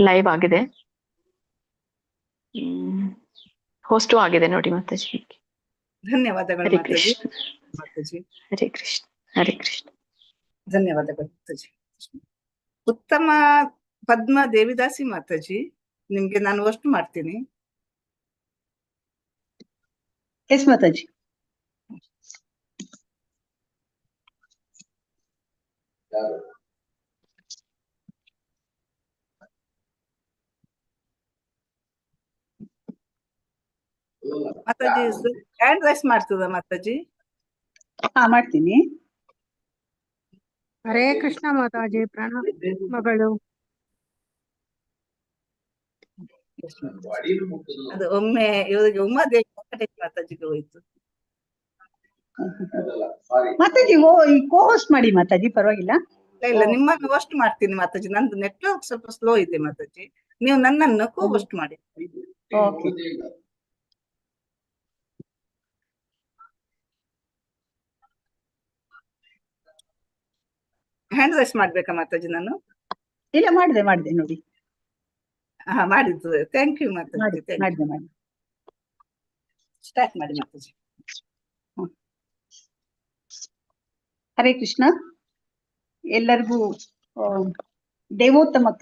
Live ಆಗಿದೆ. Host ಆಗಿದೆ ನೋಡಿ ಮಾತಾಜಿ. ಧನ್ಯವಾದಗಳು ಹರೇ ಮಾತಾಜಿ. ಕೃಷ್ಣ. ಮಾತಾಜಿ ಹರೇ ಕೃಷ್ಣ. ಹರೇ ಕೃಷ್ಣ. ಧನ್ಯವಾದಗಳು ಮಾತಾಜಿ. ಉತ್ತಮ ಪದ್ಮ ದೇವಿದಾಸಿ ಮಾತಾಜಿ, ನಿಮ್ಗೆ ನಾನು ಅಷ್ಟು ಮಾಡ್ತೀನಿ. ಎಸ್ ಮಾತಾಜಿ. ಮಾತಾಜಿ ಹ್ಯಾಂಡ್ ರೈಸ್ ಮಾಡ್ತದ ಮಾತಾಜಿ? ಹಾ ಮಾಡ್ತೀನಿ. ಹರೇ ಕೃಷ್ಣ ಮಾತಾಜಿ, ಪ್ರಣಾಮಗಳು. ಅದು ಒಮ್ಮೆ ಇವರಿಗೆ ಉಮಾದೇವಿ ಮಾತಾಜಿಗೆ ಹೋಯ್ತು. ಮಾತಾಜಿ ಕೋ ಹೋಸ್ಟ್ ಮಾಡಿ ಮಾತಾಜಿ, ಪರವಾಗಿಲ್ಲ. ಇಲ್ಲ, ನಿಮ್ಮನ್ನು ಹೋಸ್ಟ್ ಮಾಡ್ತೀನಿ ಮಾತಾಜಿ. ನಂದು ನೆಟ್ವರ್ಕ್ ಸ್ವಲ್ಪ ಸ್ಲೋ ಇದೆ ಮಾತಾಜಿ. ನೀವು ನನ್ನನ್ನು ಕೋ ಹೋಸ್ಟ್ ಮಾಡಿ. ಓಕೆ. ಹ್ಯಾಂಡ್ ರೈಸ್ ಮಾಡ್ಬೇಕಾ ಮಾತಾಜಿ ನಾನು? ಇಲ್ಲ, ಮಾಡಿದೆ ನೋಡಿ. ಹಾ, ಮಾಡಿದ್ದು. ಥ್ಯಾಂಕ್ ಯು ಮಾತಾಜಿ. ಮಾಡಿದೆ. ಸ್ಟಾರ್ಟ್ ಮಾಡಿ ಮಾತಾಜಿ. ಹರೇ ಕೃಷ್ಣ. ಎಲ್ಲರಿಗೂ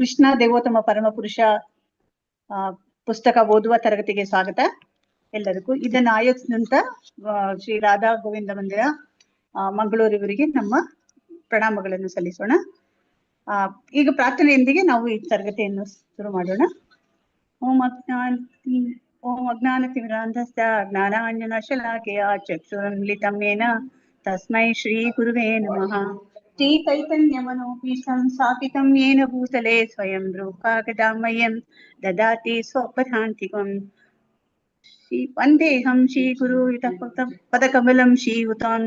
ಕೃಷ್ಣ ದೇವೋತ್ತಮ ಪರಮಪುರುಷ ಪುಸ್ತಕ ಓದುವ ತರಗತಿಗೆ ಸ್ವಾಗತ. ಎಲ್ಲರಿಗೂ ಇದನ್ನು ಆಯೋಜಿಸಿದಂತ ಶ್ರೀ ರಾಧಾ ಗೋವಿಂದ ಮಂದಿರ ಮಂಗಳೂರಿವರಿಗೆ ನಮ್ಮ ಪ್ರಣಾಮಗಳನ್ನು ಸಲ್ಲಿಸೋಣ. ಈಗ ಪ್ರಾರ್ಥನೆಯೊಂದಿಗೆ ನಾವು ಈ ತರಗತಿಯನ್ನು ಶುರು ಮಾಡೋಣ. ಓಂ ಅಜ್ಞಾನತಿಮಿರಾಂಧಸ್ಯ ಜ್ಞಾನಾಂಜನಶಲಾಕಯ ಚಕ್ಷುರುನ್ಮಿಲಿತಂ ಯೇನ ತಸ್ಮೈ ಶ್ರೀ ಗುರುವೇ ನಮಃ. ಶ್ರೀ ಚೈತನ್ಯಮನೋಪೀಠಂ ಸ್ಥಾಪಿತಂ ಯೇನ ಭೂತಲೆ ಸ್ವಯಂ ರೂಪಾ ಗದಾಮಹ್ಯಂ ದದಾತಿ ಸ್ವಪದಾಂತಿಕಂ. ವಂದೇಹಂ ಶ್ರೀ ಗುರು ಪದಕಮಲಂ ಶ್ರೀಯುತಾಂ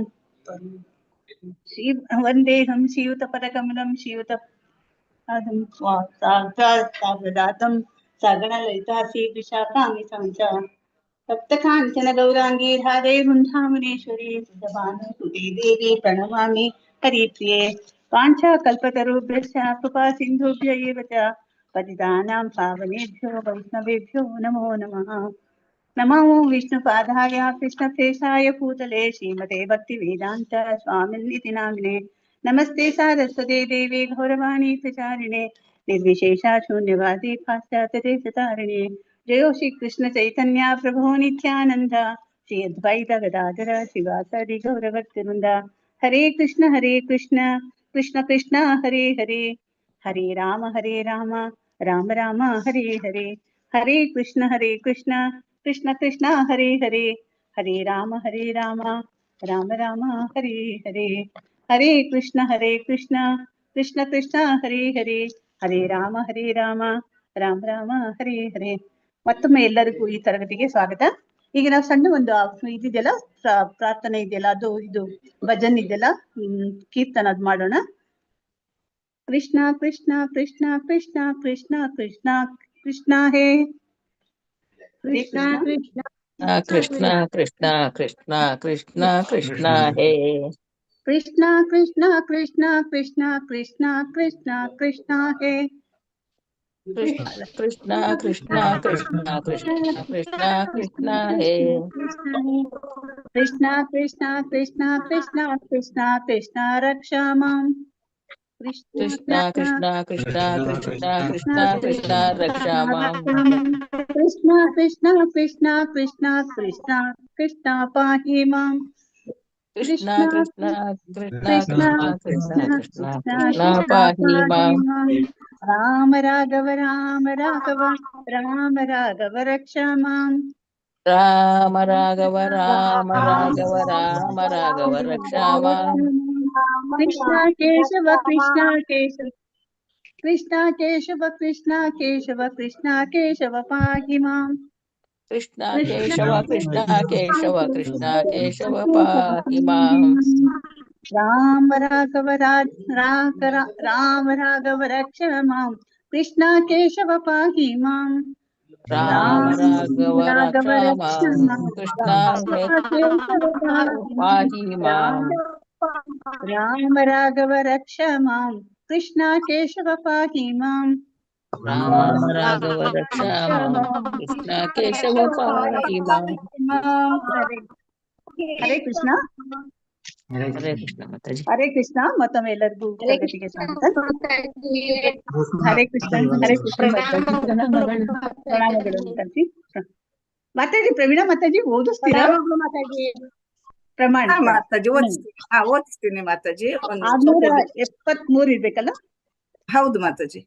ವಂದೇಹಂ ಶ್ರೀಯುತ ಪದಕಮಲಂ ಶ್ರೀಯುತ ಸಾಗ್ರದಾತಂ ಸಗಣಲಲಿತಾ ಶ್ರೀ ವಿಶಾಖಾಮಿ ಸಂಚ ಸಪ್ತಕಾಂಚನ ಗೌರಾಂಗೀ ರಾಧೇ ವೃಂದಾವನೇಶ್ವರಿ ಸುಧಭಾನುಸುತೆ ದೇವಿ ಪ್ರಣಮಾಮಿ ಹರಿಪ್ರಿಯೆ. ವಾಂಛಾಕಲ್ಪತರುಭ್ಯಶ್ಚ ಕೃಪಾ ಸಿಂಧುಭ್ಯ ಏವ ಚ ಪತಿತಾನಾಂ ಪಾವನೇಭ್ಯೋ ವೈಷ್ಣವೇಭ್ಯೋ ನಮೋ ನಮಃ. ನಮೋ ವಿಷ್ಣುಪಾದಾಯ ಕೃಷ್ಣಪ್ರೇಷ್ಠಾಯ ಭೂತಲೆ ಶ್ರೀಮತೆ ಭಕ್ತಿ ವೇದಾಂತ ಸ್ವಾಮಿನಿತಿ ನಾಮಿನೆ. ನಮಸ್ತೆ ಸಾರಸ್ವತೆ ದೇವಿ ಗೌರವಾಣಿ ಪ್ರಚಾರಿಣೆ ನಿರ್ವಿಶೇಷ ಶೂನ್ಯವಾದಿ ಪಾಶ್ಚಾತ್ಯದೇಶತಾರಿಣೆ. ಜಯೋ ಶ್ರೀ ಕೃಷ್ಣ ಚೈತನ್ಯ ಪ್ರಭೋ ನಿತ್ಯಾನಂದ ಶ್ರೀ ಅದ್ವೈತ ಗದಾಧರ ಶಿವಾಸಾದಿ ಗೌರಭಕ್ತವೃಂದ. ಹರೇ ಕೃಷ್ಣ ಕೃಷ್ಣ ಕೃಷ್ಣ ಹರೇ ಹರೇ, ಹರೇ ರಾಮ ರಾಮ ರಾಮ ಹರೇ ಹರೇ. ಹರೇ ಕೃಷ್ಣ ಕೃಷ್ಣ ಕೃಷ್ಣ ಹರೇ ಹರೇ, ಹರೇ ರಾಮ ರಾಮ ರಾಮ ಹರೇ ಹರೇ. ಹರೇ ಕೃಷ್ಣ ಕೃಷ್ಣ ಕೃಷ್ಣ ಹರೇ ಹರೇ, ಹರೇ ರಾಮ ರಾಮ ರಾಮ ಹರೇ ಹರೇ. ಮತ್ತೊಮ್ಮೆ ಎಲ್ಲರಿಗೂ ಈ ತರಗತಿಗೆ ಸ್ವಾಗತ. ಈಗ ನಾವು ಸಣ್ಣ ಒಂದು ಇದಿದೆಯಲ್ಲ, ಪ್ರಾರ್ಥನೆ ಇದೆಯಲ್ಲ, ಇದು ಭಜನ್ ಇದೆಯಲ್ಲ, ಕೀರ್ತನ ಅದ್ ಮಾಡೋಣ. ಕೃಷ್ಣ ಕೃಷ್ಣ ಕೃಷ್ಣ ಕೃಷ್ಣ ಕೃಷ್ಣ ಕೃಷ್ಣ ಕೃಷ್ಣ ಹೇ ಕೃಷ್ಣ ಕೃಷ್ಣ ಕೃಷ್ಣ ಕೃಷ್ಣ ಕೃಷ್ಣ ಕೃಷ್ಣ ಕೃಷ್ಣ ಹೇ. ಕೃಷ್ಣ ಕೃಷ್ಣ ಕೃಷ್ಣ ಕೃಷ್ಣ ಕೃಷ್ಣ ಕೃಷ್ಣ ಕೃಷ್ಣ ಹೇ. ಕೃಷ್ಣ ಕೃಷ್ಣ ಕೃಷ್ಣ ಕೃಷ್ಣ ಕೃಷ್ಣ ಕೃಷ್ಣ ಹೇ. ಕೃಷ್ಣ ಕೃಷ್ಣ ಕೃಷ್ಣ ಕೃಷ್ಣ ಕೃಷ್ಣ ಕೃಷ್ಣ ರಕ್ಷಾ ಮಾಂ. ಕೃಷ್ಣ ಕೃಷ್ಣ ಕೃಷ್ಣ ಕೃಷ್ಣ ಕೃಷ್ಣ ಕೃಷ್ಣ ರಕ್ಷಾ ಮಾಂ. ಕೃಷ್ಣ ಕೃಷ್ಣ ಕೃಷ್ಣ ಕೃಷ್ಣ ಕೃಷ್ಣ ಕೃಷ್ಣ ಪಾಹಿ ಮಾಂ. ಕೃಷ್ಣ ಕೃಷ್ಣ ಕೃಷ್ಣ ಕೃಷ್ಣ ಕೃಷ್ಣ ಕೃಷ್ಣ ಕೃಷ್ಣ ಪಾಹಿ ಮಾಂ. ರಾಮ ರಾಘವ ರಕ್ಷಾ ಮಾಂ. ರಾಮ ರಾಘವ ರಕ್ಷಾ ಮಾಂ. ಕೃಷ್ಣ ಕೇಶವ ಕೃಷ್ಣ ಕೇಶವ ಕೃಷ್ಣ ಕೇಶವ ಪಾಹಿ ಮಾಂ. ಕೃಷ್ಣ ಕೇಶವ ಕೃಷ್ಣ ಕೇಶವ ಕೃಷ್ಣ ಕೇಶವ ಪಾಹಿ ಮಾಂ. ರಾಮ ರಾಘವ ರಕ್ಷ ಮಾಂ. ಕೃಷ್ಣ ಕೇಶವ ಪಾಹಿ ಮಾಂ. ರಾಮ ರಾಘವ ರಕ್ಷಾ ಮಾಂ. ಕೃಷ್ಣ ಕೇಶವ ಪಾಹಿ ಮಾಂ. ರಾಮ ರಾಘವ ರಕ್ಷ ಮಾಂ. ಕೃಷ್ಣ ಕೇಶವ ಪಾಹಿ ಮಾಂ. ರಾಮ ರಾಘವ ರಕ್ಷಾಮ ಕೃಷ್ಣ ಕೇಶವ ಪಾಹಿ ಮಾಂ. ಹರೇ ಕೃಷ್ಣ. ಹರೇ ಕೃಷ್ಣ ಮಾತಾಜಿ. ಹರೇ ಕೃಷ್ಣ. ಮತ್ತೊಮ್ಮೆ ಎಲ್ಲರಿಗೂ ತರಗತಿಗೆ ಸ್ವಾಗತ. ಹರೇ ಕೃಷ್ಣ. ಹರೇ ಕೃಷ್ಣ ಮಾತಾಜಿ. ಪ್ರಣಾಮಗಳು ಮಾತಾಜಿ. ಮಾತಾಜಿ ಪ್ರವೀಣಾ ಮಾತಾಜಿ ಓದಿಸ್ತೀರಾ? ಪ್ರಮಾಣ ಮಾತಾಜಿ ಓದಿಸ್ತೀನಿ. ಓದಿಸ್ತೀನಿ ಮಾತಾಜಿ. 673 ಇರ್ಬೇಕಲ್ಲ? ಹೌದು ಮಾತಾಜಿ.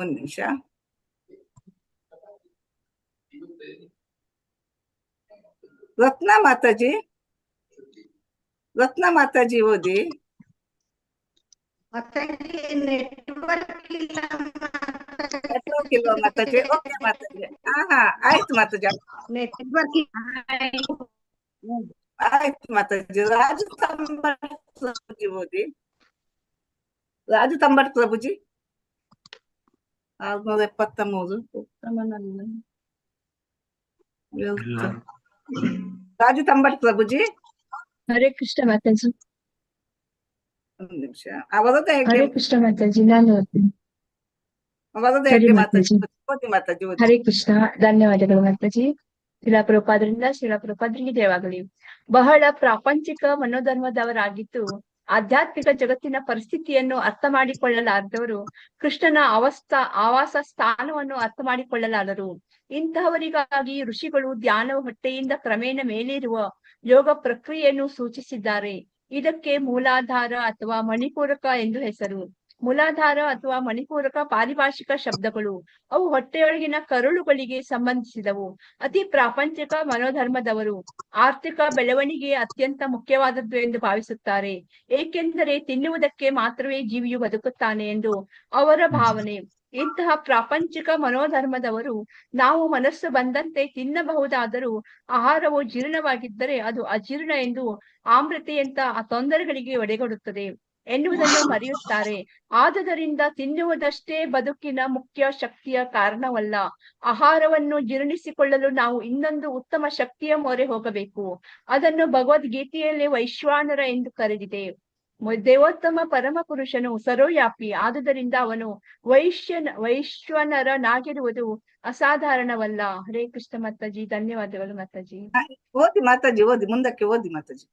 ಒಂದ್ ನಿಮಿಷ. ರತ್ನ ಮಾತಾಜಿ, ರತ್ನ ಮಾತಾಜಿ ಓದಿ. ನೆಟ್ವರ್ಕ್ ಇಲ್ವಾ ಮಾತಾಜಿ? ಓಕೆ ಮಾತಾಜಿ. ಆಯ್ತು ಮಾತಾಜಿ. ಆಯ್ತು ಮಾತಾಜಿ. ರಾಜು ತಂಬಟ್ ಪ್ರಭುಜಿ ಓದಿ. ರಾಜು ತಂಬಟ್ ಪ್ರಭುಜಿ 673. ರಾಜು ತಂಬಟ್ ಪ್ರಭುಜಿ. ಹರೇ ಕೃಷ್ಣ ಮಾತಾಜಿ. ಒಂದ್ ನಿಮಿಷ. ಅವರದ್ದು ಹೇಗೆ? ಹರೇ ಕೃಷ್ಣ ಮಾತಾಜಿ. ನಾನು ಓದ್ತೀನಿ. ಅವರದ್ದು ಸರಿ ಹೇಗೆ ಮಾತಾಜಿ. ಮಾತಾಜಿ? ಓದಿ ಮಾತಾಜಿ ಓದಿ. ಹರೇ ಕೃಷ್ಣ. ಧನ್ಯವಾದಗಳು ಮಾತಾಜಿ. ಶಿಲಾಪ್ರಭುಪಾದರಿಂದ ಶಿಲಾಪ್ರಭುಪಾದರಿಗೆ ಜಯವಾಗಲಿ. ಬಹಳ ಪ್ರಾಪಂಚಿಕ ಮನೋಧರ್ಮದವರಾಗಿದ್ದು ಆಧ್ಯಾತ್ಮಿಕ ಜಗತ್ತಿನ ಪರಿಸ್ಥಿತಿಯನ್ನು ಅರ್ಥ ಮಾಡಿಕೊಳ್ಳಲಾರದವರು ಕೃಷ್ಣನ ಆವಾಸ ಸ್ಥಾನವನ್ನು ಅರ್ಥ ಮಾಡಿಕೊಳ್ಳಲಾರರು. ಇಂತಹವರಿಗಾಗಿ ಋಷಿಗಳು ಧ್ಯಾನವು ಹೊಟ್ಟೆಯಿಂದ ಕ್ರಮೇಣ ಮೇಲೇರುವ ಯೋಗ ಪ್ರಕ್ರಿಯೆಯನ್ನು ಸೂಚಿಸಿದ್ದಾರೆ. ಇದಕ್ಕೆ ಮೂಲಾಧಾರ ಅಥವಾ ಮಣಿಪೂರಕ ಎಂದು ಹೆಸರು. ಮೂಲಾಧಾರ ಅಥವಾ ಮಣಿಪೂರಕ ಪಾರಿಭಾಷಿಕ ಶಬ್ದಗಳು. ಅವು ಹೊಟ್ಟೆಯೊಳಗಿನ ಕರುಳುಗಳಿಗೆ ಸಂಬಂಧಿಸಿದವು. ಅತಿ ಪ್ರಾಪಂಚಿಕ ಮನೋಧರ್ಮದವರು ಆರ್ಥಿಕ ಬೆಳವಣಿಗೆ ಅತ್ಯಂತ ಮುಖ್ಯವಾದದ್ದು ಎಂದು ಭಾವಿಸುತ್ತಾರೆ, ಏಕೆಂದರೆ ತಿನ್ನುವುದಕ್ಕೆ ಮಾತ್ರವೇ ಜೀವಿಯು ಬದುಕುತ್ತಾನೆ ಎಂದು ಅವರ ಭಾವನೆ. ಇಂತಹ ಪ್ರಾಪಂಚಿಕ ಮನೋಧರ್ಮದವರು ನಾವು ಮನಸ್ಸು ಬಂದಂತೆ ತಿನ್ನಬಹುದಾದರೂ ಆಹಾರವು ಜೀರ್ಣವಾಗಿದ್ದರೆ ಅದು ಅಜೀರ್ಣ ಎಂದು ಆಮ್ಲತೆಯಂತ ಆ ತೊಂದರೆಗಳಿಗೆ ಒಡೆಗೊಡುತ್ತದೆ ಎನ್ನುವುದನ್ನು ಮರೆಯುತ್ತಾರೆ. ಆದುದರಿಂದ ತಿನ್ನುವುದಷ್ಟೇ ಬದುಕಿನ ಮುಖ್ಯ ಶಕ್ತಿಯ ಕಾರಣವಲ್ಲ. ಆಹಾರವನ್ನು ಜೀರ್ಣಿಸಿಕೊಳ್ಳಲು ನಾವು ಇನ್ನೊಂದು ಉತ್ತಮ ಶಕ್ತಿಯ ಮೊರೆ ಹೋಗಬೇಕು. ಅದನ್ನು ಭಗವದ್ಗೀತೆಯಲ್ಲಿ ವೈಶ್ವಾನರ ಎಂದು ಕರೆದಿದೆ. ದೇವೋತ್ತಮ ಪರಮ ಪುರುಷನು ಸರ್ವವ್ಯಾಪಿ. ಆದುದರಿಂದ ಅವನು ವೈಶ್ವನರನಾಗಿರುವುದು ಅಸಾಧಾರಣವಲ್ಲ. ಹರೇ ಕೃಷ್ಣ ಮಾತಾಜಿ. ಧನ್ಯವಾದಗಳು ಮಾತಾಜಿ. ಓದಿ ಮಾತಾಜಿ ಓದಿ. ಮುಂದಕ್ಕೆ ಓದಿ ಮಾತಾಜಿ.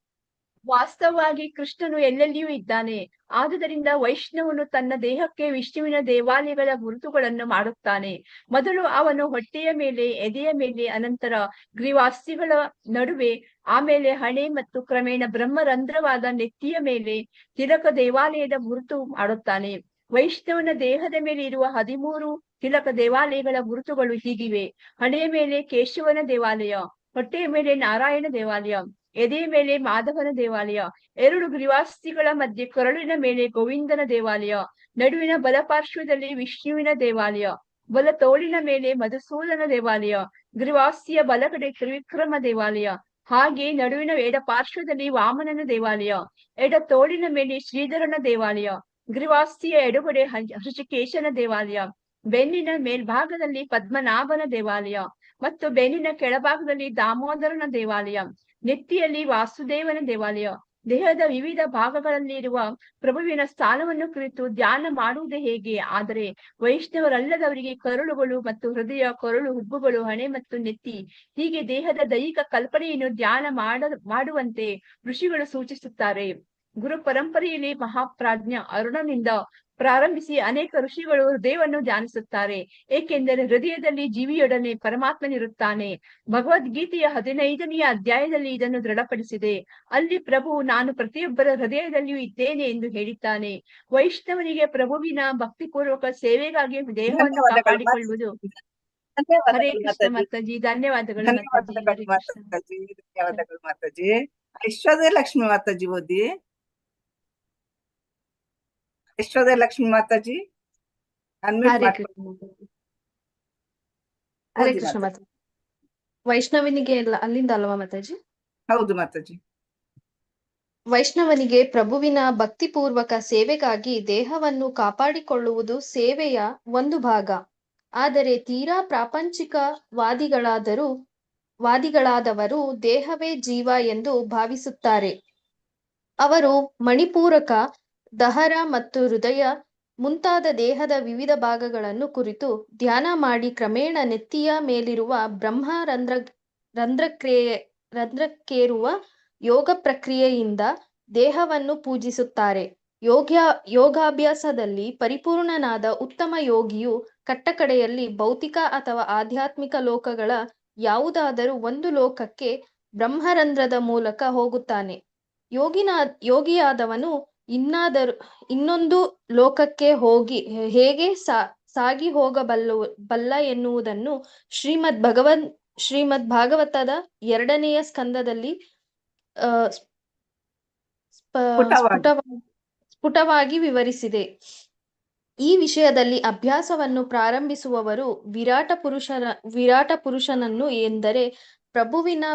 ವಾಸ್ತವವಾಗಿ ಕೃಷ್ಣನು ಎಲ್ಲೆಲ್ಲಿಯೂ ಇದ್ದಾನೆ. ಆದುದರಿಂದ ವೈಷ್ಣವನು ತನ್ನ ದೇಹಕ್ಕೆ ವಿಷ್ಣುವಿನ ದೇವಾಲಯಗಳ ಗುರುತುಗಳನ್ನು ಮಾಡುತ್ತಾನೆ. ಮೊದಲು ಅವನು ಹೊಟ್ಟೆಯ ಮೇಲೆ, ಎದೆಯ ಮೇಲೆ, ಅನಂತರ ಗ್ರೀವಾಸ್ಥಿಗಳ ನಡುವೆ, ಆಮೇಲೆ ಹಣೆ ಮತ್ತು ಕ್ರಮೇಣ ಬ್ರಹ್ಮರಂಧ್ರವಾದ ನೆತ್ತಿಯ ಮೇಲೆ ತಿಲಕ ದೇವಾಲಯದ ಗುರುತು ಮಾಡುತ್ತಾನೆ. ವೈಷ್ಣವನ ದೇಹದ ಮೇಲೆ ಇರುವ 13 ತಿಲಕ ದೇವಾಲಯಗಳ ಗುರುತುಗಳು ಹೀಗಿವೆ. ಹಣೆಯ ಮೇಲೆ ಕೇಶವನ ದೇವಾಲಯ, ಹೊಟ್ಟೆಯ ಮೇಲೆ ನಾರಾಯಣ ದೇವಾಲಯ, ಎದೆಯ ಮೇಲೆ ಮಾಧವನ ದೇವಾಲಯ, 2 ಗ್ರೀವಾಸ್ಥಿಗಳ ಮಧ್ಯೆ ಕೊರಳಿನ ಮೇಲೆ ಗೋವಿಂದನ ದೇವಾಲಯ, ನಡುವಿನ ಬಲಪಾರ್ಶ್ವದಲ್ಲಿ ವಿಷ್ಣುವಿನ ದೇವಾಲಯ, ಬಲ ತೋಳಿನ ಮೇಲೆ ಮಧುಸೂದನ ದೇವಾಲಯ, ಗ್ರೀವಾಸ್ಥಿಯ ಬಲಗಡೆ ತ್ರಿವಿಕ್ರಮ ದೇವಾಲಯ, ಹಾಗೆ ನಡುವಿನ ಎಡ ಪಾರ್ಶ್ವದಲ್ಲಿ ವಾಮನನ ದೇವಾಲಯ, ಎಡ ತೋಳಿನ ಮೇಲೆ ಶ್ರೀಧರನ ದೇವಾಲಯ, ಗ್ರೀವಾಸ್ಥಿಯ ಎಡಗಡೆ ಹೃಷಿಕೇಶನ ದೇವಾಲಯ, ಬೆನ್ನಿನ ಮೇಲ್ಭಾಗದಲ್ಲಿ ಪದ್ಮನಾಭನ ದೇವಾಲಯ ಮತ್ತು ಬೆನ್ನಿನ ಕೆಳಭಾಗದಲ್ಲಿ ದಾಮೋದರನ ದೇವಾಲಯ, ನೆತ್ತಿಯಲ್ಲಿ ವಾಸುದೇವನ ದೇವಾಲಯ. ದೇಹದ ವಿವಿಧ ಭಾಗಗಳಲ್ಲಿ ಇರುವ ಪ್ರಭುವಿನ ಸ್ಥಾನವನ್ನು ಕುರಿತು ಧ್ಯಾನ ಮಾಡುವುದೇ ಹೇಗೆ? ಆದರೆ ವೈಷ್ಣವರಲ್ಲದವರಿಗೆ ಕರುಳುಗಳು ಮತ್ತು ಹೃದಯ, ಕೊರಳು, ಹುಬ್ಬುಗಳು, ಹಣೆ ಮತ್ತು ನೆತ್ತಿ ಹೀಗೆ ದೇಹದ ದೈಹಿಕ ಕಲ್ಪನೆಯನ್ನು ಧ್ಯಾನ ಮಾಡುವಂತೆ ಋಷಿಗಳು ಸೂಚಿಸುತ್ತಾರೆ. ಗುರು ಪರಂಪರೆಯಲ್ಲಿ ಮಹಾಪ್ರಾಜ್ಞ ಅರುಣನಿಂದ ಪ್ರಾರಂಭಿಸಿ ಅನೇಕ ಋಷಿಗಳು ಹೃದಯವನ್ನು ಧ್ಯಾನಿಸುತ್ತಾರೆ, ಏಕೆಂದರೆ ಹೃದಯದಲ್ಲಿ ಜೀವಿಯೊಡನೆ ಪರಮಾತ್ಮನಿರುತ್ತಾನೆ. ಭಗವದ್ಗೀತೆಯ 15ನೆಯ ಅಧ್ಯಾಯದಲ್ಲಿ ಇದನ್ನು ದೃಢಪಡಿಸಿದೆ. ಅಲ್ಲಿ ಪ್ರಭು ನಾನು ಪ್ರತಿಯೊಬ್ಬರ ಹೃದಯದಲ್ಲಿಯೂ ಇದ್ದೇನೆ ಎಂದು ಹೇಳಿದ್ದಾನೆ. ವೈಷ್ಣವನಿಗೆ ಪ್ರಭುವಿನ ಭಕ್ತಿಪೂರ್ವಕ ಸೇವೆಗಾಗಿ ದೇಹವನ್ನು ಕಾಪಾಡಿಕೊಳ್ಳುವುದು. ಹರೇ ಕೃಷ್ಣ ಮಾತಾಜಿ. ಧನ್ಯವಾದಗಳು ಮಾತಾಜಿ. ಧನ್ಯವಾದಗಳು ಮಾತಾಜಿ. ಐಶ್ವರ್ಯ ಲಕ್ಷ್ಮಿ ಮಾತಾಜಿ ಓದಿ. ಐಶ್ವರ್ಯ ಲಕ್ಷ್ಮಿ ಮಾತಾಜಿ ಹರೇ ಕೃಷ್ಣ ಮಾತಾಜಿ. ವೈಷ್ಣವನಿಗೆ ಅಲ್ಲಿಂದ ಅಲ್ವಾ ಮಾತಾಜಿ? ಹೌದು ಮಾತಾಜಿ. ವೈಷ್ಣವನಿಗೆ ಪ್ರಭುವಿನ ಭಕ್ತಿಪೂರ್ವಕ ಸೇವೆಗಾಗಿ ದೇಹವನ್ನು ಕಾಪಾಡಿಕೊಳ್ಳುವುದು ಸೇವೆಯ ಒಂದು ಭಾಗ. ಆದರೆ ತೀರಾ ಪ್ರಾಪಂಚಿಕ ವಾದಿಗಳಾದವರು ದೇಹವೇ ಜೀವ ಎಂದು ಭಾವಿಸುತ್ತಾರೆ. ಅವರು ಮಣಿಪೂರಕ, ದಹರ ಮತ್ತು ಹೃದಯ ಮುಂತಾದ ದೇಹದ ವಿವಿಧ ಭಾಗಗಳನ್ನು ಕುರಿತು ಧ್ಯಾನ ಮಾಡಿ ಕ್ರಮೇಣ ನೆತ್ತಿಯ ಮೇಲಿರುವ ಬ್ರಹ್ಮ ರಂಧ್ರಕ್ಕೇರುವ ಯೋಗ ಪ್ರಕ್ರಿಯೆಯಿಂದ ದೇಹವನ್ನು ಪೂಜಿಸುತ್ತಾರೆ. ಯೋಗಾಭ್ಯಾಸದಲ್ಲಿ ಪರಿಪೂರ್ಣನಾದ ಉತ್ತಮ ಯೋಗಿಯು ಕಟ್ಟಕಡೆಯಲ್ಲಿ ಭೌತಿಕ ಅಥವಾ ಆಧ್ಯಾತ್ಮಿಕ ಲೋಕಗಳ ಯಾವುದಾದರೂ ಒಂದು ಲೋಕಕ್ಕೆ ಬ್ರಹ್ಮರಂಧ್ರದ ಮೂಲಕ ಹೋಗುತ್ತಾನೆ. ಯೋಗಿಯಾದವನು ಇನ್ನೊಂದು ಲೋಕಕ್ಕೆ ಹೇಗೆ ಸಾಗಿ ಹೋಗಬಲ್ಲ ಎನ್ನುವುದನ್ನು ಶ್ರೀಮದ್ ಭಾಗವತದ 2ನೇ ಸ್ಕಂದದಲ್ಲಿ ಸ್ಫುಟವಾಗಿ ವಿವರಿಸಿದೆ. ಈ ವಿಷಯದಲ್ಲಿ ಅಭ್ಯಾಸವನ್ನು ಪ್ರಾರಂಭಿಸುವವರು ವಿರಾಟ ಪುರುಷನನ್ನು ಎಂದರೆ ಪ್ರಭುವಿನ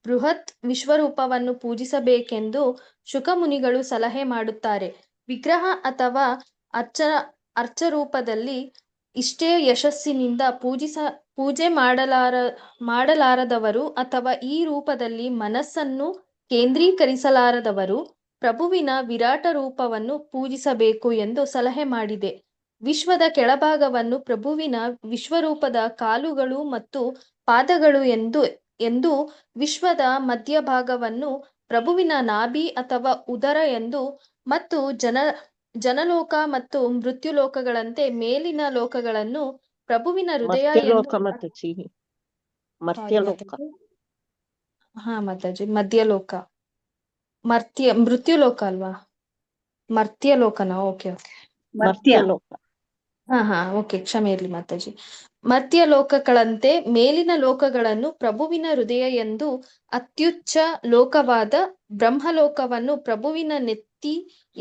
ಬೃಹತ್ ವಿಶ್ವರೂಪವನ್ನು ಪೂಜಿಸಬೇಕೆಂದು ಶುಕಮುನಿಗಳು ಸಲಹೆ ಮಾಡುತ್ತಾರೆ. ವಿಗ್ರಹ ಅಥವಾ ಅರ್ಚರೂಪದಲ್ಲಿ ಇಷ್ಟೇ ಯಶಸ್ಸಿನಿಂದ ಪೂಜೆ ಮಾಡಲಾರದವರು ಅಥವಾ ಈ ರೂಪದಲ್ಲಿ ಮನಸ್ಸನ್ನು ಕೇಂದ್ರೀಕರಿಸಲಾರದವರು ಪ್ರಭುವಿನ ವಿರಾಟ ರೂಪವನ್ನು ಪೂಜಿಸಬೇಕು ಎಂದು ಸಲಹೆ ಮಾಡಿದೆ. ವಿಶ್ವದ ಕೆಳಭಾಗವನ್ನು ಪ್ರಭುವಿನ ವಿಶ್ವರೂಪದ ಕಾಲುಗಳು ಮತ್ತು ಪಾದಗಳು ಎಂದು ವಿಶ್ವದ ಮಧ್ಯಭಾಗವನ್ನು ಪ್ರಭುವಿನ ನಾಭಿ ಅಥವಾ ಉದರ ಎಂದು ಮತ್ತು ಜನಲೋಕ ಮತ್ತು ಮೃತ್ಯುಲೋಕಗಳಂತೆ ಮೇಲಿನ ಲೋಕಗಳನ್ನು ಪ್ರಭುವಿನ ಹೃದಯ ಮಾತಾಜಿ ಮಧ್ಯಲೋಕ ಮೃತ್ಯುಲೋಕ ಅಲ್ವಾ? ಮರ್ತ್ಯಲೋಕನಾ? ಓಕೆ ಓಕೆ, ಕ್ಷಮೆ ಇರಲಿ ಮಾತಾಜಿ. ಮರ್ತ್ಯ ಲೋಕಗಳಂತೆ ಮೇಲಿನ ಲೋಕಗಳನ್ನು ಪ್ರಭುವಿನ ಹೃದಯ ಎಂದು, ಅತ್ಯುಚ್ಚ ಲೋಕವಾದ ಬ್ರಹ್ಮಲೋಕವನ್ನು ಪ್ರಭುವಿನ ನೆತ್ತಿ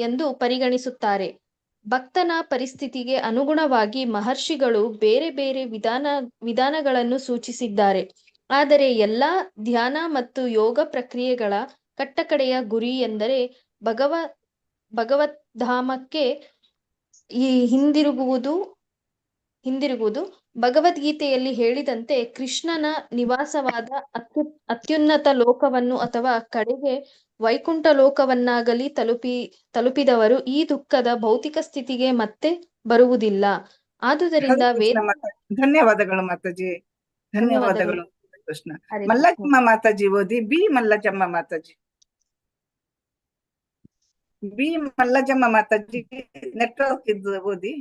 ಎಂದು ಪರಿಗಣಿಸುತ್ತಾರೆ. ಭಕ್ತನ ಪರಿಸ್ಥಿತಿಗೆ ಅನುಗುಣವಾಗಿ ಮಹರ್ಷಿಗಳು ಬೇರೆ ಬೇರೆ ವಿಧಾನಗಳನ್ನು ಸೂಚಿಸಿದ್ದಾರೆ. ಆದರೆ ಎಲ್ಲಾ ಧ್ಯಾನ ಮತ್ತು ಯೋಗ ಪ್ರಕ್ರಿಯೆಗಳ ಕಟ್ಟಕಡೆಯ ಗುರಿ ಎಂದರೆ ಭಗವದ್ಧಾಮಕ್ಕೆ ಹಿಂದಿರುಗುವುದು. ಭಗವದ್ಗೀತೆಯಲ್ಲಿ ಹೇಳಿದಂತೆ ಕೃಷ್ಣನ ನಿವಾಸವಾದ ಅತ್ಯುನ್ನತ ಲೋಕವನ್ನು ಅಥವಾ ಕಡೆಗೆ ವೈಕುಂಠ ಲೋಕವನ್ನಾಗಲಿ ತಲುಪಿದವರು ಈ ದುಃಖದ ಭೌತಿಕ ಸ್ಥಿತಿಗೆ ಮತ್ತೆ ಬರುವುದಿಲ್ಲ. ಆದುದರಿಂದ ಧನ್ಯವಾದಗಳು ಮಾತಾಜಿ, ಧನ್ಯವಾದಗಳು ಕೃಷ್ಣ. ಮಲ್ಲಜಮ್ಮ ಮಾತಾಜಿ ಓದಿ. B Mallajamma Mataji, B Mallajamma Mataji network ಇದ್ದು ಓದಿ.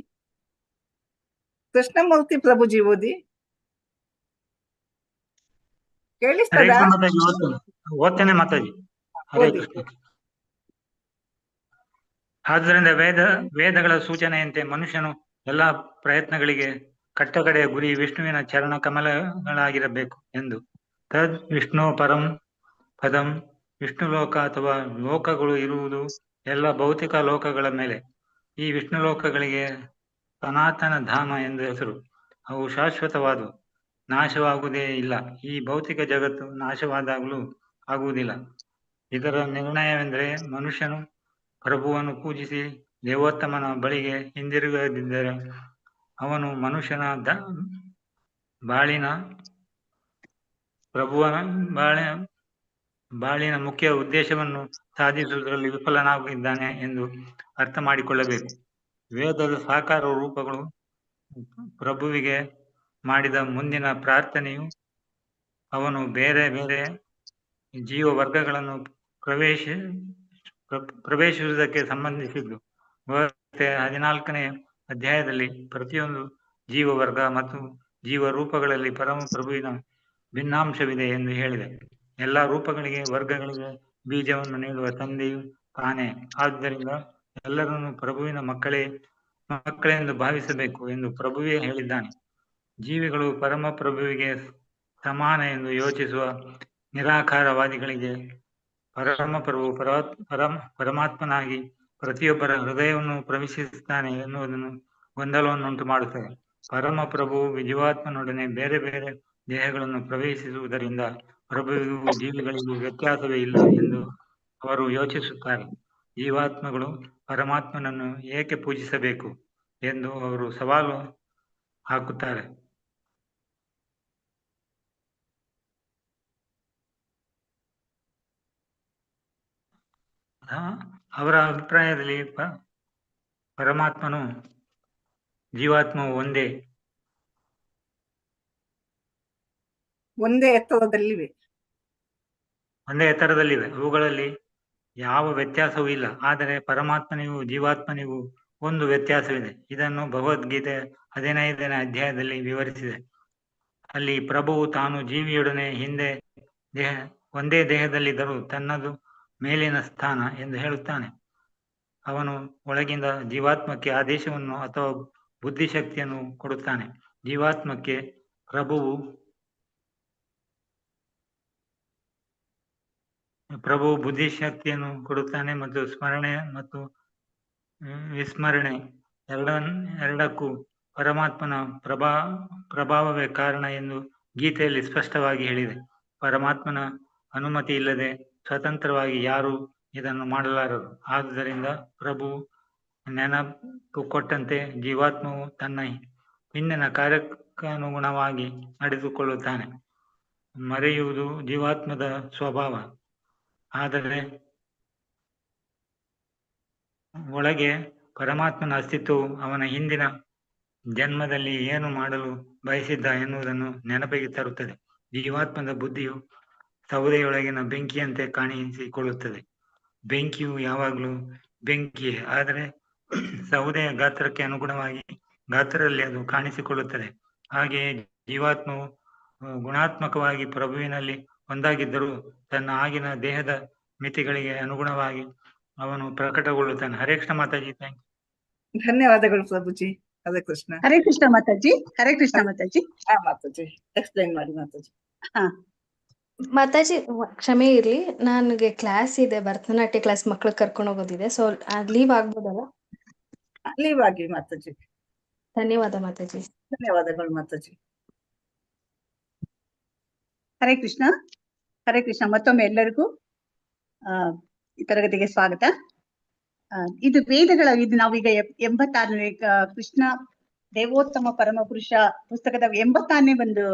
ಕೃಷ್ಣಮೂರ್ತಿ ಪ್ರಭುಜಿ ಓದಿ. ಕೇಳಿಸ್ತದ? ಓದ್ತೇನೆ ಮಾತಾಜಿ. ಹರೇ ಕೃಷ್ಣ. ಆದ್ದರಿಂದ ವೇದಗಳ ಸೂಚನೆಯಂತೆ ಮನುಷ್ಯನು ಎಲ್ಲಾ ಪ್ರಯತ್ನಗಳಿಗೆ ಕಟ್ಟಕಡೆಯ ಗುರಿ ವಿಷ್ಣುವಿನ ಚರಣ ಕಮಲಗಳಾಗಿರಬೇಕು ಎಂದು. ತದ್ ವಿಷ್ಣು ಪರಂ ಪದಂ. ವಿಷ್ಣು ಲೋಕ ಅಥವಾ ಲೋಕಗಳು ಇರುವುದು ಎಲ್ಲ ಭೌತಿಕ ಲೋಕಗಳ ಮೇಲೆ. ಈ ವಿಷ್ಣು ಲೋಕಗಳಿಗೆ ಸನಾತನ ಧಾಮ ಎಂದು ಹೆಸರು. ಅವು ಶಾಶ್ವತವಾದವು, ನಾಶವಾಗುವುದೇ ಇಲ್ಲ. ಈ ಭೌತಿಕ ಜಗತ್ತು ನಾಶವಾದಾಗಲೂ ಆಗುವುದಿಲ್ಲ. ಇದರ ನಿರ್ಣಯವೆಂದರೆ ಮನುಷ್ಯನು ಪ್ರಭುವನ್ನು ಪೂಜಿಸಿ ದೇವೋತ್ತಮನ ಬಳಿಗೆ ಹಿಂದಿರುಗದಿದ್ದರೆ ಅವನು ಮನುಷ್ಯನ ಬಾಳಿನ ಮುಖ್ಯ ಉದ್ದೇಶವನ್ನು ಸಾಧಿಸುವುದರಲ್ಲಿ ವಿಫಲನಾಗಿದ್ದಾನೆ ಎಂದು ಅರ್ಥ ಮಾಡಿಕೊಳ್ಳಬೇಕು. ವೇದದ ಸಾಕಾರ ರೂಪಗಳು ಪ್ರಭುವಿಗೆ ಮಾಡಿದ ಮುಂದಿನ ಪ್ರಾರ್ಥನೆಯು ಅವನು ಬೇರೆ ಬೇರೆ ಜೀವ ವರ್ಗಗಳನ್ನು ಪ್ರವೇಶಿಸುವುದಕ್ಕೆ ಸಂಬಂಧಿಸಿದ್ದು. 14ನೇ ಅಧ್ಯಾಯದಲ್ಲಿ ಪ್ರತಿಯೊಂದು ಜೀವವರ್ಗ ಮತ್ತು ಜೀವರೂಪಗಳಲ್ಲಿ ಪರಮ ಪ್ರಭುವಿನ ಭಿನ್ನಾಂಶವಿದೆ ಎಂದು ಹೇಳಿದೆ. ಎಲ್ಲ ರೂಪಗಳಿಗೆ ವರ್ಗಗಳಿಗೆ ಬೀಜವನ್ನು ನೀಡುವ ತಂದೆಯು ತಾನೇ. ಆದ್ದರಿಂದ ಎಲ್ಲರನ್ನು ಪ್ರಭುವಿನ ಮಕ್ಕಳೆಂದು ಭಾವಿಸಬೇಕು ಎಂದು ಪ್ರಭುವೇ ಹೇಳಿದ್ದಾನೆ. ಜೀವಿಗಳು ಪರಮ ಪ್ರಭುವಿಗೆ ಸಮಾನ ಎಂದು ಯೋಚಿಸುವ ನಿರಾಕಾರವಾದಿಗಳಿಗೆ ಪರಮ ಪ್ರಭು ಪರಮಾತ್ಮನಾಗಿ ಪ್ರತಿಯೊಬ್ಬರ ಹೃದಯವನ್ನು ಪ್ರವೇಶಿಸುತ್ತಾನೆ ಎನ್ನುವುದನ್ನು ಗೊಂದಲವನ್ನುಂಟು ಮಾಡುತ್ತದೆ. ಪರಮ ಪ್ರಭು ಜೀವಾತ್ಮನೊಡನೆ ಬೇರೆ ಬೇರೆ ದೇಹಗಳನ್ನು ಪ್ರವೇಶಿಸುವುದರಿಂದ ಪ್ರಭುವಿಗೂ ಜೀವಿಗಳಿಗೂ ವ್ಯತ್ಯಾಸವೇ ಇಲ್ಲ ಎಂದು ಅವರು ಯೋಚಿಸುತ್ತಾರೆ. ಜೀವಾತ್ಮಗಳು ಪರಮಾತ್ಮನನ್ನು ಏಕೆ ಪೂಜಿಸಬೇಕು ಎಂದು ಅವರು ಸವಾಲು ಹಾಕುತ್ತಾರೆ. ಅವರ ಅಭಿಪ್ರಾಯದಲ್ಲಿ ಪರಮಾತ್ಮನು ಜೀವಾತ್ಮವು ಒಂದೇ ಎತ್ತರದಲ್ಲಿವೆ. ಒಂದೇ ಎತ್ತರದಲ್ಲಿವೆ, ಅವುಗಳಲ್ಲಿ ಯಾವ ವ್ಯತ್ಯಾಸವೂ ಇಲ್ಲ. ಆದರೆ ಪರಮಾತ್ಮನಿಗೂ ಜೀವಾತ್ಮನಿಗೂ ಒಂದು ವ್ಯತ್ಯಾಸವಿದೆ. ಇದನ್ನು ಭಗವದ್ಗೀತೆ 15ನೇ ಅಧ್ಯಾಯದಲ್ಲಿ ವಿವರಿಸಿದೆ. ಅಲ್ಲಿ ಪ್ರಭುವು ತಾನು ಜೀವಿಯೊಡನೆ ಒಂದೇ ದೇಹದಲ್ಲಿದ್ದರೂ ತನ್ನದು ಮೇಲಿನ ಸ್ಥಾನ ಎಂದು ಹೇಳುತ್ತಾನೆ. ಅವನು ಒಳಗಿಂದ ಜೀವಾತ್ಮಕ್ಕೆ ಆದೇಶವನ್ನು ಅಥವಾ ಬುದ್ಧಿಶಕ್ತಿಯನ್ನು ಕೊಡುತ್ತಾನೆ. ಜೀವಾತ್ಮಕ್ಕೆ ಪ್ರಭುವು ಬುದ್ಧಿಶಕ್ತಿಯನ್ನು ಕೊಡುತ್ತಾನೆ ಮತ್ತು ಸ್ಮರಣೆ ಮತ್ತು ವಿಸ್ಮರಣೆ ಎರಡಕ್ಕೂ ಪರಮಾತ್ಮನ ಪ್ರಭಾವವೇ ಕಾರಣ ಎಂದು ಗೀತೆಯಲ್ಲಿ ಸ್ಪಷ್ಟವಾಗಿ ಹೇಳಿದೆ. ಪರಮಾತ್ಮನ ಅನುಮತಿ ಇಲ್ಲದೆ ಸ್ವತಂತ್ರವಾಗಿ ಯಾರೂ ಇದನ್ನು ಮಾಡಲಾರರು. ಆದುದರಿಂದ ಪ್ರಭು ನೆನಪು ಕೊಟ್ಟಂತೆ ಜೀವಾತ್ಮವು ತನ್ನ ಹಿಂದಿನ ಕಾರ್ಯಕ್ಕನುಗುಣವಾಗಿ ನಡೆದುಕೊಳ್ಳುತ್ತಾನೆ. ಮರೆಯುವುದು ಜೀವಾತ್ಮದ ಸ್ವಭಾವ. ಆದರೆ ಒಳಗೆ ಪರಮಾತ್ಮನ ಅಸ್ತಿತ್ವವು ಅವನ ಹಿಂದಿನ ಜನ್ಮದಲ್ಲಿ ಏನು ಮಾಡಲು ಬಯಸಿದ್ದ ಎನ್ನುವುದನ್ನು ನೆನಪಿಗೆ ತರುತ್ತದೆ. ಜೀವಾತ್ಮದ ಬುದ್ಧಿಯು ಸೌದೆಯೊಳಗಿನ ಬೆಂಕಿಯಂತೆ ಕಾಣಿಸಿಕೊಳ್ಳುತ್ತದೆ. ಬೆಂಕಿಯು ಯಾವಾಗಲೂ ಬೆಂಕಿಯೇ, ಆದರೆ ಸೌದೆಯ ಗಾತ್ರಕ್ಕೆ ಅನುಗುಣವಾಗಿ ಗಾತ್ರದಲ್ಲಿ ಅದು ಕಾಣಿಸಿಕೊಳ್ಳುತ್ತದೆ. ಹಾಗೆಯೇ ಜೀವಾತ್ಮವು ಗುಣಾತ್ಮಕವಾಗಿ ಪ್ರಭುವಿನಲ್ಲಿ ಒಂದಾಗಿದ್ದರೂ ತನ್ನ ಆಗಿನ ದೇಹದ ಮಿತಿಗಳಿಗೆ ಅನುಗುಣವಾಗಿ ಅವನು ಪ್ರಕಟಗೊಳ್ಳುತ್ತಾನೆ. ಹರೇ ಕೃಷ್ಣ ಮಾತಾಜಿ. Thank you. ಧನ್ಯವಾದಗಳು ಪ್ರಭುಜಿ. ಹರೇ ಕೃಷ್ಣ. ಹರೇ ಕೃಷ್ಣ ಮಾತಾಜಿ. ಹರೇ ಕೃಷ್ಣ ಮಾತಾಜಿ. ಮಾತಾಜಿ ಎಕ್ಸ್ಪ್ಲೈನ್ ಮಾಡಿ ಮಾತಾಜಿ. ಮಾತಾಜಿ ಕ್ಷಮೆ ಇರ್ಲಿ, ನನಗೆ ಕ್ಲಾಸ್ ಇದೆ, ಭರತನಾಟ್ಯ ಕ್ಲಾಸ್ ಮಕ್ಳಿಗೆ ಕರ್ಕೊಂಡು ಹೋಗೋದಿದೆ. ಸೊ ಲೀವ್ ಆಗ್ಬೋದಲ್ಲ? ಲೀವ್ ಆಗಿ ಮಾತಾಜಿ. ಧನ್ಯವಾದ ಮಾತಾಜಿ. ಧನ್ಯವಾದಗಳು ಮಾತಾಜಿ. ಹರೇ ಕೃಷ್ಣ. ಹರೇ ಕೃಷ್ಣ. ಮತ್ತೊಮ್ಮೆ ಎಲ್ಲರಿಗೂ ಈ ತರಗತಿಗೆ ಸ್ವಾಗತ. ಇದು ವೇದಗಳ ನಾವೀಗ 86ನೇ ಕೃಷ್ಣ ದೇವೋತ್ತಮ ಪರಮ ಪುರುಷ ಪುಸ್ತಕದ 86ನೇ ಒಂದು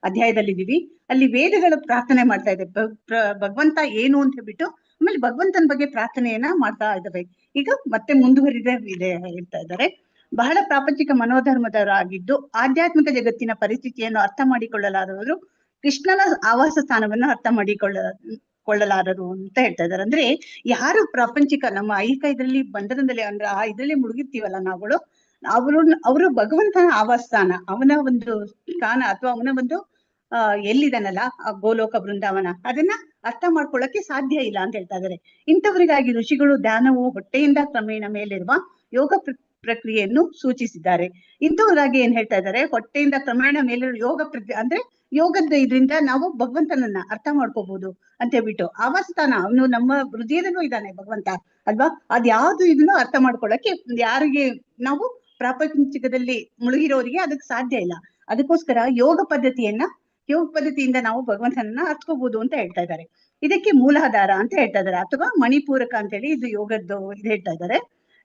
ಅಧ್ಯಾಯದಲ್ಲಿದ್ದೀವಿ. ಅಲ್ಲಿ ವೇದಗಳು ಪ್ರಾರ್ಥನೆ ಮಾಡ್ತಾ ಇದೆ, ಭಗವಂತ ಏನು ಅಂತ ಹೇಳ್ಬಿಟ್ಟು, ಆಮೇಲೆ ಭಗವಂತನ ಬಗ್ಗೆ ಪ್ರಾರ್ಥನೆಯನ್ನ ಮಾಡ್ತಾ ಇದ್ದಾವೆ. ಈಗ ಮತ್ತೆ ಮುಂದುವರಿದ ಇದೆ ಹೇಳ್ತಾ ಇದ್ದಾರೆ. ಬಹಳ ಪ್ರಾಪಂಚಿಕ ಮನೋಧರ್ಮದವರಾಗಿದ್ದು ಆಧ್ಯಾತ್ಮಿಕ ಜಗತ್ತಿನ ಪರಿಸ್ಥಿತಿಯನ್ನು ಅರ್ಥ ಮಾಡಿಕೊಳ್ಳಲಾರವರು ಕೃಷ್ಣನ ಆವಾಸ ಸ್ಥಾನವನ್ನು ಅರ್ಥ ಮಾಡಿಕೊಳ್ಳಲಾರರು ಅಂತ ಹೇಳ್ತಾ ಇದ್ದಾರೆ. ಅಂದ್ರೆ ಯಾರು ಪ್ರಾಪಂಚಿಕ ನಮ್ಮ ಐಹಿಕ ಇದ್ರಲ್ಲಿ ಬಂಧನದಲ್ಲಿ ಅಂದ್ರೆ ಇದ್ರಲ್ಲಿ ಮುಳುಗಿರ್ತೀವಲ್ಲ ನಾವುಗಳು, ಅವರು ಭಗವಂತನ ಆವಾಸ ಸ್ಥಾನ, ಅವನ ಒಂದು ಸ್ಥಾನ ಅಥವಾ ಅವನ ಒಂದು ಎಲ್ಲಿದಾನಲ್ಲ ಆ ಗೋಲೋಕ ಬೃಂದಾವನ, ಅದನ್ನ ಅರ್ಥ ಮಾಡ್ಕೊಳ್ಳಕ್ಕೆ ಸಾಧ್ಯ ಇಲ್ಲ ಅಂತ ಹೇಳ್ತಾ ಇದ್ದಾರೆ. ಇಂಥವರಿಗಾಗಿ ಋಷಿಗಳು ಧ್ಯಾನವು ಹೊಟ್ಟೆಯಿಂದ ಕ್ರಮೇಣ ಮೇಲಿರುವ ಯೋಗ ಪ್ರಕ್ರಿಯೆಯನ್ನು ಸೂಚಿಸಿದ್ದಾರೆ. ಇಂಥವರಾಗಿ ಏನ್ ಹೇಳ್ತಾ ಇದ್ದಾರೆ, ಹೊಟ್ಟೆಯಿಂದ ಕ್ರಮೇಣ ಮೇಲೆ ಯೋಗ ಅಂದ್ರೆ ಯೋಗದ ಇದರಿಂದ ನಾವು ಭಗವಂತನನ್ನ ಅರ್ಥ ಮಾಡ್ಕೋಬಹುದು ಅಂತ ಹೇಳ್ಬಿಟ್ಟು, ಆವಾಸ್ಥಾನ ಅವನು ನಮ್ಮ ಹೃದಯದಲ್ಲೂ ಇದ್ದಾನೆ ಭಗವಂತ ಅಲ್ವಾ. ಅದ್ಯಾವ್ದು ಇದನ್ನು ಅರ್ಥ ಮಾಡ್ಕೊಳ್ಳಕ್ಕೆ ಯಾರಿಗೆ ನಾವು ಪ್ರಾಪಂಚಿಕದಲ್ಲಿ ಮುಳುಗಿರೋರಿಗೆ ಅದಕ್ಕೆ ಸಾಧ್ಯ ಇಲ್ಲ. ಅದಕ್ಕೋಸ್ಕರ ಯೋಗ ಪದ್ಧತಿಯಿಂದ ನಾವು ಭಗವಂತನನ್ನ ಅರ್ಥಕೋಬಹುದು ಅಂತ ಹೇಳ್ತಾ ಇದ್ದಾರೆ. ಇದಕ್ಕೆ ಮೂಲಾಧಾರ ಅಂತ ಹೇಳ್ತಾ ಇದ್ದಾರೆ, ಅಥವಾ ಮಣಿಪೂರಕ ಅಂತ ಹೇಳಿ ಇದು ಯೋಗದ್ದು ಇದು ಹೇಳ್ತಾ ಇದ್ದಾರೆ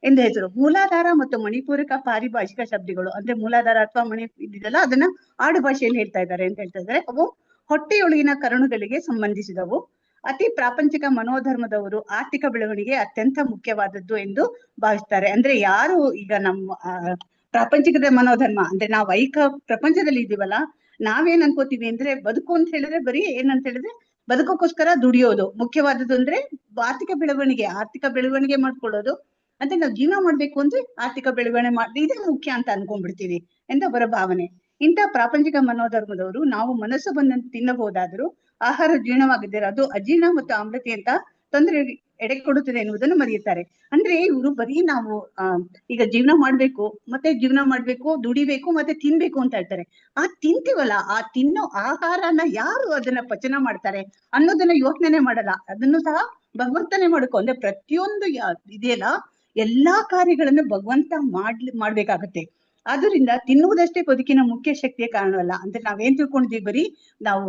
ಎಂದು ಹೆಸರು. ಮೂಲಾಧಾರ ಮತ್ತು ಮಣಿಪೂರಕ ಪಾರಿಭಾಷಿಕ ಶಬ್ದಗಳು. ಅಂದ್ರೆ ಮೂಲಾಧಾರ ಅಥವಾ ಮಣಿ ಇದೆಯಲ್ಲ ಅದನ್ನ ಆಡು ಭಾಷೆಯಲ್ಲಿ ಹೇಳ್ತಾ ಇದ್ದಾರೆ ಅಂತ ಹೇಳ್ತಾ ಇದ್ದಾರೆ. ಅವು ಹೊಟ್ಟೆಯೊಳಗಿನ ಕರುಣುಗಳಿಗೆ ಸಂಬಂಧಿಸಿದವು. ಅತಿ ಪ್ರಾಪಂಚಿಕ ಮನೋಧರ್ಮದವರು ಆರ್ಥಿಕ ಬೆಳವಣಿಗೆ ಅತ್ಯಂತ ಮುಖ್ಯವಾದದ್ದು ಎಂದು ಭಾವಿಸ್ತಾರೆ. ಅಂದ್ರೆ ಯಾರು ಈಗ ನಮ್ಮ ಪ್ರಾಪಂಚಿಕದ ಮನೋಧರ್ಮ ಅಂದ್ರೆ ನಾವು ಐಕ ಪ್ರಪಂಚದಲ್ಲಿ ಇದೀವಲ್ಲ, ನಾವೇನ್ ಅನ್ಕೋತೀವಿ ಅಂದ್ರೆ ಬದುಕು ಅಂತ ಹೇಳಿದ್ರೆ ಬರೀ ಏನಂತ ಹೇಳಿದ್ರೆ ಬದುಕೋಕ್ಕೋಸ್ಕರ ದುಡಿಯೋದು ಮುಖ್ಯವಾದದ್ದು. ಅಂದ್ರೆ ಆರ್ಥಿಕ ಬೆಳವಣಿಗೆ ಮಾಡ್ಕೊಳ್ಳೋದು ಅಂದ್ರೆ ನಾವು ಜೀವನ ಮಾಡ್ಬೇಕು ಅಂದ್ರೆ ಆರ್ಥಿಕ ಬೆಳವಣಿಗೆ ಮಾಡಿ ಇದೇ ಮುಖ್ಯ ಅಂತ ಅನ್ಕೊಂಡ್ಬಿಡ್ತೀವಿ ಎಂದು ಅವರ ಭಾವನೆ. ಇಂಥ ಪ್ರಾಪಂಚಿಕ ಮನೋಧರ್ಮದವರು ನಾವು ಮನಸ್ಸು ಬಂದಂತೆ ತಿನ್ನಬಹುದಾದರೂ ಆಹಾರ ಜೀರ್ಣವಾಗಿದ್ದರೆ ಅದು ಅಜೀರ್ಣ ಮತ್ತು ಆಮ್ಲತೆ ಅಂತ ತೊಂದರೆ ಎಡೆ ಕೊಡುತ್ತದೆ ಎನ್ನುವುದನ್ನು ಮರೆಯುತ್ತಾರೆ. ಅಂದ್ರೆ ಇವರು ಬರೀ ನಾವು ಈಗ ಜೀವನ ಮಾಡ್ಬೇಕು, ದುಡಿಬೇಕು ಮತ್ತೆ ತಿನ್ಬೇಕು ಅಂತ ಹೇಳ್ತಾರೆ. ಆ ತಿಂತೀವಲ್ಲ, ಆ ತಿನ್ನೋ ಆಹಾರನ ಯಾರು ಅದನ್ನ ಪಚನ ಮಾಡ್ತಾರೆ ಅನ್ನೋದನ್ನ ಯೋಚನೆ ಮಾಡಲ್ಲ. ಅದನ್ನು ಸಹ ಭಗವಂತನೇ ಮಾಡ್ಕೊ ಅಂದ್ರೆ ಪ್ರತಿಯೊಂದು ಇದೆಯಲ್ಲ ಎಲ್ಲಾ ಕಾರ್ಯಗಳನ್ನು ಭಗವಂತ ಮಾಡ್ಬೇಕಾಗತ್ತೆ. ಆದ್ರಿಂದ ತಿನ್ನುವುದಷ್ಟೇ ಬದುಕಿನ ಮುಖ್ಯ ಶಕ್ತಿಯ ಕಾರಣವಲ್ಲ. ಅಂದ್ರೆ ನಾವೇನ್ ತಿಳ್ಕೊಂಡಿದೀವಿ, ಬರೀ ನಾವು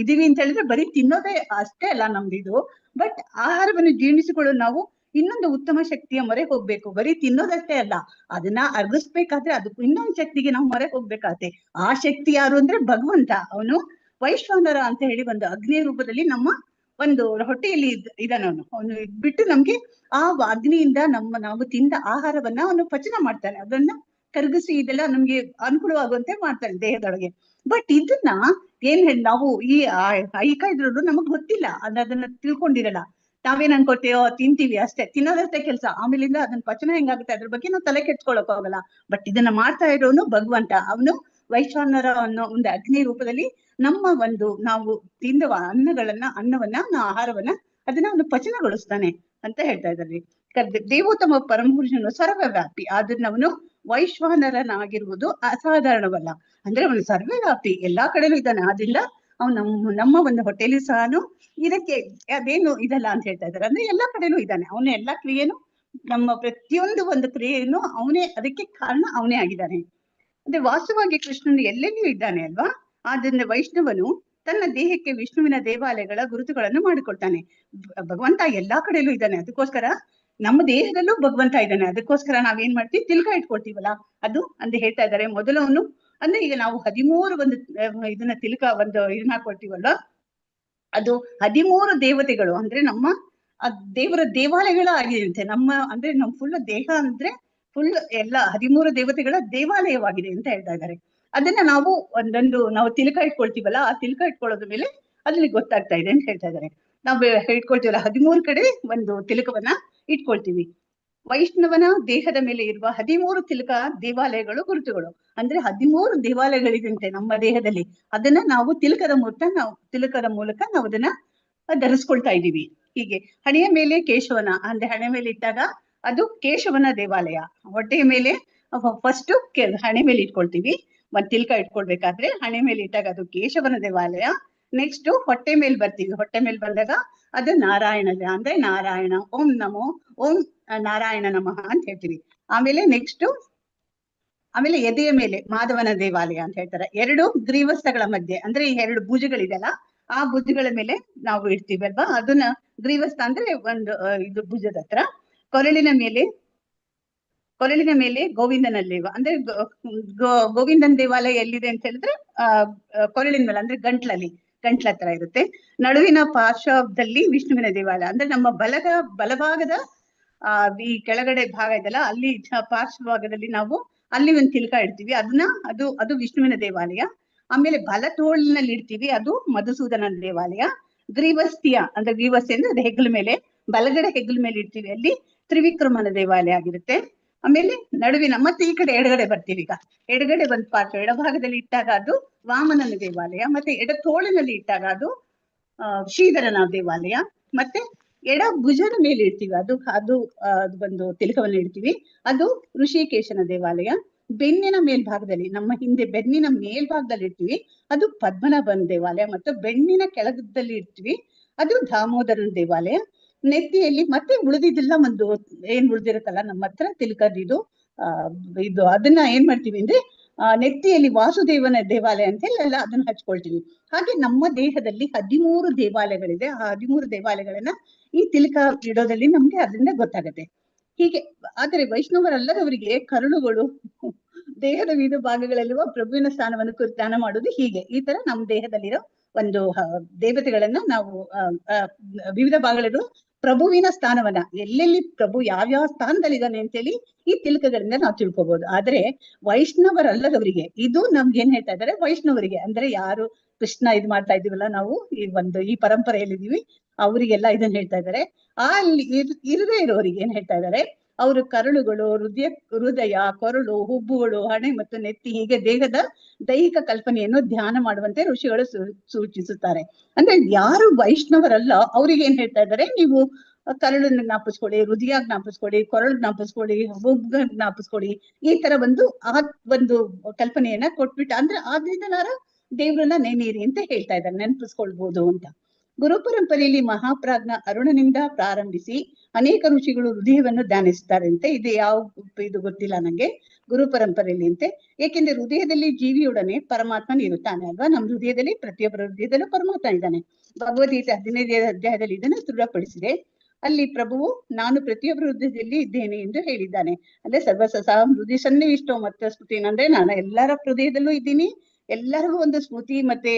ಇದೀವಿ ಅಂತ ಹೇಳಿದ್ರೆ ಬರೀ ತಿನ್ನೋದೇ ಅಷ್ಟೇ ಅಲ್ಲ ನಮ್ದು ಇದು. ಬಟ್ ಆಹಾರವನ್ನು ಜೀರ್ಣಿಸಿಕೊಳ್ಳಲು ನಾವು ಇನ್ನೊಂದು ಉತ್ತಮ ಶಕ್ತಿಯ ಮೊರೆ ಹೋಗ್ಬೇಕು. ಬರೀ ತಿನ್ನೋದಷ್ಟೇ ಅಲ್ಲ, ಅದನ್ನ ಅರ್ಗಿಸ್ಬೇಕಾದ್ರೆ ಅದಕ್ಕೂ ಇನ್ನೊಂದು ಶಕ್ತಿಗೆ ನಾವು ಮೊರೆ ಹೋಗ್ಬೇಕಾಗತ್ತೆ. ಆ ಶಕ್ತಿ ಯಾರು ಅಂದ್ರೆ ಭಗವಂತ. ಅವನು ವೈಶ್ವಾನರ ಅಂತ ಹೇಳಿ ಒಂದು ಅಗ್ನಿ ರೂಪದಲ್ಲಿ ನಮ್ಮ ಒಂದು ಹೊಟ್ಟೆಯಲ್ಲಿ ಇದಾನ ಅವನು ಬಿಟ್ಟು ನಮ್ಗೆ ಆ ಅಗ್ನಿಯಿಂದ ನಾವು ತಿಂದ ಆಹಾರವನ್ನ ಅವನು ಪಚನ ಮಾಡ್ತಾನೆ, ಅದನ್ನ ಕರಗಿಸಿ ಇದೆಲ್ಲ ನಮ್ಗೆ ಅನುಕೂಲವಾಗುವಂತೆ ಮಾಡ್ತಾನೆ ದೇಹದೊಳಗೆ. ಬಟ್ ಇದನ್ನ ನಾವು ಈ ಐಕ ಇದ್ರೂ ನಮಗ್ ಗೊತ್ತಿಲ್ಲ, ಅದನ್ನ ತಿಳ್ಕೊಂಡಿರಲ್ಲ. ನಾವೇನ್ ಅನ್ಕೊಳ್ತೇವೋ ತಿಂತೀವಿ ಅಷ್ಟೇ, ತಿನ್ನೋದಷ್ಟೇ ಕೆಲಸ, ಆಮೇಲಿಂದ ಅದನ್ನ ಪಚನ ಹೆಂಗಾಗುತ್ತೆ ಅದ್ರ ಬಗ್ಗೆ ನಾವು ತಲೆ ಕೆಡ್ಸ್ಕೊಳಕ್ ಹೋಗಲ್ಲ. ಬಟ್ ಇದನ್ನ ಮಾಡ್ತಾ ಇರೋನು ಭಗವಂತ, ಅವನು ವೈಶ್ವಾನರ ಅನ್ನೋ ಒಂದು ಅಗ್ನಿ ರೂಪದಲ್ಲಿ ನಮ್ಮ ನಾವು ತಿಂದ ಅನ್ನವನ್ನ ಆಹಾರವನ್ನ ಅದನ್ನ ಅವನು ಪಚನಗೊಳಿಸ್ತಾನೆ ಅಂತ ಹೇಳ್ತಾ ಇದ್ದಾರೆ. ದೇವೋತ್ತಮ ಪರಮಪುರುಷನು ಸರ್ವವ್ಯಾಪಿ, ಆದ್ರಿಂದ ಅವನು ವೈಶ್ವಾನರನಾಗಿರುವುದು ಅಸಾಧಾರಣವಲ್ಲ. ಅಂದ್ರೆ ಅವನು ಸರ್ವವ್ಯಾಪಿ, ಎಲ್ಲಾ ಕಡೆನೂ ಇದ್ದಾನೆ. ಆದ್ರಿಂದ ಅವನು ನಮ್ಮ ಒಂದು ಹೊಟ್ಟೆಲಿ ಸಹನು ಇದಕ್ಕೆ ಅದೇನು ಇದಲ್ಲ ಅಂತ ಹೇಳ್ತಾ ಇದ್ದಾರೆ. ಅಂದ್ರೆ ಎಲ್ಲಾ ಕಡೆನೂ ಇದ್ದಾನೆ, ಅವನು ಎಲ್ಲಾ ಕ್ರಿಯೆನು, ನಮ್ಮ ಪ್ರತಿಯೊಂದು ಒಂದು ಕ್ರಿಯೆಯನ್ನು ಅವನೇ, ಅದಕ್ಕೆ ಕಾರಣ ಅವನೇ ಆಗಿದ್ದಾನೆ. ಅಂದ್ರೆ ವಾಸ್ತವವಾಗಿ ಕೃಷ್ಣನು ಎಲ್ಲೆಲ್ಲಿಯೂ ಇದ್ದಾನೆ ಅಲ್ವಾ. ಆದ್ರಿಂದ ವೈಷ್ಣವನು ತನ್ನ ದೇಹಕ್ಕೆ ವಿಷ್ಣುವಿನ ದೇವಾಲಯಗಳ ಗುರುತುಗಳನ್ನು ಮಾಡಿಕೊಳ್ತಾನೆ. ಭಗವಂತ ಎಲ್ಲಾ ಕಡೆಯಲ್ಲೂ ಇದ್ದಾನೆ, ಅದಕ್ಕೋಸ್ಕರ ನಮ್ಮ ದೇಹದಲ್ಲೂ ಭಗವಂತ ಇದ್ದಾನೆ. ಅದಕ್ಕೋಸ್ಕರ ನಾವೇನ್ ಮಾಡ್ತೀವಿ, ತಿಲಕ ಇಟ್ಕೊಳ್ತೀವಲ್ಲ, ಅದು ಅಂತ ಹೇಳ್ತಾ ಇದ್ದಾರೆ. ಮೊದಲವನು ಅಂದ್ರೆ ಈಗ ನಾವು 13 ಇದನ್ನ ತಿಲಕ ಇದನ್ನ ಹಾಕೊಳ್ತೀವಲ್ಲ, ಅದು 13 ದೇವತೆಗಳು ಅಂದ್ರೆ ನಮ್ಮ ದೇವರ ದೇವಾಲಯಗಳ ಆಗಿದಂತೆ. ನಮ್ಮ ಅಂದ್ರೆ ನಮ್ ಫುಲ್ ದೇಹ ಅಂದ್ರೆ ಫುಲ್ ಎಲ್ಲ 13 ದೇವತೆಗಳ ದೇವಾಲಯವಾಗಿದೆ ಅಂತ ಹೇಳ್ತಾ ಇದ್ದಾರೆ. ಅದನ್ನ ನಾವು ನಾವು ತಿಲಕ ಇಟ್ಕೊಳ್ತೀವಲ್ಲ, ಆ ತಿಲಕ ಇಟ್ಕೊಳ್ಳೋದ್ರ ಮೇಲೆ ಅದ್ರಲ್ಲಿ ಗೊತ್ತಾಗ್ತಾ ಇದೆ ಅಂತ ಹೇಳ್ತಾ ಇದ್ದಾರೆ. ನಾವು ಇಟ್ಕೊಳ್ತೀವಲ್ಲ 13 ಕಡೆ ಒಂದು ತಿಲಕವನ್ನ ಇಟ್ಕೊಳ್ತೀವಿ. ವೈಷ್ಣವನ ದೇಹದ ಮೇಲೆ ಇರುವ 13 ತಿಲಕ ದೇವಾಲಯಗಳು ಗುರುತುಗಳು, ಅಂದ್ರೆ 13 ದೇವಾಲಯಗಳಿದಂತೆ ನಮ್ಮ ದೇಹದಲ್ಲಿ. ಅದನ್ನ ನಾವು ತಿಲಕದ ಮೂಲಕ ನಾವು ಅದನ್ನ ಧರಿಸ್ಕೊಳ್ತಾ ಇದ್ದೀವಿ. ಹೀಗೆ ಹಣೆಯ ಮೇಲೆ ಕೇಶವನ, ಅಂದ್ರೆ ಹಣೆ ಮೇಲೆ ಇಟ್ಟಾಗ ಅದು ಕೇಶವನ ದೇವಾಲಯ. ಹೊಟ್ಟೆಯ ಮೇಲೆ ಫಸ್ಟ್ ಹಣೆ ಮೇಲೆ ಇಟ್ಕೊಳ್ತೀವಿ, ತಿಲಕ ಇಟ್ಕೊಳ್ಬೇಕಾದ್ರೆ ಹಣೆ ಮೇಲೆ ಇಟ್ಟಾಗ ಅದು ಕೇಶವನ ದೇವಾಲಯ. ನೆಕ್ಸ್ಟ್ ಹೊಟ್ಟೆ ಮೇಲೆ ಬರ್ತೀವಿ, ಹೊಟ್ಟೆ ಮೇಲೆ ಬಂದಾಗ ಅದು ನಾರಾಯಣ, ಅಂದ್ರೆ ನಾರಾಯಣ, ಓಂ ನಮೋ ಓಂ ನಾರಾಯಣ ನಮಃ ಅಂತ ಹೇಳ್ತೀವಿ. ಆಮೇಲೆ ಎದೆಯ ಮೇಲೆ ಮಾಧವನ ದೇವಾಲಯ ಅಂತ ಹೇಳ್ತಾರೆ. 2 ಗ್ರೀವಸ್ಥಗಳ ಮಧ್ಯೆ, ಅಂದ್ರೆ ಈ 2 ಭುಜಗಳಿದೆಯಲ್ಲ, ಆ ಭುಜಗಳ ಮೇಲೆ ನಾವು ಇಡ್ತೀವಿ ಅಲ್ವಾ, ಅದನ್ನ ಗ್ರೀವಸ್ಥ ಅಂದ್ರೆ ಇದು ಭುಜದ ಹತ್ರ. ಕೊರಳಿನ ಮೇಲೆ ಗೋವಿಂದನ ದೇವ, ಅಂದ್ರೆ ಗೋವಿಂದನ ದೇವಾಲಯ ಎಲ್ಲಿದೆ ಅಂತ ಹೇಳಿದ್ರೆ ಕೊರಳಿನ ಮೇಲೆ, ಅಂದ್ರೆ ಗಂಟ್ಲ ಹತ್ರ ಇರುತ್ತೆ. ನಡುವಿನ ಪಾರ್ಶ್ವದಲ್ಲಿ ವಿಷ್ಣುವಿನ ದೇವಾಲಯ, ಅಂದ್ರೆ ನಮ್ಮ ಬಲಭಾಗದ ಈ ಕೆಳಗಡೆ ಭಾಗ ಇದೆಲ್ಲ, ಅಲ್ಲಿ ಪಾರ್ಶ್ವಭಾಗದಲ್ಲಿ ನಾವು ಅಲ್ಲಿ ಒಂದು ತಿಲಕ ಇಡ್ತೀವಿ, ಅದು ವಿಷ್ಣುವಿನ ದೇವಾಲಯ. ಆಮೇಲೆ ಬಲ ತೋಳಿನಲ್ಲಿ ಇಡ್ತೀವಿ, ಅದು ಮಧುಸೂದನ ದೇವಾಲಯ. ಗ್ರೀವಸ್ಥಿಯ ಅಂದ್ರೆ ಅದು ಹೆಗ್ಲ ಮೇಲೆ, ಬಲಗಡೆ ಹೆಗ್ಲ ಮೇಲೆ ಇಡ್ತೀವಿ, ಅಲ್ಲಿ ತ್ರಿವಿಕ್ರಮನ ದೇವಾಲಯ ಆಗಿರುತ್ತೆ. ಆಮೇಲೆ ನಡುವಿನ ಮತ್ತೆ ಈ ಕಡೆ ಎಡಗಡೆ ಬರ್ತೀವಿ. ಈಗ ಎಡಗಡೆ ಬಂದ್ ಪಾರ್ಶ್ವ ಎಡಭಾಗದಲ್ಲಿ ಇಟ್ಟಾಗ ಅದು ವಾಮನನ ದೇವಾಲಯ, ಮತ್ತೆ ಎಡ ತೋಳಿನಲ್ಲಿ ಇಟ್ಟಾಗ ಅದು ಶ್ರೀಧರನ ದೇವಾಲಯ. ಮತ್ತೆ ಎಡ ಭುಜದ ಮೇಲೆ ಇಡ್ತೀವಿ, ಅದು ಒಂದು ತಿಲಕವನ್ನು ಇಡ್ತೀವಿ, ಅದು ಋಷಿಕೇಶನ ದೇವಾಲಯ. ಬೆನ್ನಿನ ಮೇಲ್ಭಾಗದಲ್ಲಿ, ನಮ್ಮ ಹಿಂದೆ ಬೆನ್ನಿನ ಮೇಲ್ಭಾಗದಲ್ಲಿ ಇಡ್ತೀವಿ, ಅದು ಪದ್ಮನಾಭನ ದೇವಾಲಯ. ಮತ್ತು ಬೆನ್ನಿನ ಕೆಳಗದಲ್ಲಿ ಇಡ್ತೀವಿ, ಅದು ದಾಮೋದರನ ದೇವಾಲಯ. ನೆತ್ತಿಯಲ್ಲಿ ಮತ್ತೆ ಉಳಿದಿದ್ದೆಲ್ಲ ಏನ್ ಉಳಿದಿರುತ್ತಲ್ಲ ನಮ್ಮ ಹತ್ರ ತಿಲಕದ್ದು ಇದು ಅದನ್ನ ಏನ್ ಮಾಡ್ತೀವಿ ಅಂದ್ರೆ ನೆತ್ತಿಯಲ್ಲಿ ವಾಸುದೇವನ ದೇವಾಲಯ ಅಂತ ಎಲ್ಲ ಅದನ್ನ ಹಚ್ಕೊಳ್ತೀವಿ. ಹಾಗೆ ನಮ್ಮ ದೇಹದಲ್ಲಿ 13 ದೇವಾಲಯಗಳಿದೆ. ಆ 13 ದೇವಾಲಯಗಳನ್ನ ಈ ತಿಲಕ ಇಡೋದಲ್ಲಿ ನಮ್ಗೆ ಅದರಿಂದ ಗೊತ್ತಾಗತ್ತೆ. ಹೀಗೆ ಆದರೆ ವೈಷ್ಣವರಲ್ಲದವರಿಗೆ ಕರುಳುಗಳು ದೇಹದ ವಿವಿಧ ಭಾಗಗಳಲ್ಲಿರುವ ಪ್ರಭುವಿನ ಸ್ಥಾನವನ್ನು ಧ್ಯಾನ ಮಾಡುವುದು ಹೀಗೆ. ಈ ತರ ನಮ್ಮ ದೇಹದಲ್ಲಿರೋ ಒಂದು ದೇವತೆಗಳನ್ನ ನಾವು ವಿವಿಧ ಭಾಗಗಳಿರುವ ಪ್ರಭುವಿನ ಸ್ಥಾನವನ್ನ, ಎಲ್ಲೆಲ್ಲಿ ಪ್ರಭು ಯಾವ್ಯಾವ ಸ್ಥಾನದಲ್ಲಿದ್ದಾನೆ ಅಂತೇಳಿ ಈ ತಿಲಕಗಳಿಂದ ನಾವು ತಿಳ್ಕೊಬಹುದು. ಆದ್ರೆ ವೈಷ್ಣವರಲ್ಲದವರಿಗೆ, ಇದು ನಮ್ಗೆ ಏನ್ ಹೇಳ್ತಾ ಇದ್ದಾರೆ, ವೈಷ್ಣವರಿಗೆ ಅಂದ್ರೆ ಯಾರು ಕೃಷ್ಣ ಇದು ಮಾಡ್ತಾ ಇದೀವಲ್ಲ ನಾವು ಈ ಪರಂಪರೆಯಲ್ಲಿ ಇದೀವಿ, ಅವರಿಗೆಲ್ಲ ಇದನ್ನ ಹೇಳ್ತಾ ಇದ್ದಾರೆ. ಅಲ್ಲಿ ಇರದೇ ಇರೋರಿಗೆ ಏನ್ ಹೇಳ್ತಾ ಇದ್ದಾರೆ, ಅವರು ಕರುಳುಗಳು, ಹೃದಯ, ಕೊರಳು, ಹುಬ್ಬುಗಳು, ಹಣೆ ಮತ್ತು ನೆತ್ತಿ, ಹೀಗೆ ದೇಹದ ದೈಹಿಕ ಕಲ್ಪನೆಯನ್ನು ಧ್ಯಾನ ಮಾಡುವಂತೆ ಋಷಿಗಳು ಸೂಚಿಸುತ್ತಾರೆ. ಅಂದ್ರೆ ಯಾರು ವೈಷ್ಣವರಲ್ಲ ಅವ್ರಿಗೆ ಏನ್ ಹೇಳ್ತಾ ಇದ್ದಾರೆ, ನೀವು ಕರುಳನ್ನ ಜ್ಞಾಪಿಸ್ಕೊಡಿ, ಹೃದಯ ಜ್ಞಾಪಿಸ್ಕೊಡಿ, ಕೊರಳು ಜ್ಞಾಪಿಸ್ಕೊಡಿ, ಹುಬ್ಬ ಜ್ಞಾಪಿಸ್ಕೊಡಿ, ಈ ತರ ಒಂದು ಕಲ್ಪನೆಯನ್ನ ಕೊಟ್ಬಿಟ್ಟು, ಅಂದ್ರೆ ಆದ್ರಿಂದ ದೇವ್ರನ್ನ ನೆನೀರಿ ಅಂತ ಹೇಳ್ತಾ ಇದ್ದಾರೆ, ನೆನಪಿಸ್ಕೊಳ್ಬಹುದು ಅಂತ. ಗುರು ಪರಂಪರೆಯಲ್ಲಿ ಮಹಾಪ್ರಾಜ್ಞ ಅರುಣನಿಂದ ಪ್ರಾರಂಭಿಸಿ ಅನೇಕ ಋಷಿಗಳು ಹೃದಯವನ್ನು ಧ್ಯಾನಿಸುತ್ತಾರೆ ಅಂತೆ. ಇದು ಗೊತ್ತಿಲ್ಲ ನಂಗೆ ಗುರು ಪರಂಪರೆಯಲ್ಲಿ ಅಂತೆ. ಏಕೆಂದ್ರೆ ಹೃದಯದಲ್ಲಿ ಜೀವಿಯೊಡನೆ ಪರಮಾತ್ಮನ ಇರುತ್ತಾನೆ ಅಲ್ವಾ. ನಮ್ಮ ಹೃದಯದಲ್ಲಿ, ಪ್ರತಿಯೊಬ್ಬರ ಹೃದಯದಲ್ಲೂ ಪರಮಾತ್ಮ ಇದ್ದಾನೆ. ಭಗವದ್ಗೀತೆ 15ನೇ ಅಧ್ಯಾಯದಲ್ಲಿ ಇದನ್ನು ದೃಢಪಡಿಸಿದೆ. ಅಲ್ಲಿ ಪ್ರಭುವು ನಾನು ಪ್ರತಿಯೊಬ್ಬರ ಹೃದಯದಲ್ಲಿ ಇದ್ದೇನೆ ಎಂದು ಹೇಳಿದ್ದಾನೆ. ಅಂದ್ರೆ ಹೃದಯ ಸನ್ನಿವಿಷ್ಟೋ ಮತ್ತೆ ಸ್ಮೃತಿ, ಅಂದ್ರೆ ನಾನು ಎಲ್ಲರ ಹೃದಯದಲ್ಲೂ ಇದ್ದೀನಿ, ಎಲ್ಲರಿಗೂ ಒಂದು ಸ್ಮೃತಿ ಮತ್ತೆ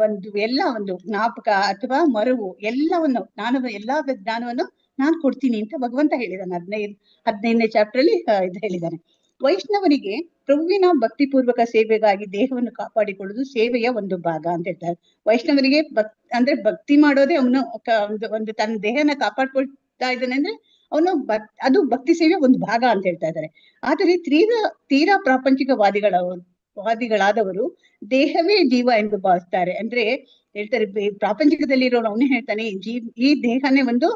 ಒಂದು ಎಲ್ಲ ಒಂದು ಜ್ಞಾಪಕ ಅಥವಾ ಮರವು ಎಲ್ಲವನ್ನು ಎಲ್ಲಾ ಜ್ಞಾನವನ್ನು ನಾನು ಕೊಡ್ತೀನಿ ಅಂತ ಭಗವಂತ ಹೇಳಿದಾನೆ. 15ನೇ ಚಾಪ್ಟರ್ ಅಲ್ಲಿ ಇದು ಹೇಳಿದ್ದಾನೆ. ವೈಷ್ಣವನಿಗೆ ಪ್ರಭುವಿನ ಭಕ್ತಿಪೂರ್ವಕ ಸೇವೆಗಾಗಿ ದೇಹವನ್ನು ಕಾಪಾಡಿಕೊಳ್ಳುವುದು ಸೇವೆಯ ಒಂದು ಭಾಗ ಅಂತ ಹೇಳ್ತಾರೆ. ವೈಷ್ಣವನಿಗೆ ಅಂದ್ರೆ ಭಕ್ತಿ ಮಾಡೋದೇ ಅವನು ಒಂದು ತನ್ನ ದೇಹನ ಕಾಪಾಡ್ಕೊಳ್ತಾ ಇದ್ದಾನೆ ಅಂದ್ರೆ ಅವನು ಅದು ಭಕ್ತಿ ಸೇವೆಯ ಒಂದು ಭಾಗ ಅಂತ ಹೇಳ್ತಾ ಇದ್ದಾರೆ. ಆದರೆ ತೀರಾ ಪ್ರಾಪಂಚಿಕವಾದಿಗಳಾದವರು ದೇಹವೇ ಜೀವ ಎಂದು ಭಾವಿಸ್ತಾರೆ. ಅಂದ್ರೆ ಹೇಳ್ತಾರೆ, ಪ್ರಾಪಂಚಿಕದಲ್ಲಿ ಇರೋನು ಅವನೇ ಹೇಳ್ತಾನೆ ಈ ದೇಹನೇ ಒಂದು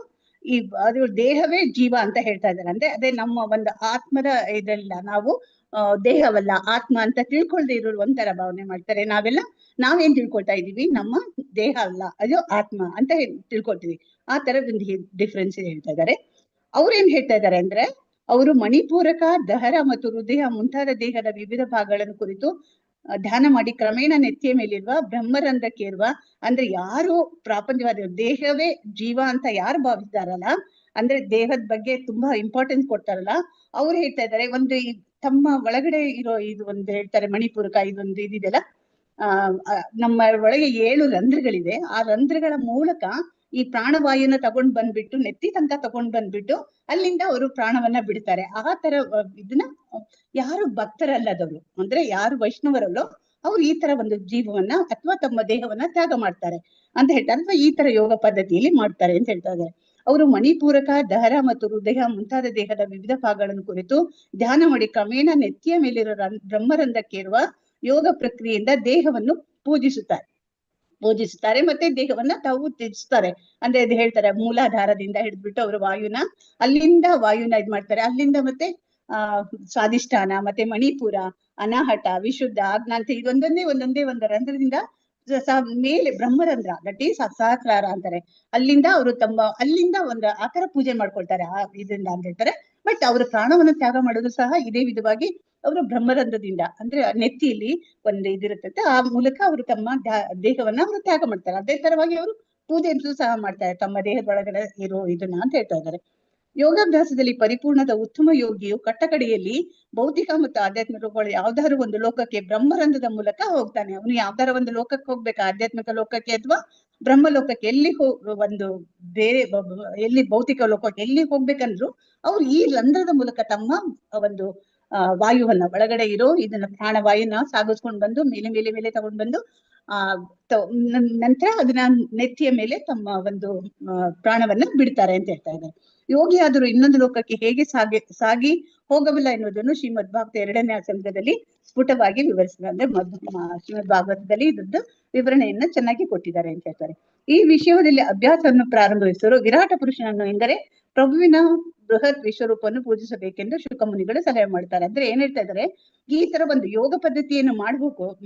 ಅದು ದೇಹವೇ ಜೀವ ಅಂತ ಹೇಳ್ತಾ ಇದ್ದಾರೆ. ಅಂದ್ರೆ ಅದೇ ನಮ್ಮ ಒಂದು ಆತ್ಮದ ಇದೆಲ್ಲ ನಾವು ದೇಹವಲ್ಲ ಆತ್ಮ ಅಂತ ತಿಳ್ಕೊಳ್ದೆ ಇರೋರು ಒಂಥರ ಭಾವನೆ ಮಾಡ್ತಾರೆ. ನಾವೇನ್ ತಿಳ್ಕೊಳ್ತಾ ಇದೀವಿ, ನಮ್ಮ ದೇಹ ಅಲ್ಲ ಅದು ಆತ್ಮ ಅಂತ ತಿಳ್ಕೊಳ್ತೀವಿ. ಆ ತರದೊಂದು ಡಿಫ್ರೆನ್ಸ್ ಹೇಳ್ತಾ ಇದ್ದಾರೆ. ಅವ್ರೇನ್ ಹೇಳ್ತಾ ಇದ್ದಾರೆ ಅಂದ್ರೆ, ಅವರು ಮಣಿಪೂರಕ, ದಹರ ಮತ್ತು ಹೃದಯ ಮುಂತಾದ ದೇಹದ ವಿವಿಧ ಭಾಗಗಳನ್ನು ಕುರಿತು ಧ್ಯಾನ ಮಾಡಿ ಕ್ರಮೇಣ ನೆತ್ತಿಯ ಮೇಲಿರುವ ಬ್ರಹ್ಮರಂಧ್ರಕ್ಕೇರುವ, ಅಂದ್ರೆ ಯಾರು ಪ್ರಾಪಂಚವಾದ ದೇಹವೇ ಜೀವ ಅಂತ ಯಾರು ಭಾವಿಸ್ತಾರಲ್ಲ, ಅಂದ್ರೆ ದೇಹದ ಬಗ್ಗೆ ತುಂಬಾ ಇಂಪಾರ್ಟೆನ್ಸ್ ಕೊಡ್ತಾರಲ್ಲ, ಅವ್ರು ಹೇಳ್ತಾ ಇದ್ದಾರೆ ಒಂದು ತಮ್ಮ ಒಳಗಡೆ ಇರೋ ಇದು ಒಂದು ಹೇಳ್ತಾರೆ ಮಣಿಪೂರಕ, ಇದೊಂದು ಇದಿದೆಯಲ್ಲ, ನಮ್ಮ ಒಳಗೆ 7 ರಂಧ್ರಗಳಿವೆ. ಆ ರಂಧ್ರಗಳ ಮೂಲಕ ಈ ಪ್ರಾಣವಾಯುನ ತಗೊಂಡ್ ಬಂದ್ಬಿಟ್ಟು ನೆತ್ತಿ ತನಕ ತಗೊಂಡ್ ಬಂದ್ಬಿಟ್ಟು ಅಲ್ಲಿಂದ ಅವರು ಪ್ರಾಣವನ್ನ ಬಿಡ್ತಾರೆ. ಆ ತರ ಇದನ್ನ ಯಾರು ಭಕ್ತರಲ್ಲದವರು ಅಂದ್ರೆ ಯಾರು ವೈಷ್ಣವರಲ್ಲೋ ಅವ್ರು ಈ ತರ ಒಂದು ಜೀವವನ್ನ ಅಥವಾ ತಮ್ಮ ದೇಹವನ್ನ ತ್ಯಾಗ ಮಾಡ್ತಾರೆ ಅಂತ ಹೇಳ್ತಾರೆ, ಅಥವಾ ಈ ತರ ಯೋಗ ಪದ್ಧತಿಯಲ್ಲಿ ಮಾಡ್ತಾರೆ ಅಂತ ಹೇಳ್ತಾ ಇದ್ದಾರೆ. ಅವರು ಮಣಿಪೂರಕ, ದಹರ ಮತ್ತು ಹೃದಯ ಮುಂತಾದ ದೇಹದ ವಿವಿಧ ಭಾಗಗಳನ್ನು ಕುರಿತು ಧ್ಯಾನ ಮಾಡಿ ಕ್ರಮೇಣ ನೆತ್ತಿಯ ಮೇಲಿರೋ ಬ್ರಹ್ಮರಂಧ್ರಕ್ಕೇರುವ ಯೋಗ ಪ್ರಕ್ರಿಯೆಯಿಂದ ದೇಹವನ್ನು ಪೂಜಿಸುತ್ತಾರೆ ಮತ್ತೆ ದೇಹವನ್ನ ತಾವು ತ್ಯಜಿಸ್ತಾರೆ. ಅಂದ್ರೆ ಅದು ಹೇಳ್ತಾರೆ, ಮೂಲಾಧಾರದಿಂದ ಹಿಡಿದ್ಬಿಟ್ಟು ಅವರು ಅಲ್ಲಿಂದ ವಾಯುನ ಇದ್ ಮಾಡ್ತಾರೆ. ಅಲ್ಲಿಂದ ಮತ್ತೆ ಸ್ವಾಧಿಷ್ಠಾನ ಮತ್ತೆ ಮಣಿಪುರ, ಅನಾಹಟ, ವಿಶುದ್ಧ, ಆಜ್ಞಾ ಅಂತ ಒಂದೊಂದೇ ಒಂದು ರಂಧ್ರದಿಂದ ಮೇಲೆ ಬ್ರಹ್ಮರಂಧ್ರ, ದಟ್ ಈಸ್ ಸಹಸ್ರಾರ ಅಂತಾರೆ. ಅಲ್ಲಿಂದ ಅವರು ಅಲ್ಲಿಂದ ಒಂದು ಆತರ ಪೂಜೆ ಮಾಡ್ಕೊಳ್ತಾರೆ ಇದರಿಂದ ಅಂತ ಹೇಳ್ತಾರೆ. ಬಟ್ ಅವರು ಪ್ರಾಣವನ್ನು ತ್ಯಾಗ ಮಾಡೋದು ಸಹ ಇದೇ ವಿಧವಾಗಿ ಅವರು ಬ್ರಹ್ಮರಂಧ್ರದಿಂದ, ಅಂದ್ರೆ ನೆತ್ತಿಯಲ್ಲಿ ಒಂದು ಇದಿರುತ್ತೆ, ಆ ಮೂಲಕ ಅವರು ತಮ್ಮ ದೇಹವನ್ನ ಅವರು ತ್ಯಾಗ ಮಾಡ್ತಾರೆ. ಅದೇ ತರವಾಗಿ ಅವರು ಪೂಜೆಯನ್ನು ಸಹ ಮಾಡ್ತಾರೆ ತಮ್ಮ ದೇಹದ ಒಳಗಡೆ ಇರೋ ಇದನ್ನ ಅಂತ ಹೇಳ್ತಾ ಇದ್ದಾರೆ. ಯೋಗಾಭ್ಯಾಸದಲ್ಲಿ ಪರಿಪೂರ್ಣದ ಉತ್ತಮ ಯೋಗಿಯು ಕಟ್ಟಕಡೆಯಲ್ಲಿ ಭೌತಿಕ ಮತ್ತು ಆಧ್ಯಾತ್ಮಿಕಗಳು ಯಾವ್ದಾದ್ರು ಒಂದು ಲೋಕಕ್ಕೆ ಬ್ರಹ್ಮರಂಧ್ರದ ಮೂಲಕ ಹೋಗ್ತಾನೆ. ಅವನು ಯಾವ್ದಾರ ಒಂದು ಲೋಕಕ್ಕೆ ಹೋಗ್ಬೇಕು, ಆಧ್ಯಾತ್ಮಿಕ ಲೋಕಕ್ಕೆ ಅಥವಾ ಬ್ರಹ್ಮ ಲೋಕಕ್ಕೆ, ಒಂದು ಬೇರೆ ಎಲ್ಲಿ ಭೌತಿಕ ಲೋಕಕ್ಕೆ ಎಲ್ಲಿ ಹೋಗ್ಬೇಕಂದ್ರು ಅವ್ರು ಈ ರಂಧ್ರದ ಮೂಲಕ ತಮ್ಮ ಒಂದು ವಾಯುವನ್ನ ಒಳಗಡೆ ಇರೋ ಇದನ್ನ ಪ್ರಾಣವಾಯುನ ಸಾಗಿಸ್ಕೊಂಡ್ ಬಂದು ಮೇಲೆ ತಗೊಂಡ್ ಬಂದು ನಂತರ ಅದನ್ನ ನೆತ್ತಿಯ ಮೇಲೆ ತಮ್ಮ ಒಂದು ಪ್ರಾಣವನ್ನ ಬಿಡ್ತಾರೆ ಅಂತ ಹೇಳ್ತಾ ಇದ್ದಾರೆ. ಯೋಗಿ ಆದರೂ ಇನ್ನೊಂದು ಲೋಕಕ್ಕೆ ಹೇಗೆ ಸಾಗಿ ಹೋಗಬಲ್ಲ ಎನ್ನುವುದನ್ನು ಶ್ರೀಮದ್ ಭಾಗವತ 2ನೇ ಆಸಂಗದಲ್ಲಿ ಸ್ಫುಟವಾಗಿ ವಿವರಿಸಿದ್ದಾರೆ. ಅಂದ್ರೆ ಶ್ರೀಮದ್ ಭಾಗವತದಲ್ಲಿ ಇದದ್ದು ವಿವರಣೆಯನ್ನ ಚೆನ್ನಾಗಿ ಕೊಟ್ಟಿದ್ದಾರೆ ಅಂತ ಹೇಳ್ತಾರೆ. ಈ ವಿಷಯದಲ್ಲಿ ಅಭ್ಯಾಸವನ್ನು ಪ್ರಾರಂಭಿಸಿದರು ವಿರಾಟ ಪುರುಷನನ್ನು ಎಂದರೆ ಪ್ರಭುವಿನ ಬೃಹತ್ ವಿಶ್ವರೂಪವನ್ನು ಪೂಜಿಸಬೇಕೆಂದು ಶುಕಮುನಿಗಳು ಸಲಹೆ ಮಾಡ್ತಾರೆ. ಅಂದ್ರೆ ಏನ್ ಹೇಳ್ತಾ ಇದ್ದಾರೆ, ಈ ತರ ಒಂದು ಯೋಗ ಪದ್ಧತಿಯನ್ನು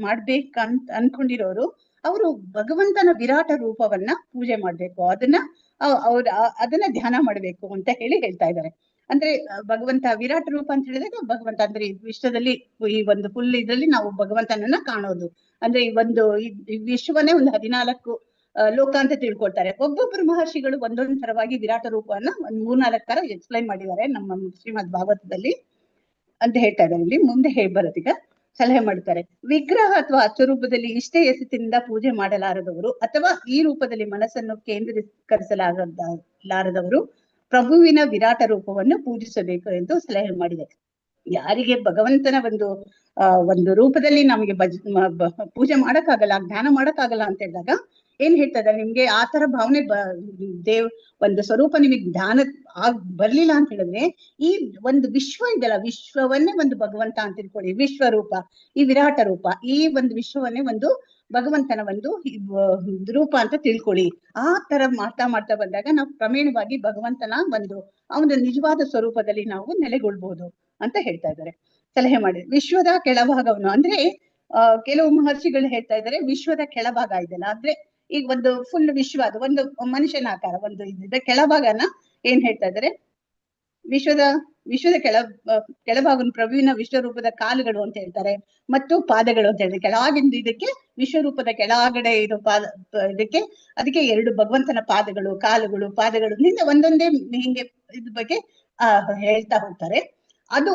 ಮಾಡ್ಬೇಕಂತ ಅನ್ಕೊಂಡಿರೋರು ಅವರು ಭಗವಂತನ ವಿರಾಟ ರೂಪವನ್ನ ಪೂಜೆ ಮಾಡ್ಬೇಕು, ಅದನ್ನ ಧ್ಯಾನ ಮಾಡ್ಬೇಕು ಅಂತ ಹೇಳ್ತಾ ಇದ್ದಾರೆ. ಅಂದ್ರೆ ಭಗವಂತ ವಿರಾಟ ರೂಪ ಅಂತ ಹೇಳಿದಾಗ ಭಗವಂತ ಅಂದ್ರೆ ವಿಶ್ವದಲ್ಲಿ ಈ ಒಂದು ಫುಲ್ ಇದ್ರಲ್ಲಿ ನಾವು ಭಗವಂತನನ್ನ ಕಾಣೋದು. ಅಂದ್ರೆ ಈ ಒಂದು ವಿಶ್ವವನ್ನೇ ಒಂದು 14 ಲೋಕ ಅಂತ ತಿಳ್ಕೊಳ್ತಾರೆ. ಒಬ್ಬೊಬ್ಬರು ಮಹರ್ಷಿಗಳು ಒಂದೊಂದು ತರವಾಗಿ ವಿರಾಟ ರೂಪವನ್ನ ಒಂದ್ 3-4 ತರ ಎಕ್ಸ್ಪ್ಲೈನ್ ಮಾಡಿದ್ದಾರೆ ನಮ್ಮ ಶ್ರೀಮದ್ ಭಾಗವತದಲ್ಲಿ ಅಂತ ಹೇಳ್ತಾ ಇದ್ದಾರೆ. ಇಲ್ಲಿ ಮುಂದೆ ಬರೋದೀಗ ಸಲಹೆ ಮಾಡ್ತಾರೆ. ವಿಗ್ರಹ ಅಥವಾ ಅಚ್ಚರೂಪದಲ್ಲಿ ಇಷ್ಟೇ ಎಸೆತಿನಿಂದ ಪೂಜೆ ಮಾಡಲಾರದವರು ಅಥವಾ ಈ ರೂಪದಲ್ಲಿ ಮನಸ್ಸನ್ನು ಕೇಂದ್ರೀಕರಿಸಲಾರದವರು ಪ್ರಭುವಿನ ವಿರಾಟ ರೂಪವನ್ನು ಪೂಜಿಸಬೇಕು ಎಂದು ಸಲಹೆ ಮಾಡಿದೆ. ಯಾರಿಗೆ ಭಗವಂತನ ಒಂದು ರೂಪದಲ್ಲಿ ನಮಗೆ ಪೂಜೆ ಮಾಡಕ್ಕಾಗಲ್ಲ, ಧ್ಯಾನ ಮಾಡಕ್ಕಾಗಲ್ಲ ಅಂತ ಹೇಳಿದಾಗ ಏನ್ ಹೇಳ್ತಾ ಇದ್ದಾರೆ, ನಿಮ್ಗೆ ಆ ತರ ಭಾವನೆ ಒಂದು ಸ್ವರೂಪ ನಿಮಗೆ ಧ್ಯಾನ ಬರ್ಲಿಲ್ಲ ಅಂತ ಹೇಳಿದ್ರೆ ಈ ಒಂದು ವಿಶ್ವ ಇದೆಲ್ಲ, ವಿಶ್ವವನ್ನೇ ಒಂದು ಭಗವಂತ ಅಂತ ತಿಳ್ಕೊಳ್ಳಿ. ವಿಶ್ವರೂಪ, ಈ ವಿರಾಟ ರೂಪ, ಈ ಒಂದು ವಿಶ್ವವನ್ನೇ ಒಂದು ಭಗವಂತನ ಒಂದು ರೂಪ ಅಂತ ತಿಳ್ಕೊಳ್ಳಿ. ಆ ತರ ಮಾಡ್ತಾ ಬಂದಾಗ ನಾವು ಕ್ರಮೇಣವಾಗಿ ಭಗವಂತನ ಅವನ ನಿಜವಾದ ಸ್ವರೂಪದಲ್ಲಿ ನಾವು ನೆಲೆಗೊಳ್ಬಹುದು ಅಂತ ಹೇಳ್ತಾ ಇದ್ದಾರೆ, ಸಲಹೆ ಮಾಡಿ. ವಿಶ್ವದ ಕೆಳಭಾಗವನ್ನು ಅಂದ್ರೆ ಕೆಲವು ಮಹರ್ಷಿಗಳು ಹೇಳ್ತಾ ಇದ್ದಾರೆ ವಿಶ್ವದ ಕೆಳಭಾಗ ಇದೆಯಲ್ಲ, ಅಂದ್ರೆ ಈಗ ಒಂದು ಫುಲ್ ವಿಶ್ವ, ಅದು ಒಂದು ಮನುಷ್ಯನ ಆಕಾರ ಒಂದು ಇದಿದೆ. ಕೆಳಭಾಗನ ಏನ್ ಹೇಳ್ತಾ ಇದ್ದಾರೆ, ವಿಶ್ವದ ಕೆಳಭಾಗವನ್ನು ಪ್ರಭುವಿನ ವಿಶ್ವರೂಪದ ಕಾಲುಗಳು ಅಂತ ಹೇಳ್ತಾರೆ ಮತ್ತು ಪಾದಗಳು ಅಂತ ಹೇಳ್ತಾರೆ. ಕೆಳಗಿಂದ ಇದಕ್ಕೆ ವಿಶ್ವರೂಪದ ಕೆಳಗಡೆ ಇರೋ ಅದಕ್ಕೆ 2 ಭಗವಂತನ ಕಾಲುಗಳು ಪಾದಗಳು ಹಿಂದೆ ಒಂದೊಂದೇ ಹಿಂಗೆ ಇದ್ರ ಬಗ್ಗೆ ಹೇಳ್ತಾ ಹೋಗ್ತಾರೆ. ಅದು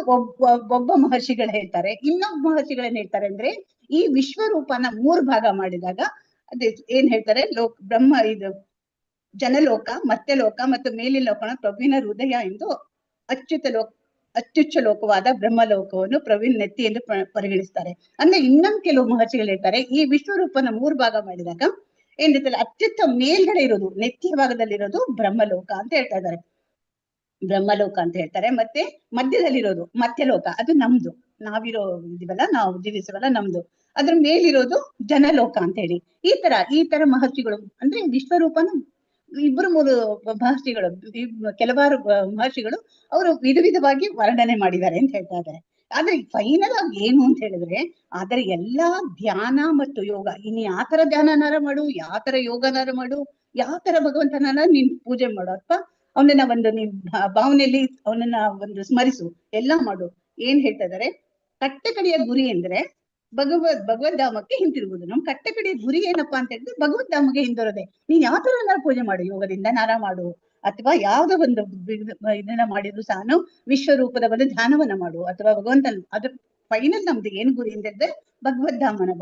ಒಬ್ಬ ಮಹರ್ಷಿಗಳು ಹೇಳ್ತಾರೆ. ಇನ್ನೊಬ್ಬ ಮಹರ್ಷಿಗಳೇನ್ ಹೇಳ್ತಾರೆ ಅಂದ್ರೆ, ಈ ವಿಶ್ವರೂಪನ 3 ಭಾಗ ಮಾಡಿದಾಗ ಅದೇ ಏನ್ ಹೇಳ್ತಾರೆ, ಬ್ರಹ್ಮ ಇದು ಜನಲೋಕ, ಮರ್ತ್ಯಲೋಕ ಮತ್ತು ಮೇಲಿನ ಲೋಕನ ಪ್ರಭುವಿನ ಹೃದಯ ಎಂದು ಅತ್ಯುಚ್ಚ ಲೋಕವಾದ ಬ್ರಹ್ಮಲೋಕವನ್ನು ಪ್ರವೀಣ್ ನೆತ್ತಿ ಎಂದು ಪರಿಗಣಿಸ್ತಾರೆ. ಅಂದ್ರೆ ಇನ್ನೊಂದು ಕೆಲವು ಮಹರ್ಷಿಗಳು ಹೇಳ್ತಾರೆ, ಈ ವಿಶ್ವರೂಪನ 3 ಭಾಗ ಮಾಡಿದಾಗ ಏನ್ ಹೇಳ್ತಾರೆ, ಅತ್ಯುತ್ತ ಮೇಲ್ಗಡೆ ಇರೋದು ನೆತ್ತಿಯ ಭಾಗದಲ್ಲಿರೋದು ಬ್ರಹ್ಮಲೋಕ ಅಂತ ಹೇಳ್ತಾ ಇದ್ದಾರೆ. ಬ್ರಹ್ಮಲೋಕ ಅಂತ ಹೇಳ್ತಾರೆ. ಮತ್ತೆ ಮಧ್ಯದಲ್ಲಿರೋದು ಮರ್ತ್ಯಲೋಕ, ಅದು ನಮ್ದು, ನಾವಿರೋ ಇದೀವಲ್ಲ, ನಾವು ಜೀವಿಸುವಲ್ಲ ನಮ್ದು. ಅದ್ರ ಮೇಲಿರೋದು ಜನಲೋಕ ಅಂತ ಹೇಳಿ ಈ ತರ ಮಹರ್ಷಿಗಳು ಅಂದ್ರೆ ವಿಶ್ವರೂಪನ 2-3 ಮಹರ್ಷಿಗಳು, ಕೆಲವಾರು ಮಹರ್ಷಿಗಳು ಅವರು ವಿಧವಾಗಿ ವರ್ಣನೆ ಮಾಡಿದ್ದಾರೆ ಅಂತ ಹೇಳ್ತಾ ಇದ್ದಾರೆ. ಆದ್ರೆ ಫೈನಲ್ ಆಗಿ ಏನು ಅಂತ ಹೇಳಿದ್ರೆ, ಆದರೆ ಎಲ್ಲಾ ಧ್ಯಾನ ಮತ್ತು ಯೋಗ, ಇನ್ನು ಯಾವ ತರ ಧ್ಯಾನನಾರ ಮಾಡು, ಯಾವ ತರ ಯೋಗನಾರ ಮಾಡು, ಯಾವ ತರ ಭಗವಂತನಾರ ನೀನ್ ಪೂಜೆ ಮಾಡು, ಅಥವಾ ಅವನನ್ನ ಒಂದು ನೀನ್ ಭಾವನೆಯಲ್ಲಿ ಅವನನ್ನ ಒಂದು ಸ್ಮರಿಸು, ಎಲ್ಲಾ ಮಾಡು. ಏನ್ ಹೇಳ್ತಾ ಇದಾರೆ, ಕಟ್ಟಕಡೆಯ ಗುರಿ ಅಂದ್ರೆ ಭಗವದ್ಧಾಮಕ್ಕೆ ಹಿಂತಿರುಗುದು. ನಮ್ ಕಟ್ಟಕಡೆಯ ಗುರಿ ಏನಪ್ಪಾ ಅಂತ ಹೇಳಿದ್ರೆ ಭಗವದ್ಧಾಮಕ್ಕೆ ಹಿಂದಿರೋದೆ. ನೀನ್ ಯಾವ ತರ ಪೂಜೆ ಮಾಡು, ಯೋಗದಿಂದ ನಾರ ಮಾಡು, ಅಥವಾ ಯಾವ್ದೋ ಒಂದು ಇದನ್ನ ಮಾಡಿದ್ರು ಸಹ ವಿಶ್ವರೂಪದ ಒಂದು ಧ್ಯಾನವನ್ನ ಮಾಡು, ಅಥವಾ ಭಗವಂತನ ಅದ್ರ ಫೈನಲ್ ನಮ್ದು ಏನ್ ಗುರಿ ಅಂತಂದ್ರೆ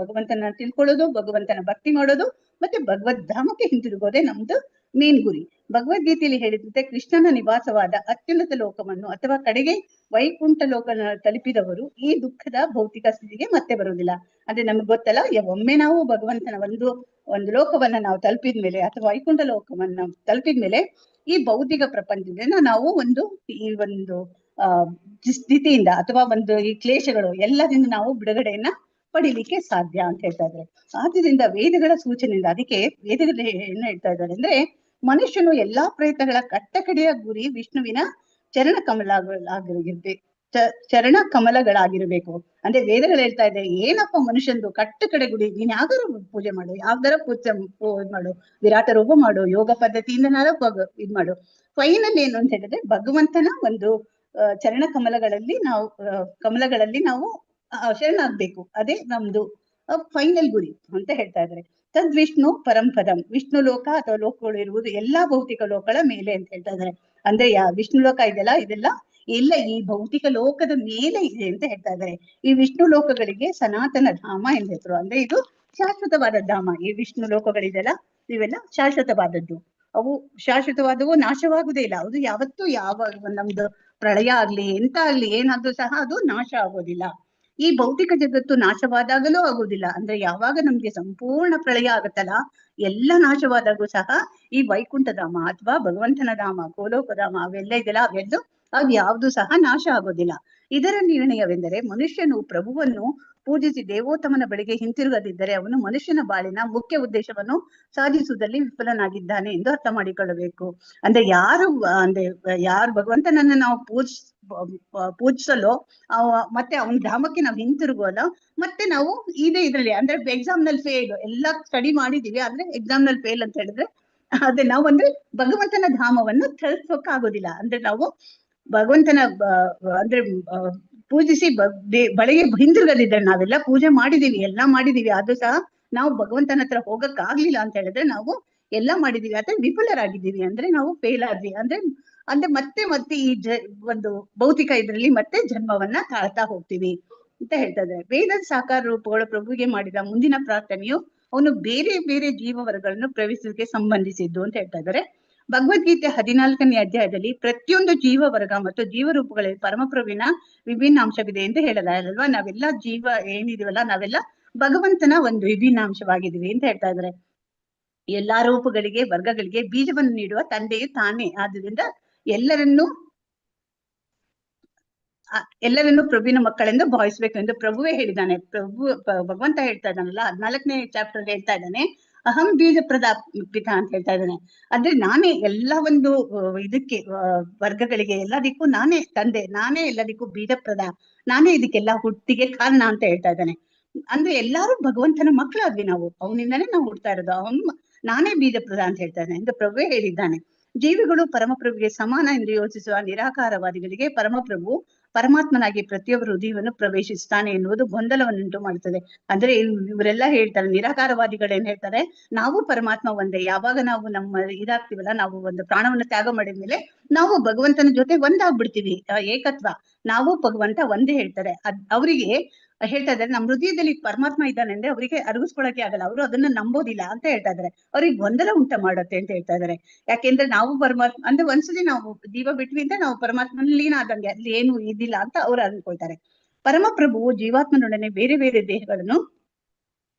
ಭಗವಂತನ ತಿಳ್ಕೊಳ್ಳೋದು, ಭಗವಂತನ ಭಕ್ತಿ ಮಾಡೋದು, ಮತ್ತೆ ಭಗವದ್ಧಾಮಕ್ಕೆ ಹಿಂತಿರುಗೋದೇ ನಮ್ದು ಮೇನ್ ಗುರಿ. ಭಗವದ್ಗೀತೆಯಲ್ಲಿ ಹೇಳಿದಂತೆ ಕೃಷ್ಣನ ನಿವಾಸವಾದ ಅತ್ಯುನ್ನತ ಲೋಕವನ್ನು ಅಥವಾ ಕಡೆಗೆ ವೈಕುಂಠ ಲೋಕ ತಲುಪಿದವರು ಈ ದುಃಖದ ಭೌತಿಕ ಸ್ಥಿತಿಗೆ ಮತ್ತೆ ಬರುವುದಿಲ್ಲ. ಅಂದ್ರೆ ನಮ್ಗೆ ಗೊತ್ತಲ್ಲ, ಒಮ್ಮೆ ನಾವು ಭಗವಂತನ ಒಂದು ಲೋಕವನ್ನ ನಾವು ತಲುಪಿದ್ಮೇಲೆ, ಅಥವಾ ವೈಕುಂಠ ಲೋಕವನ್ನ ತಲುಪಿದ್ಮೇಲೆ ಈ ಭೌತಿಕ ಪ್ರಪಂಚದಿಂದ ನಾವು ಈ ಒಂದು ಸ್ಥಿತಿಯಿಂದ ಅಥವಾ ಈ ಕ್ಲೇಶಗಳು ಎಲ್ಲದಿಂದ ನಾವು ಬಿಡುಗಡೆಯನ್ನ ಪಡಿಲಿಕ್ಕೆ ಸಾಧ್ಯ ಅಂತ ಹೇಳ್ತಾ ಇದ್ದಾರೆ. ಆದ್ರಿಂದ ವೇದಗಳ ಸೂಚನೆಯಿಂದ, ಅದಕ್ಕೆ ವೇದಗಳು ಏನ್ ಹೇಳ್ತಾ ಇದ್ದಾರೆ ಅಂದ್ರೆ, ಮನುಷ್ಯನು ಎಲ್ಲಾ ಪ್ರಯತ್ನಗಳ ಕಟ್ಟಕಡೆಯ ಗುರಿ ವಿಷ್ಣುವಿನ ಚರಣ ಕಮಲಗಳಾಗಿರ್ಬೇಕು. ಅಂದ್ರೆ ವೇದಗಳು ಹೇಳ್ತಾ ಇದೆ, ಏನಪ್ಪ ಮನುಷ್ಯಂದು ಕಟ್ಟ ಕಡೆ ಗುಡಿ, ನೀನ್ ಯಾವ್ದಾರು ಪೂಜೆ ಮಾಡು, ಯಾವ್ದಾರ ಪೂಜೆ ಮಾಡು, ವಿರಾಟ ರೂಪ ಮಾಡು, ಯೋಗ ಪದ್ಧತಿಯಿಂದ ಇದ್ ಮಾಡು. ಫೈನಲ್ ಏನು ಅಂತ ಹೇಳಿದ್ರೆ ಭಗವಂತನ ಒಂದು ಚರಣ ಕಮಲಗಳಲ್ಲಿ ನಾವು ಶರಣಾಗ್ಬೇಕು. ಅದೇ ನಮ್ದು ಫೈನಲ್ ಗುರಿ ಅಂತ ಹೇಳ್ತಾ ಇದ್ದಾರೆ. ತದ್ವಿಷ್ಣು ಪರಂಪದಂ, ವಿಷ್ಣು ಲೋಕ ಅಥವಾ ಲೋಕಗಳು ಇರುವುದು ಎಲ್ಲಾ ಭೌತಿಕ ಲೋಕಗಳ ಮೇಲೆ ಅಂತ ಹೇಳ್ತಾ ಇದ್ದಾರೆ. ಅಂದ್ರೆ ವಿಷ್ಣು ಲೋಕ ಇದೆಲ್ಲ ಎಲ್ಲ ಈ ಭೌತಿಕ ಲೋಕದ ಮೇಲೆ ಇದೆ ಅಂತ ಹೇಳ್ತಾ ಇದ್ದಾರೆ. ಈ ವಿಷ್ಣು ಲೋಕಗಳಿಗೆ ಸನಾತನ ಧಾಮ ಎಂದು ಹೆಸರು. ಅಂದ್ರೆ ಇದು ಶಾಶ್ವತವಾದ ಧಾಮ. ಈ ವಿಷ್ಣು ಲೋಕಗಳಿದೆಲ್ಲ ಇವೆಲ್ಲ ಶಾಶ್ವತವಾದದ್ದು. ಅವು ಶಾಶ್ವತವಾದವು, ನಾಶವಾಗುವುದೇ ಇಲ್ಲ. ಅದು ಯಾವತ್ತೂ ನಮ್ದು ಪ್ರಳಯ ಆಗ್ಲಿ ಎಂತ ಆಗ್ಲಿ ಏನಾದ್ರೂ ಸಹ ಅದು ನಾಶ ಆಗೋದಿಲ್ಲ. ಈ ಭೌತಿಕ ಜಗತ್ತು ನಾಶವಾದಾಗಲೂ ಆಗುವುದಿಲ್ಲ. ಅಂದ್ರೆ ಯಾವಾಗ ನಮ್ಗೆ ಸಂಪೂರ್ಣ ಪ್ರಳಯ ಆಗುತ್ತಲ್ಲ, ಎಲ್ಲ ನಾಶವಾದಾಗೂ ಸಹ ಈ ವೈಕುಂಠ ಧಾಮ ಅಥವಾ ಭಗವಂತನ ಧಾಮ, ಗೋಲೋಕಧಾಮ ಅವೆಲ್ಲ ಇದೆಲ್ಲ ಅದು ಯಾವುದು ಸಹ ನಾಶ ಆಗೋದಿಲ್ಲ. ಇದರ ನಿರ್ಣಯವೆಂದರೆ ಮನುಷ್ಯನು ಪ್ರಭುವನ್ನು ಪೂಜಿಸಿ ದೇವೋತ್ತಮನ ಬಳಿಗೆ ಹಿಂತಿರುಗದಿದ್ದರೆ ಅವನು ಮನುಷ್ಯನ ಬಾಳಿನ ಮುಖ್ಯ ಉದ್ದೇಶವನ್ನು ಸಾಧಿಸುವುದಲ್ಲಿ ವಿಫಲನಾಗಿದ್ದಾನೆ ಎಂದು ಅರ್ಥ ಮಾಡಿಕೊಳ್ಳಬೇಕು. ಅಂದ್ರೆ ಯಾರು ಭಗವಂತನನ್ನ ನಾವು ಪೂಜಿಸಲು ಮತ್ತೆ ಅವನ ಧಾಮಕ್ಕೆ ನಾವು ಹಿಂತಿರುಗೋಲ್ಲ, ಮತ್ತೆ ನಾವು ಇದ್ರಲ್ಲಿ ಅಂದ್ರೆ ಎಕ್ಸಾಮ್ ನಲ್ಲಿ ಫೇಲ್, ಎಲ್ಲ ಸ್ಟಡಿ ಮಾಡಿದೀವಿ ಆದ್ರೆ ಎಕ್ಸಾಮ್ ನಲ್ಲಿ ಫೇಲ್ ಅಂತ ಹೇಳಿದ್ರೆ ಅದೇ ನಾವು ಭಗವಂತನ ಧಾಮವನ್ನು ತಲುಪೋಕ್ ಆಗೋದಿಲ್ಲ. ಅಂದ್ರೆ ನಾವು ಭಗವಂತನ ಪೂಜಿಸಿ ಬಳಿಗೆ ಹಿಂದಿರುಗದಿದ್ದರೆ, ನಾವೆಲ್ಲ ಪೂಜೆ ಮಾಡಿದೀವಿ, ಎಲ್ಲಾ ಮಾಡಿದೀವಿ, ಆದ್ರೂ ಸಹ ನಾವು ಭಗವಂತನ ಹತ್ರ ಹೋಗಕ್ ಆಗ್ಲಿಲ್ಲ ಅಂತ ಹೇಳಿದ್ರೆ ನಾವು ಎಲ್ಲಾ ಮಾಡಿದೀವಿ ಆದ್ರೆ ವಿಫಲರಾಗಿದ್ದೀವಿ, ಅಂದ್ರೆ ನಾವು ಫೇಲ್ ಆದ್ವಿ. ಅಂದ್ರೆ ಮತ್ತೆ ಈ ಒಂದು ಭೌತಿಕ ಇದರಲ್ಲಿ ಮತ್ತೆ ಜನ್ಮವನ್ನ ತಾಳ್ತಾ ಹೋಗ್ತೀವಿ ಅಂತ ಹೇಳ್ತಾ ಇದ್ದಾರೆ. ವೇದದ ಸಾಕಾರ ರೂಪಗಳು ಪ್ರಭುವಿಗೆ ಮಾಡಿದ ಮುಂದಿನ ಪ್ರಾರ್ಥನೆಯು ಅವನು ಬೇರೆ ಬೇರೆ ಜೀವವರ್ಗಗಳನ್ನು ಪ್ರವೇಶಿಸಲಿಕ್ಕೆ ಸಂಬಂಧಿಸಿದ್ದು ಅಂತ ಹೇಳ್ತಾ ಇದ್ದಾರೆ. ಭಗವದ್ಗೀತೆ 14ನೇ ಅಧ್ಯಾಯದಲ್ಲಿ ಪ್ರತಿಯೊಂದು ಜೀವವರ್ಗ ಮತ್ತು ಜೀವರೂಪಗಳಲ್ಲಿ ಪರಮಪ್ರಭುವಿನ ವಿಭಿನ್ನ ಅಂಶವಿದೆ ಎಂದು ಹೇಳಲಾರಲ್ವಾ. ನಾವೆಲ್ಲ ಜೀವ ಏನಿದೀವಲ್ಲ, ನಾವೆಲ್ಲ ಭಗವಂತನ ಒಂದು ವಿಭಿನ್ನ ಅಂಶವಾಗಿದ್ದೀವಿ ಅಂತ ಹೇಳ್ತಾ ಇದ್ದಾರೆ. ಎಲ್ಲಾ ರೂಪಗಳಿಗೆ ವರ್ಗಗಳಿಗೆ ಬೀಜವನ್ನು ನೀಡುವ ತಂದೆಯು ತಾನೇ. ಆದ್ರಿಂದ ಎಲ್ಲರನ್ನು ಪ್ರಭುವಿನ ಮಕ್ಕಳೆಂದು ಭಾವಿಸ್ಬೇಕು ಎಂದು ಪ್ರಭುವೇ ಹೇಳಿದ್ದಾನೆ. ಭಗವಂತ ಹೇಳ್ತಾ ಇದ್ದಾನಲ್ಲ, 14ನೇ ಚಾಪ್ಟರ್ ಹೇಳ್ತಾ ಇದ್ದಾನೆ, ಅಹಂ ಬೀಜ ಪಿತ ಅಂತ ಹೇಳ್ತಾ ಇದ್ದಾನೆ. ಅಂದ್ರೆ ನಾನೇ ಎಲ್ಲ ಒಂದು ಇದಕ್ಕೆ ವರ್ಗಗಳಿಗೆ ಎಲ್ಲದಕ್ಕೂ ನಾನೇ ತಂದೆ, ನಾನೇ ಎಲ್ಲದಕ್ಕೂ ಬೀಜಪ್ರದ, ನಾನೇ ಇದಕ್ಕೆಲ್ಲ ಹುಟ್ಟಿಗೆ ಕಾರಣ ಅಂತ ಹೇಳ್ತಾ ಇದ್ದಾನೆ. ಅಂದ್ರೆ ಎಲ್ಲಾರು ಭಗವಂತನ ಮಕ್ಕಳಾದ್ವಿ ನಾವು, ಅವನಿಂದಾನೇ ನಾವು ಹುಡ್ತಾ ಇರೋದು. ನಾನೇ ಬೀಜಪ್ರದ ಅಂತ ಹೇಳ್ತಾ ಇದ್ದಾನೆ ಎಂದು ಪ್ರಭುವೇ ಹೇಳಿದ್ದಾನೆ. ಜೀವಿಗಳು ಪರಮಪ್ರಭುಗೆ ಸಮಾನ ಎಂದು ಯೋಚಿಸುವ ನಿರಾಕಾರವಾದಿಗಳಿಗೆ ಪರಮಪ್ರಭು ಪರಮಾತ್ಮನಾಗಿ ಪ್ರತಿಯೊಬ್ಬರ ಹೃದಯವನ್ನು ಪ್ರವೇಶಿಸ್ತಾನೆ ಎನ್ನುವುದು ಗೊಂದಲವನ್ನುಂಟು ಮಾಡುತ್ತದೆ. ಅಂದ್ರೆ ಇವರೆಲ್ಲ ಹೇಳ್ತಾರೆ, ನಿರಾಕಾರವಾದಿಗಳೇನ್ ಹೇಳ್ತಾರೆ, ನಾವು ಪರಮಾತ್ಮ ಒಂದೇ. ಯಾವಾಗ ನಾವು ನಮ್ಮ ಇದಾಗ್ತೀವಲ್ಲ, ನಾವು ಒಂದು ಪ್ರಾಣವನ್ನು ತ್ಯಾಗ ಮಾಡಿದ್ಮೇಲೆ ನಾವು ಭಗವಂತನ ಜೊತೆ ಒಂದಾಗ್ಬಿಡ್ತೀವಿ. ಏಕತ್ವ, ನಾವು ಭಗವಂತ ಒಂದೇ ಹೇಳ್ತಾರೆ. ಅವರಿಗೆ ಹೇಳ್ತಾ ಇದ್ದಾರೆ, ನಮ್ಮ ಹೃದಯದಲ್ಲಿ ಪರಮಾತ್ಮ ಇದ್ದಾನೆ ಅಂದ್ರೆ ಅವರಿಗೆ ಅರಗಿಸ್ಕೊಳಕ್ಕೆ ಆಗಲ್ಲ, ಅವರು ಅದನ್ನ ನಂಬೋದಿಲ್ಲ ಅಂತ ಹೇಳ್ತಾ ಇದ್ದಾರೆ. ಅವ್ರಿಗೆ ಗೊಂದಲ ಉಂಟ ಮಾಡುತ್ತೆ ಅಂತ ಹೇಳ್ತಾ ಇದ್ದಾರೆ. ಯಾಕೆಂದ್ರೆ ನಾವು ಪರಮಾತ್ಮ ಅಂದ್ರೆ ಒಂದ್ಸಲಿ ನಾವು ಜೀವ ಬಿಟ್ವಿ ಅಂತ ನಾವು ಪರಮಾತ್ಮನ ಲೀನ ಆದಂಗೆ, ಅಲ್ಲಿ ಏನು ಇದಿಲ್ಲ ಅಂತ ಅವ್ರು ಅನ್ಕೊಳ್ತಾರೆ. ಪರಮಪ್ರಭು ಜೀವಾತ್ಮನೊಡನೆ ಬೇರೆ ಬೇರೆ ದೇಹಗಳನ್ನು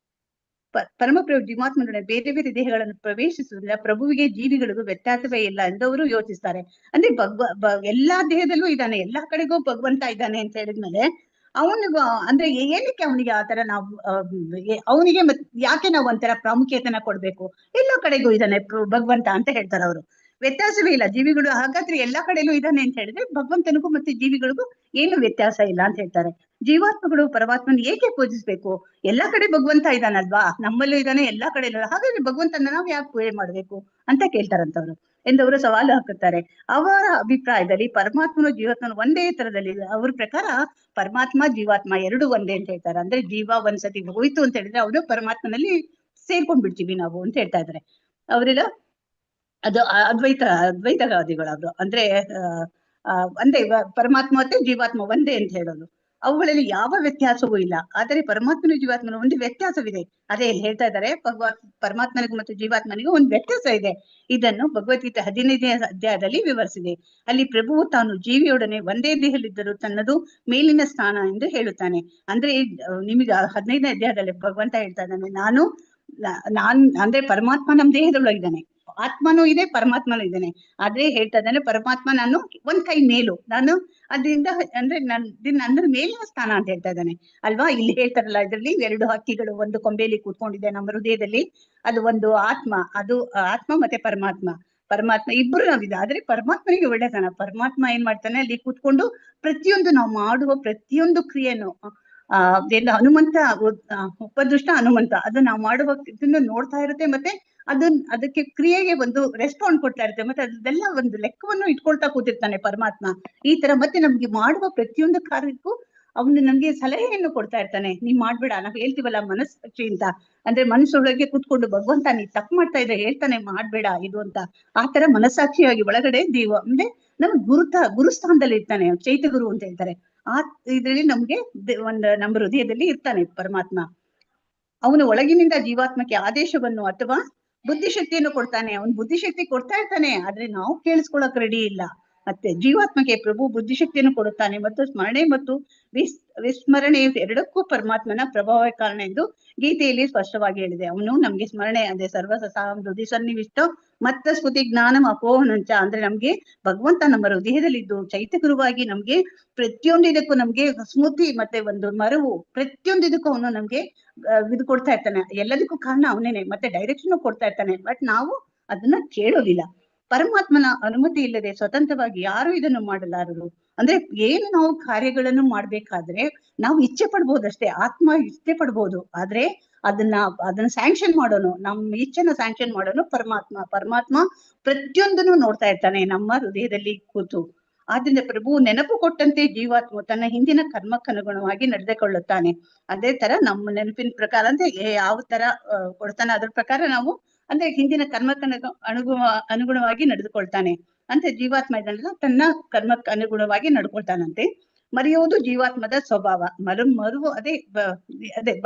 ಪರಮಪ್ರಭು ಜೀವಾತ್ಮನೊಡನೆ ಬೇರೆ ಬೇರೆ ದೇಹಗಳನ್ನು ಪ್ರವೇಶಿಸುವುದಿಲ್ಲ. ಪ್ರಭುವಿಗೆ ಜೀವಿಗಳಿಗೂ ವ್ಯತ್ಯಾಸವೇ ಇಲ್ಲ ಎಂದು ಅವರು ಯೋಚಿಸ್ತಾರೆ. ಅಂದ್ರೆ ಎಲ್ಲಾ ದೇಹದಲ್ಲೂ ಇದ್ದಾನೆ, ಎಲ್ಲಾ ಕಡೆಗೂ ಭಗವಂತ ಇದ್ದಾನೆ ಅಂತ ಹೇಳಿದ್ಮೇಲೆ ಅವನಿಗೂ ಅಂದ್ರೆ ಏನಕ್ಕೆ ಅವನಿಗೆ ಆತರ ನಾವು ಅವನಿಗೆ ಯಾಕೆ ನಾವು ಒಂಥರ ಪ್ರಾಮುಖ್ಯತೆನ ಕೊಡ್ಬೇಕು? ಎಲ್ಲಾ ಕಡೆಗೂ ಇದ್ದಾನೆ ಭಗವಂತ ಅಂತ ಹೇಳ್ತಾರೆ ಅವರು. ವ್ಯತ್ಯಾಸವೇ ಇಲ್ಲ ಜೀವಿಗಳು. ಹಾಗಾದ್ರೆ ಎಲ್ಲಾ ಕಡೆಲೂ ಇದ್ದಾನೆ ಅಂತ ಹೇಳಿದ್ರೆ ಭಗವಂತನಿಗೂ ಮತ್ತೆ ಜೀವಿಗಳಿಗೂ ಏನು ವ್ಯತ್ಯಾಸ ಇಲ್ಲ ಅಂತ ಹೇಳ್ತಾರೆ. ಜೀವಾತ್ಮಗಳು ಪರಮಾತ್ಮನ ಏಕೆ ಪೂಜಿಸ್ಬೇಕು? ಎಲ್ಲಾ ಕಡೆ ಭಗವಂತ ಇದ್ದಾನಲ್ವಾ, ನಮ್ಮಲ್ಲೂ ಇದ್ದಾನೆ, ಎಲ್ಲಾ ಕಡೆ. ಹಾಗಾದ್ರೆ ಭಗವಂತನ ನಾವು ಯಾಕೆ ಪೂಜೆ ಮಾಡ್ಬೇಕು ಅಂತ ಕೇಳ್ತಾರಂತವ್ರು ಎಂದವರು ಸವಾಲು ಹಾಕುತ್ತಾರೆ. ಅವರ ಅಭಿಪ್ರಾಯದಲ್ಲಿ ಪರಮಾತ್ಮನು ಜೀವಾತ್ಮನು ಒಂದೇ ತರದಲ್ಲಿ, ಅವ್ರ ಪ್ರಕಾರ ಪರಮಾತ್ಮ ಜೀವಾತ್ಮ ಎರಡು ಒಂದೇ ಅಂತ ಹೇಳ್ತಾರೆ. ಅಂದ್ರೆ ಜೀವ ಒಂದ್ಸತಿ ಹೋಯ್ತು ಅಂತ ಹೇಳಿದ್ರೆ ಅವರು ಪರಮಾತ್ಮನಲ್ಲಿ ಸೇರ್ಕೊಂಡ್ಬಿಡ್ತೀವಿ ನಾವು ಅಂತ ಹೇಳ್ತಾ ಇದ್ದಾರೆ ಅವರೆಲ್ಲ. ಅದು ಅದ್ವೈತವಾದಿಗಳು ಅವರು. ಅಂದ್ರೆ ಒಂದೇ ಪರಮಾತ್ಮ ಮತ್ತೆ ಜೀವಾತ್ಮ ಒಂದೇ ಅಂತ ಹೇಳೋದು. ಅವುಗಳಲ್ಲಿ ಯಾವ ವ್ಯತ್ಯಾಸವೂ ಇಲ್ಲ. ಆದರೆ ಪರಮಾತ್ಮನ ಜೀವಾತ್ಮನ ಒಂದು ವ್ಯತ್ಯಾಸವಿದೆ. ಅದೇ ಇಲ್ಲಿ ಹೇಳ್ತಾ ಇದ್ದಾರೆ, ಪರಮಾತ್ಮನಿಗೂ ಮತ್ತು ಜೀವಾತ್ಮನಿಗೂ ಒಂದು ವ್ಯತ್ಯಾಸ ಇದೆ. ಇದನ್ನು ಭಗವದ್ಗೀತೆ 15ನೇ ಅಧ್ಯಾಯದಲ್ಲಿ ವಿವರಿಸಿದೆ. ಅಲ್ಲಿ ಪ್ರಭುವು ತಾನು ಜೀವಿಯೊಡನೆ ಒಂದೇ ದೇಹದಲ್ಲಿದ್ದರೂ ತನ್ನದು ಮೇಲಿನ ಸ್ಥಾನ ಎಂದು ಹೇಳುತ್ತಾನೆ. ಅಂದ್ರೆ ನಿಮಗೆ 15ನೇ ಅಧ್ಯಾಯದಲ್ಲಿ ಭಗವಂತ ಹೇಳ್ತಾ ಇದ್ದಾನೆ, ನಾನ್ ಅಂದ್ರೆ ಪರಮಾತ್ಮ ನಮ್ ದೇಹದೊಳಗಿದ್ದಾನೆ, ಆತ್ಮನೂ ಇದೆ, ಪರಮಾತ್ಮನೂ ಇದ್ದಾನೆ. ಆದ್ರೆ ಹೇಳ್ತಾ ಇದ್ದಾನೆ, ಪರಮಾತ್ಮ ನಾನು ಒಂದ್ ಕೈ ಮೇಲು, ನಾನು ಅದರಿಂದ ಅಂದ್ರೆ ನನ್ನ ಮೇಲಿನ ಸ್ಥಾನ ಅಂತ ಹೇಳ್ತಾ ಇದ್ದಾನೆ ಅಲ್ವಾ. ಇಲ್ಲಿ ಹೇಳ್ತಾರಲ್ಲ, ಇದ್ರಲ್ಲಿ 2 ಹಕ್ಕಿಗಳು ಒಂದು ಕೊಂಬೆಯಲ್ಲಿ ಕೂತ್ಕೊಂಡಿದೆ ನಮ್ಮ ಹೃದಯದಲ್ಲಿ, ಅದು ಒಂದು ಆತ್ಮ, ಅದು ಆತ್ಮ ಮತ್ತೆ ಪರಮಾತ್ಮ ಇಬ್ರು ನಾವಿದೆ. ಆದ್ರೆ ಪರಮಾತ್ಮನಿಗೆ ಒಳ್ಳೆತನ, ಪರಮಾತ್ಮ ಏನ್ ಮಾಡ್ತಾನೆ, ಅಲ್ಲಿ ಕೂತ್ಕೊಂಡು ಪ್ರತಿಯೊಂದು ನಾವು ಮಾಡುವ ಪ್ರತಿಯೊಂದು ಕ್ರಿಯೆಯನ್ನು ಹನುಮಂತ ಉಪದೃಷ್ಟ ಹನುಮಂತ ಅದು ನಾವು ಮಾಡುವ ಇದನ್ನು ನೋಡ್ತಾ ಇರುತ್ತೆ, ಮತ್ತೆ ಅದಕ್ಕೆ ಕ್ರಿಯೆಗೆ ಒಂದು ರೆಸ್ಪಾಂಡ್ ಕೊಡ್ತಾ ಇರುತ್ತೆ, ಮತ್ತೆ ಅದೆಲ್ಲ ಒಂದು ಲೆಕ್ಕವನ್ನು ಇಟ್ಕೊಳ್ತಾ ಕೂತಿರ್ತಾನೆ ಪರಮಾತ್ಮ. ಈ ತರ ಮತ್ತೆ ನಮ್ಗೆ ಮಾಡುವ ಪ್ರತಿಯೊಂದು ಕಾರ್ಯಕ್ಕೂ ಅವನು ನಮ್ಗೆ ಸಲಹೆಯನ್ನು ಕೊಡ್ತಾ ಇರ್ತಾನೆ. ನೀವ್ ಮಾಡ್ಬೇಡ, ನಾವು ಹೇಳ್ತೀವಲ್ಲ ಮನಸ್ಸಾಕ್ಷಿ ಅಂತ, ಅಂದ್ರೆ ಮನಸ್ಸೊಳಗೆ ಕೂತ್ಕೊಂಡು ಭಗವಂತ ನೀ ತಪ್ಪು ಮಾಡ್ತಾ ಇದ್ರೆ ಹೇಳ್ತಾನೆ ಮಾಡ್ಬೇಡ ಇದು ಅಂತ. ಆ ತರ ಮನಸ್ಸಾಕ್ಷಿಯಾಗಿ ಒಳಗಡೆ ಅಂದ್ರೆ ನಮ್ ಗುರುಸ್ಥಾನದಲ್ಲಿ ಇರ್ತಾನೆ, ಚೈತ್ಯ ಗುರು ಅಂತ ಹೇಳ್ತಾರೆ. ಇದ್ರಲ್ಲಿ ನಮ್ಗೆ ನಮ್ಮ ಹೃದಯದಲ್ಲಿ ಇರ್ತಾನೆ ಪರಮಾತ್ಮ. ಅವನು ಒಳಗಿನಿಂದ ಜೀವಾತ್ಮಕ್ಕೆ ಆದೇಶವನ್ನು ಅಥವಾ ಬುದ್ಧಿಶಕ್ತಿಯನ್ನು ಕೊಡ್ತಾನೆ. ಅವನು ಬುದ್ಧಿಶಕ್ತಿ ಕೊಡ್ತಾ ಇರ್ತಾನೆ, ಆದ್ರೆ ನಾವು ಕೇಳಿಸ್ಕೊಳಕ್ ರೆಡಿ ಇಲ್ಲ. ಮತ್ತೆ ಜೀವಾತ್ಮಕ್ಕೆ ಪ್ರಭು ಬುದ್ಧಿಶಕ್ತಿಯನ್ನು ಕೊಡುತ್ತಾನೆ ಮತ್ತು ಸ್ಮರಣೆ ಮತ್ತು ವಿಸ್ಮರಣೆ ಎರಡಕ್ಕೂ ಪರಮಾತ್ಮನ ಪ್ರಭಾವ ಕಾರಣ ಎಂದು ಗೀತೆಯಲ್ಲಿ ಸ್ಪಷ್ಟವಾಗಿ ಹೇಳಿದೆ. ಅವನು ನಮ್ಗೆ ಸ್ಮರಣೆ ಅಂದ್ರೆ ಹೃದಯ ಸನ್ನಿವಿಷ್ಟ ಮತ್ತ ಸ್ಮೃತಿ ಜ್ಞಾನಂ ಅಪೋಹನಂಚ, ಅಂದ್ರೆ ನಮ್ಗೆ ಭಗವಂತ ನಮ್ಮ ಹೃದಯದಲ್ಲಿದ್ದು ಚೈತ್ಯ ಗುರುವಾಗಿ ನಮ್ಗೆ ಪ್ರತಿಯೊಂದು ಇದಕ್ಕೂ ನಮ್ಗೆ ಸ್ಮೃತಿ ಮತ್ತೆ ಒಂದು ಮರವು ಪ್ರತಿಯೊಂದು ಇದಕ್ಕೂ ಅವನು ನಮ್ಗೆ ಇದು ಕೊಡ್ತಾ ಇರ್ತಾನೆ. ಎಲ್ಲದಕ್ಕೂ ಕಾರಣ ಅವನೇನೆ, ಮತ್ತೆ ಡೈರೆಕ್ಷನ್ ಕೊಡ್ತಾ ಇರ್ತಾನೆ. ಬಟ್ ನಾವು ಅದನ್ನ ಕೇಳೋದಿಲ್ಲ. ಪರಮಾತ್ಮನ ಅನುಮತಿ ಇಲ್ಲದೆ ಸ್ವತಂತ್ರವಾಗಿ ಯಾರು ಇದನ್ನು ಮಾಡಲಾರರು. ಅಂದ್ರೆ ಏನು ನಾವು ಕಾರ್ಯಗಳನ್ನು ಮಾಡ್ಬೇಕಾದ್ರೆ ನಾವು ಇಚ್ಛೆ ಪಡ್ಬೋದಷ್ಟೇ, ಆತ್ಮ ಇಚ್ಛೆ ಪಡ್ಬೋದು, ಆದ್ರೆ ಅದನ್ನ ಸ್ಯಾಂಕ್ಷನ್ ಮಾಡೋನು, ನಮ್ಮ ಇಚ್ಛೆನ ಸ್ಯಾಂಕ್ಷನ್ ಮಾಡೋನು ಪರಮಾತ್ಮ ಪ್ರತಿಯೊಂದನ್ನು ನೋಡ್ತಾ ಇರ್ತಾನೆ ನಮ್ಮ ಹೃದಯದಲ್ಲಿ ಕೂತು. ಆದ್ರಿಂದ ಪ್ರಭು ನೆನಪು ಕೊಟ್ಟಂತೆ ಜೀವಾತ್ಮ ತನ್ನ ಹಿಂದಿನ ಕರ್ಮಕ್ಕನುಗುಣವಾಗಿ ನಡೆದುಕೊಳ್ಳುತ್ತಾನೆ. ಅದೇ ತರ ನಮ್ಮ ನೆನಪಿನ ಪ್ರಕಾರ ಅಂದ್ರೆ ಯಾವ ತರ ಕೊಡ್ತಾನೆ ಅದ್ರ ಪ್ರಕಾರ ನಾವು ಅಂದ್ರೆ ಹಿಂದಿನ ಕರ್ಮಕ್ಕೆ ಅನುಗುಣವಾಗಿ ನಡೆದುಕೊಳ್ತಾನೆ ಅಂತ. ಜೀವಾತ್ಮ ಇದನ್ನೆಲ್ಲ ತನ್ನ ಕರ್ಮಕ್ಕೆ ಅನುಗುಣವಾಗಿ ನಡ್ಕೊಳ್ತಾನಂತೆ. ಮರೆಯುವುದು ಜೀವಾತ್ಮದ ಸ್ವಭಾವ. ಮರುವು ಅದೇ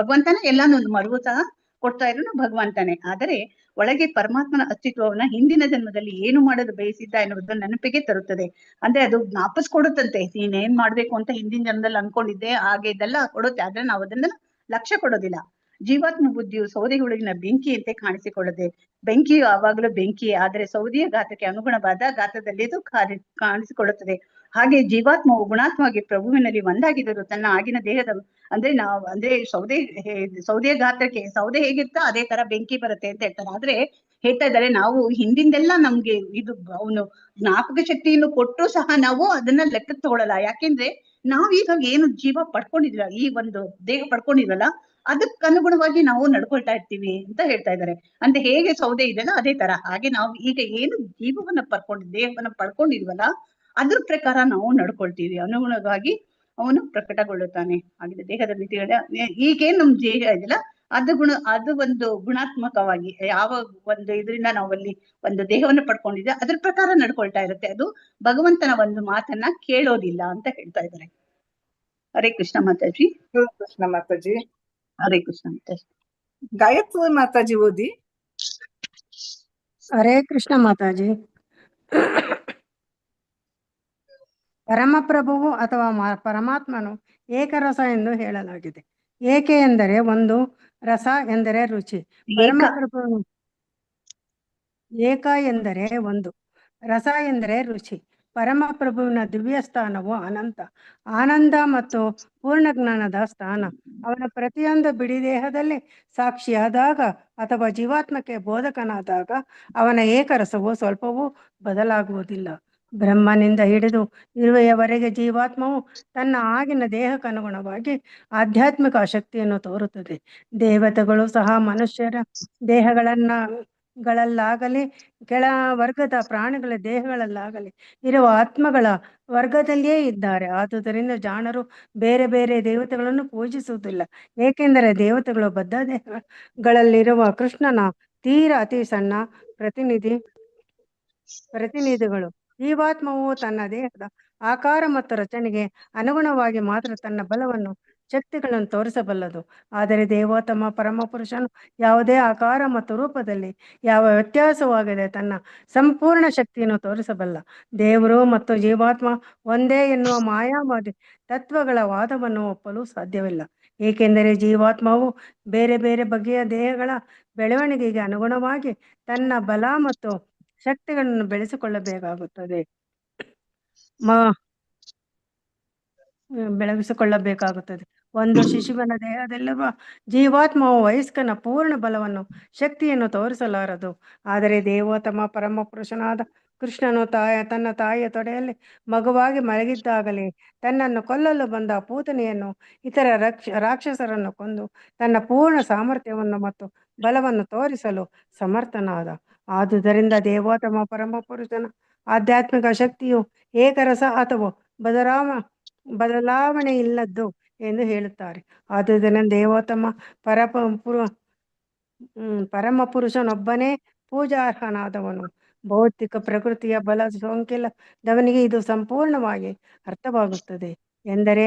ಭಗವಂತನ ಎಲ್ಲಾನು ಮರುವು ಸಹ ಕೊಡ್ತಾ ಇರೋನು ಭಗವಂತನೇ. ಆದರೆ ಒಳಗೆ ಪರಮಾತ್ಮನ ಅಸ್ತಿತ್ವವನ್ನ ಹಿಂದಿನ ಜನ್ಮದಲ್ಲಿ ಏನು ಮಾಡಲು ಬಯಸಿದ್ದ ಎನ್ನುವುದನ್ನು ನೆನಪಿಗೆ ತರುತ್ತದೆ. ಅಂದ್ರೆ ಅದು ಜ್ಞಾಪಿಸ್ಕೊಡುತ್ತಂತೆ, ನೀನೇನ್ ಮಾಡ್ಬೇಕು ಅಂತ ಹಿಂದಿನ ಜನ್ಮದಲ್ಲಿ ಅನ್ಕೊಂಡಿದ್ದೆ, ಹಾಗೆ ಇದೆಲ್ಲ ಕೊಡುತ್ತೆ. ಆದ್ರೆ ನಾವು ಅದನ್ನ ಲಕ್ಷ್ಯ ಕೊಡೋದಿಲ್ಲ. ಜೀವಾತ್ಮ ಬುದ್ಧಿಯು ಸೌದೆ ಹುಳುಗಿನ ಬೆಂಕಿಯಂತೆ ಕಾಣಿಸಿಕೊಳ್ಳುತ್ತೆ. ಬೆಂಕಿಯು ಯಾವಾಗಲೂ ಬೆಂಕಿಯೇ, ಆದ್ರೆ ಸೌದೆಯ ಗಾತ್ರಕ್ಕೆ ಅನುಗುಣವಾದ ಗಾತ್ರದಲ್ಲಿ ಇದು ಕಾಣಿಸಿಕೊಳ್ಳುತ್ತದೆ. ಹಾಗೆ ಜೀವಾತ್ಮವು ಗುಣಾತ್ಮವಾಗಿ ಪ್ರಭುವಿನಲ್ಲಿ ಒಂದಾಗಿದ್ದರು ತನ್ನ ಆಗಿನ ದೇಹದ ಅಂದ್ರೆ ಸೌದೆಯ ಗಾತ್ರಕ್ಕೆ ಸೌದೆ ಹೇಗಿರ್ತೋ ಅದೇ ತರ ಬೆಂಕಿ ಬರುತ್ತೆ ಅಂತ ಹೇಳ್ತಾರೆ. ಆದ್ರೆ ಹೇಳ್ತಾ ಇದ್ದಾರೆ, ನಾವು ಹಿಂದಿಂದೆಲ್ಲ ನಮ್ಗೆ ಇದು ಅವನು ಜ್ಞಾಪಕ ಶಕ್ತಿಯನ್ನು ಕೊಟ್ಟರು ಸಹ ನಾವು ಅದನ್ನ ಲೆಕ್ಕಕ್ಕೆ ತಗೊಳ್ಳಲ್ಲ. ಯಾಕೆಂದ್ರೆ ನಾವ್ ಈಗ ಏನು ಜೀವ ಪಡ್ಕೊಂಡಿದ್ವಲ್ಲ, ಈ ಒಂದು ದೇಹ ಪಡ್ಕೊಂಡಿದ್ವಲ್ಲ, ಅದಕ್ಕೆ ಅನುಗುಣವಾಗಿ ನಾವು ನಡ್ಕೊಳ್ತಾ ಇರ್ತೀವಿ ಅಂತ ಹೇಳ್ತಾ ಇದ್ದಾರೆ. ಅಂದ್ರೆ ಹೇಗೆ ಸೌದೆ ಇದೆಯಲ್ಲ ಅದೇ ತರ, ಹಾಗೆ ನಾವು ಈಗ ಏನು ದೇಹವನ್ನ ಪಡ್ಕೊಂಡಿದ್ವಲ್ಲ ಅದ್ರ ಪ್ರಕಾರ ನಾವು ನಡ್ಕೊಳ್ತೀವಿ, ಅನುಗುಣವಾಗಿ ಅವನು ಪ್ರಕಟಗೊಳ್ಳುತ್ತಾನೆ. ಹಾಗೆ ದೇಹದ ಮಿತಿಗಳ ಈಗೇನ್ ನಮ್ ದೇಹ ಇದೆಯಲ್ಲ ಅದು ಒಂದು ಗುಣಾತ್ಮಕವಾಗಿ ಯಾವ ಒಂದು ಇದರಿಂದ ನಾವು ಅಲ್ಲಿ ಒಂದು ದೇಹವನ್ನು ಪಡ್ಕೊಂಡಿದ್ದೆ ಅದ್ರ ಪ್ರಕಾರ ನಡ್ಕೊಳ್ತಾ ಇರುತ್ತೆ. ಅದು ಭಗವಂತನ ಒಂದು ಮಾತನ್ನ ಕೇಳೋದಿಲ್ಲ ಅಂತ ಹೇಳ್ತಾ ಇದ್ದಾರೆ. ಹರೇ ಕೃಷ್ಣ ಮಾತಾಜಿ. ಕೃಷ್ಣ ಮಾತಾಜಿ. ಹರೇ ಕೃಷ್ಣ ಮಾತಾಜಿ. ಗಾಯತ್ರಿ ಮಾತಾಜಿ ಓದಿ. ಹರೇ ಕೃಷ್ಣ ಮಾತಾಜಿ. ಪರಮಪ್ರಭುವು ಅಥವಾ ಪರಮಾತ್ಮನು ಏಕರಸ ಎಂದು ಹೇಳಲಾಗಿದೆ. ಏಕೆ ಎಂದರೆ ಒಂದು, ರಸ ಎಂದರೆ ರುಚಿ. ಪರಮಪ್ರಭು ಏಕ ಎಂದರೆ ಒಂದು, ರಸ ಎಂದರೆ ರುಚಿ. ಪರಮಪ್ರಭುವಿನ ದಿವ್ಯ ಸ್ಥಾನವು ಅನಂತ, ಆನಂದ ಮತ್ತು ಪೂರ್ಣ ಜ್ಞಾನದ ಸ್ಥಾನ. ಅವನ ಪ್ರತಿಯೊಂದು ಬಿಡಿ ದೇಹದಲ್ಲಿ ಸಾಕ್ಷಿಯಾದಾಗ ಅಥವಾ ಜೀವಾತ್ಮಕ್ಕೆ ಬೋಧಕನಾದಾಗ ಅವನ ಏಕರಸವು ಸ್ವಲ್ಪವೂ ಬದಲಾಗುವುದಿಲ್ಲ. ಬ್ರಹ್ಮನಿಂದ ಹಿಡಿದು ಇರುವೆಯವರೆಗೆ ಜೀವಾತ್ಮವು ತನ್ನ ಆಗಿನ ದೇಹಕ್ಕನುಗುಣವಾಗಿ ಆಧ್ಯಾತ್ಮಿಕ ಶಕ್ತಿಯನ್ನು ತೋರುತ್ತದೆ. ದೇವತೆಗಳು ಸಹ ಮನುಷ್ಯರ ದೇಹಗಳಲ್ಲಾಗಲಿ ಕೆಳ ವರ್ಗದ ಪ್ರಾಣಿಗಳ ದೇಹಗಳಲ್ಲಾಗಲಿ ಇರುವ ಆತ್ಮಗಳ ವರ್ಗದಲ್ಲಿಯೇ ಇದ್ದಾರೆ. ಆದುದರಿಂದ ಜಾಣರು ಬೇರೆ ಬೇರೆ ದೇವತೆಗಳನ್ನು ಪೂಜಿಸುವುದಿಲ್ಲ, ಏಕೆಂದರೆ ದೇವತೆಗಳು ಬದ್ಧ ದೇಹಗಳಲ್ಲಿರುವ ಕೃಷ್ಣನ ಅತಿ ಸಣ್ಣ ಪ್ರತಿನಿಧಿಗಳು. ಜೀವಾತ್ಮವು ತನ್ನ ದೇಹದ ಆಕಾರ ಮತ್ತು ರಚನೆಗೆ ಅನುಗುಣವಾಗಿ ಮಾತ್ರ ತನ್ನ ಬಲವನ್ನು ಶಕ್ತಿಗಳನ್ನು ತೋರಿಸಬಲ್ಲದು. ಆದರೆ ದೇವೋತ್ತಮ ಪರಮಪುರುಷನು ಯಾವುದೇ ಆಕಾರ ಮತ್ತು ರೂಪದಲ್ಲಿ ಯಾವ ವ್ಯತ್ಯಾಸವಾಗದೆ ತನ್ನ ಸಂಪೂರ್ಣ ಶಕ್ತಿಯನ್ನು ತೋರಿಸಬಲ್ಲ. ದೇವರು ಮತ್ತು ಜೀವಾತ್ಮ ಒಂದೇ ಎನ್ನುವ ಮಾಯಾವಾದಿ ತತ್ವಗಳ ವಾದವನ್ನು ಒಪ್ಪಲು ಸಾಧ್ಯವಿಲ್ಲ, ಏಕೆಂದರೆ ಜೀವಾತ್ಮವು ಬೇರೆ ಬೇರೆ ಬಗೆಯ ದೇಹಗಳ ಬೆಳವಣಿಗೆಗೆ ಅನುಗುಣವಾಗಿ ತನ್ನ ಬಲ ಮತ್ತು ಶಕ್ತಿಗಳನ್ನು ಬೆಳೆಸಿಕೊಳ್ಳಬೇಕಾಗುತ್ತದೆ. ಒಂದು ಶಿಶುವಿನ ದೇಹದಲ್ಲಿರುವ ಜೀವಾತ್ಮವು ವಯಸ್ಕನ ಪೂರ್ಣ ಬಲವನ್ನು ಶಕ್ತಿಯನ್ನು ತೋರಿಸಲಾರದು. ಆದರೆ ದೇವೋತ್ತಮ ಪರಮಪುರುಷನಾದ ಕೃಷ್ಣನು ತನ್ನ ತಾಯಿಯ ತೊಡೆಯಲ್ಲಿ ಮಗುವಾಗಿ ಮಲಗಿದ್ದಾಗಲೇ ತನ್ನನ್ನು ಕೊಲ್ಲಲು ಬಂದ ಪೂತನೆಯನ್ನು ಇತರ ರಾಕ್ಷಸರನ್ನು ಕೊಂದು ತನ್ನ ಪೂರ್ಣ ಸಾಮರ್ಥ್ಯವನ್ನು ಮತ್ತು ಬಲವನ್ನು ತೋರಿಸಲು ಸಮರ್ಥನಾದ. ಆದುದರಿಂದ ದೇವೋತ್ತಮ ಪರಮಪುರುಷನ ಆಧ್ಯಾತ್ಮಿಕ ಶಕ್ತಿಯು ಏಕರಸ ಅಥವಾ ಬದಲಾವಣೆ ಇಲ್ಲದ್ದು ಎಂದು ಹೇಳುತ್ತಾರೆ. ಆದುದರಿಂದ ದೇವೋತ್ತಮ ಪರಮಪುರುಷನೊಬ್ಬನೇ ಪೂಜಾರ್ಹನಾದವನು. ಭೌತಿಕ ಪ್ರಕೃತಿಯ ಬಲ ಸೋಂಕಿಲ್ಲದವನಿಗೆ ಇದು ಸಂಪೂರ್ಣವಾಗಿ ಅರ್ಥವಾಗುತ್ತದೆ. ಎಂದರೆ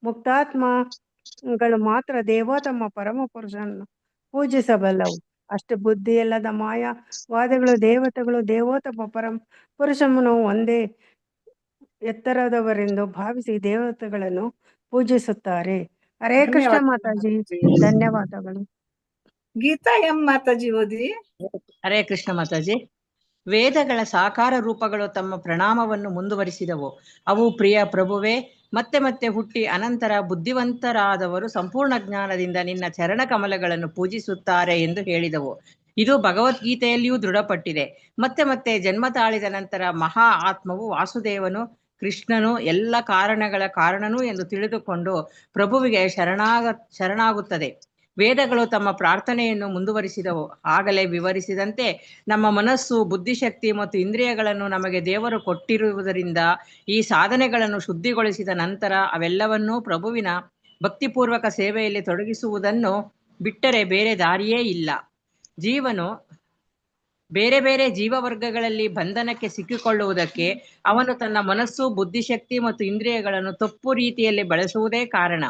ಮುಕ್ತಾತ್ಮಗಳು ಮಾತ್ರ ದೇವೋತ್ತಮ ಪರಮಪುರುಷನನ್ನು ಪೂಜಿಸಬಲ್ಲವು. ಅಷ್ಟು ಬುದ್ಧಿಯಿಲ್ಲದ ಮಾಯಾವಾದಿಗಳು ದೇವತೆಗಳು ದೇವೋತ್ತಮ ಪುರುಷನು ಒಂದೇ ಎತ್ತರದವರೆಂದು ಭಾವಿಸಿ ದೇವತೆಗಳನ್ನು ಪೂಜಿಸುತ್ತಾರೆ. ಹರೇ ಕೃಷ್ಣ ಮಾತಾಜಿ. ಧನ್ಯವಾದಗಳು. ಗೀತಾ ಎಂ ಮಾತಾಜಿ ಓದಿ. ಹರೇ ಕೃಷ್ಣ ಮಾತಾಜಿ. ವೇದಗಳ ಸಾಕಾರ ರೂಪಗಳು ತಮ್ಮ ಪ್ರಣಾಮವನ್ನು ಮುಂದುವರಿಸಿದವು. ಅವು ಪ್ರಿಯ ಪ್ರಭುವೇ, ಮತ್ತೆ ಮತ್ತೆ ಹುಟ್ಟಿ ಅನಂತರ ಬುದ್ಧಿವಂತರಾದವರು ಸಂಪೂರ್ಣ ಜ್ಞಾನದಿಂದ ನಿನ್ನ ಚರಣ ಕಮಲಗಳನ್ನು ಪೂಜಿಸುತ್ತಾರೆ ಎಂದು ಹೇಳಿದವು. ಇದು ಭಗವದ್ಗೀತೆಯಲ್ಲಿಯೂ ದೃಢಪಟ್ಟಿದೆ. ಮತ್ತೆ ಮತ್ತೆ ಜನ್ಮ ತಾಳಿದ ನಂತರ ಮಹಾ ಆತ್ಮವು ವಾಸುದೇವನು ಕೃಷ್ಣನು ಎಲ್ಲ ಕಾರಣಗಳ ಕಾರಣನು ಎಂದು ತಿಳಿದುಕೊಂಡು ಪ್ರಭುವಿಗೆ ಶರಣಾಗುತ್ತದೆ. ವೇದಗಳು ತಮ್ಮ ಪ್ರಾರ್ಥನೆಯನ್ನು ಮುಂದುವರಿಸಿದವು. ಆಗಲೇ ವಿವರಿಸಿದಂತೆ ನಮ್ಮ ಮನಸ್ಸು, ಬುದ್ಧಿಶಕ್ತಿ ಮತ್ತು ಇಂದ್ರಿಯಗಳನ್ನು ನಮಗೆ ದೇವರು ಕೊಟ್ಟಿರುವುದರಿಂದ ಈ ಸಾಧನೆಗಳನ್ನು ಶುದ್ಧಿಗೊಳಿಸಿದ ನಂತರ ಅವೆಲ್ಲವನ್ನೂ ಪ್ರಭುವಿನ ಭಕ್ತಿಪೂರ್ವಕ ಸೇವೆಯಲ್ಲಿ ತೊಡಗಿಸುವುದನ್ನು ಬಿಟ್ಟರೆ ಬೇರೆ ದಾರಿಯೇ ಇಲ್ಲ. ಜೀವನು ಬೇರೆ ಬೇರೆ ಜೀವವರ್ಗಗಳಲ್ಲಿ ಬಂಧನಕ್ಕೆ ಸಿಕ್ಕಿಕೊಳ್ಳುವುದಕ್ಕೆ ಅವನು ತನ್ನ ಮನಸ್ಸು, ಬುದ್ಧಿಶಕ್ತಿ ಮತ್ತು ಇಂದ್ರಿಯಗಳನ್ನು ತಪ್ಪು ರೀತಿಯಲ್ಲಿ ಬಳಸುವುದೇ ಕಾರಣ.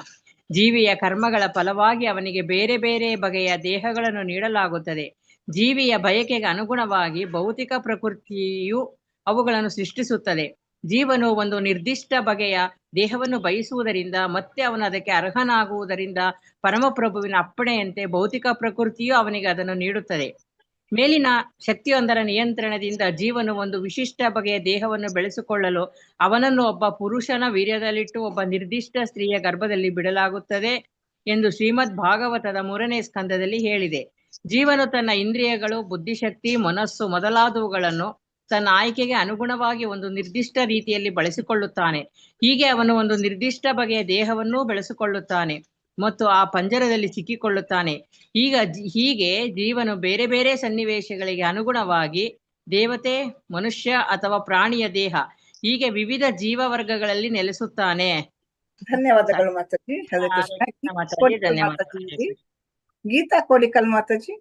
ಜೀವಿಯ ಕರ್ಮಗಳ ಫಲವಾಗಿ ಅವನಿಗೆ ಬೇರೆ ಬೇರೆ ಬಗೆಯ ದೇಹಗಳನ್ನು ನೀಡಲಾಗುತ್ತದೆ. ಜೀವಿಯ ಬಯಕೆಗೆ ಅನುಗುಣವಾಗಿ ಭೌತಿಕ ಪ್ರಕೃತಿಯು ಅವುಗಳನ್ನು ಸೃಷ್ಟಿಸುತ್ತದೆ. ಜೀವನು ಒಂದು ನಿರ್ದಿಷ್ಟ ಬಗೆಯ ದೇಹವನ್ನು ಬಯಸುವುದರಿಂದ ಮತ್ತೆ ಅವನು ಅದಕ್ಕೆ ಅರ್ಹನಾಗುವುದರಿಂದ ಪರಮಪ್ರಭುವಿನ ಅಪ್ಪಣೆಯಂತೆ ಭೌತಿಕ ಪ್ರಕೃತಿಯು ಅವನಿಗೆ ಅದನ್ನು ನೀಡುತ್ತದೆ. ಮೇಲಿನ ಶಕ್ತಿಯೊಂದರ ನಿಯಂತ್ರಣದಿಂದ ಜೀವನು ಒಂದು ವಿಶಿಷ್ಟ ಬಗೆಯ ದೇಹವನ್ನು ಬೆಳೆಸಿಕೊಳ್ಳಲು ಅವನನ್ನು ಒಬ್ಬ ಪುರುಷನ ವೀರ್ಯದಲ್ಲಿಟ್ಟು ಒಬ್ಬ ನಿರ್ದಿಷ್ಟ ಸ್ತ್ರೀಯ ಗರ್ಭದಲ್ಲಿ ಬಿಡಲಾಗುತ್ತದೆ ಎಂದು ಶ್ರೀಮದ್ ಭಾಗವತದ 3ನೇ ಸ್ಕಂದದಲ್ಲಿ ಹೇಳಿದೆ. ಜೀವನು ತನ್ನ ಇಂದ್ರಿಯಗಳು, ಬುದ್ಧಿಶಕ್ತಿ, ಮನಸ್ಸು ಮೊದಲಾದವುಗಳನ್ನು ತನ್ನ ಆಯ್ಕೆಗೆ ಅನುಗುಣವಾಗಿ ಒಂದು ನಿರ್ದಿಷ್ಟ ರೀತಿಯಲ್ಲಿ ಬಳಸಿಕೊಳ್ಳುತ್ತಾನೆ. ಹೀಗೆ ಅವನು ಒಂದು ನಿರ್ದಿಷ್ಟ ಬಗೆಯ ದೇಹವನ್ನೂ ಬೆಳೆಸಿಕೊಳ್ಳುತ್ತಾನೆ ಮತ್ತು ಆ ಪಂಜರದಲ್ಲಿ ಸಿಕ್ಕಿಕೊಳ್ಳುತ್ತಾನೆ. ಹೀಗೆ ಜೀವನು ಬೇರೆ ಬೇರೆ ಸನ್ನಿವೇಶಗಳಿಗೆ ಅನುಗುಣವಾಗಿ ದೇವತೆ, ಮನುಷ್ಯ ಅಥವಾ ಪ್ರಾಣಿಯ ದೇಹ ಹೀಗೆ ವಿವಿಧ ಜೀವವರ್ಗಗಳಲ್ಲಿ ನೆಲೆಸುತ್ತಾನೆ. ಧನ್ಯವಾದಗಳು ಮಾತಾಜಿ. ಹರೇ ಹರೇ ಕೃಷ್ಣ. ಕೃಷ್ಣ ಮಾತಾಜಿ, ಕೋಡಿಕಲ್ ಧನ್ಯವಾದ. ಮಾತಾಜಿ ಹರೇ ಇದೆ. ಕೃಷ್ಣ. ಗೀತಾ ಕೋಡಿಕಲ್ ಮಾತಾಜಿ.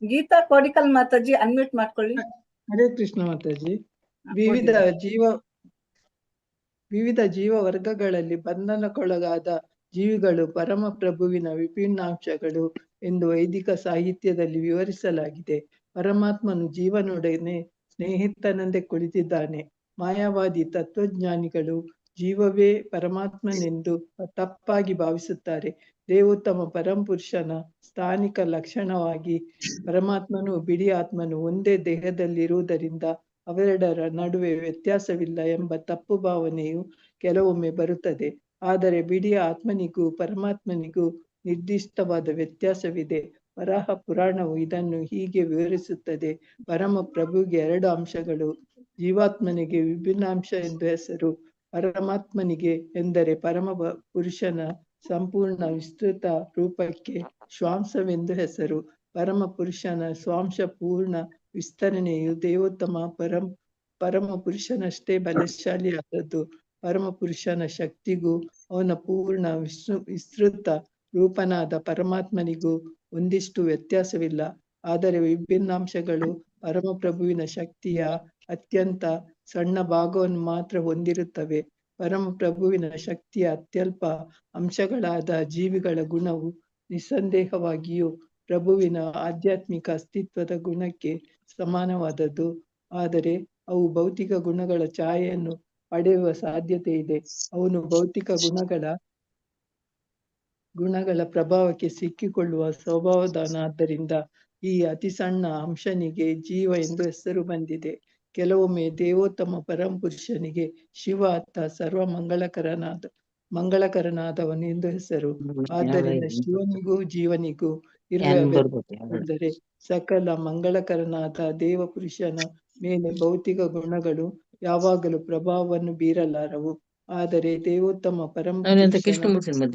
ಗೀತಾ ಕೋಡಿಕಲ್ ಮಾತಾಜಿ ಅನ್ಮ್ಯೂಟ್ ಮಾಡ್ಕೊಳ್ಳಿ. ಹರೇ ಕೃಷ್ಣ ಮಾತಾಜಿ. ವಿವಿಧ ಜೀವ ವರ್ಗಗಳಲ್ಲಿ ಬಂಧನಕ್ಕೊಳಗಾದ ಜೀವಿಗಳು ಪರಮ ಪ್ರಭುವಿನ ವಿಭಿನ್ನಾಂಶಗಳು ಎಂದು ವೈದಿಕ ಸಾಹಿತ್ಯದಲ್ಲಿ ವಿವರಿಸಲಾಗಿದೆ. ಪರಮಾತ್ಮನು ಜೀವನೊಡನೆ ಸ್ನೇಹಿತನಂತೆ ಕುಳಿತಿದ್ದಾನೆ. ಮಾಯಾವಾದಿ ತತ್ವಜ್ಞಾನಿಗಳು ಜೀವವೇ ಪರಮಾತ್ಮನೆಂದು ತಪ್ಪಾಗಿ ಭಾವಿಸುತ್ತಾರೆ. ದೇವೋತ್ತಮ ಪರಮಪುರುಷನ ಸ್ಥಾನಿಕ ಲಕ್ಷಣವಾಗಿ ಪರಮಾತ್ಮನು ಬಿಡಿ ಆತ್ಮನು ಒಂದೇ ದೇಹದಲ್ಲಿರುವುದರಿಂದ ಅವೆರಡರ ನಡುವೆ ವ್ಯತ್ಯಾಸವಿಲ್ಲ ಎಂಬ ತಪ್ಪು ಭಾವನೆಯು ಕೆಲವೊಮ್ಮೆ ಬರುತ್ತದೆ. ಆದರೆ ಬಿಡಿ ಆತ್ಮನಿಗೂ ಪರಮಾತ್ಮನಿಗೂ ನಿರ್ದಿಷ್ಟವಾದ ವ್ಯತ್ಯಾಸವಿದೆ. ವರಾಹ ಪುರಾಣವು ಇದನ್ನು ಹೀಗೆ ವಿವರಿಸುತ್ತದೆ. ಪರಮ ಪ್ರಭುವಿಗೆ 2 ಅಂಶಗಳು. ಜೀವಾತ್ಮನಿಗೆ ವಿಭಿನ್ನಾಂಶ ಎಂದು ಹೆಸರು. ಪರಮಾತ್ಮನಿಗೆ ಎಂದರೆ ಪರಮ ಪುರುಷನ ಸಂಪೂರ್ಣ ವಿಸ್ತೃತ ರೂಪಕ್ಕೆ ಶ್ವಾಂಸವೆಂದು ಹೆಸರು. ಪರಮ ಪುರುಷನ ಸ್ವಾಂಶ ಪೂರ್ಣ ವಿಸ್ತರಣೆಯು ದೇವೋತ್ತಮ ಪರಮ ಪುರುಷನಷ್ಟೇ ಬಲಶಾಲಿಯಾದದ್ದು. ಪರಮ ಪುರುಷನ ಶಕ್ತಿಗೂ ಅವನ ಪೂರ್ಣ ವಿಸ್ತೃತ ರೂಪನಾದ ಪರಮಾತ್ಮನಿಗೂ ಒಂದಿಷ್ಟು ವ್ಯತ್ಯಾಸವಿಲ್ಲ. ಆದರೆ ವಿಭಿನ್ನಾಂಶಗಳು ಪರಮಪ್ರಭುವಿನ ಶಕ್ತಿಯ ಅತ್ಯಂತ ಸಣ್ಣ ಭಾಗವನ್ನು ಮಾತ್ರ ಹೊಂದಿರುತ್ತವೆ. ಪರಮಪ್ರಭುವಿನ ಶಕ್ತಿಯ ಅತ್ಯಲ್ಪ ಅಂಶಗಳಾದ ಜೀವಿಗಳ ಗುಣವು ನಿಸ್ಸಂದೇಹವಾಗಿಯೂ ಪ್ರಭುವಿನ ಆಧ್ಯಾತ್ಮಿಕ ಅಸ್ತಿತ್ವದ ಗುಣಕ್ಕೆ ಸಮಾನವಾದದ್ದು. ಆದರೆ ಅವು ಭೌತಿಕ ಗುಣಗಳ ಛಾಯೆಯನ್ನು ಪಡೆಯುವ ಸಾಧ್ಯತೆ ಇದೆ. ಅವನು ಭೌತಿಕ ಗುಣಗಳ ಪ್ರಭಾವಕ್ಕೆ ಸಿಕ್ಕಿಕೊಳ್ಳುವ ಸ್ವಭಾವದವನಾದ್ದರಿಂದ ಈ ಅತಿ ಸಣ್ಣ ಅಂಶನಿಗೆ ಜೀವ ಎಂದು ಹೆಸರು ಬಂದಿದೆ. ಕೆಲವೊಮ್ಮೆ ದೇವೋತ್ತಮ ಪರಮಪುರುಷನಿಗೆ ಶಿವ ಅತ್ತ ಸರ್ವ ಮಂಗಳಕರನಾದವನು ಎಂದು ಹೆಸರು. ಆದ್ದರಿಂದ ಶಿವನಿಗೂ ಜೀವನಿಗೂ ಇರುವ ವ್ಯತ್ಯಾಸವೆಂದರೆ ಸಕಲ ಮಂಗಳಕರನಾದ ದೇವ ಪುರುಷನ ಮೇಲೆ ಭೌತಿಕ ಗುಣಗಳು ಯಾವಾಗಲೂ ಪ್ರಭಾವವನ್ನು ಬೀರಲಾರವು. ಆದರೆ ದೇವೋತ್ತಮ ಪರಮಪುರುಷನ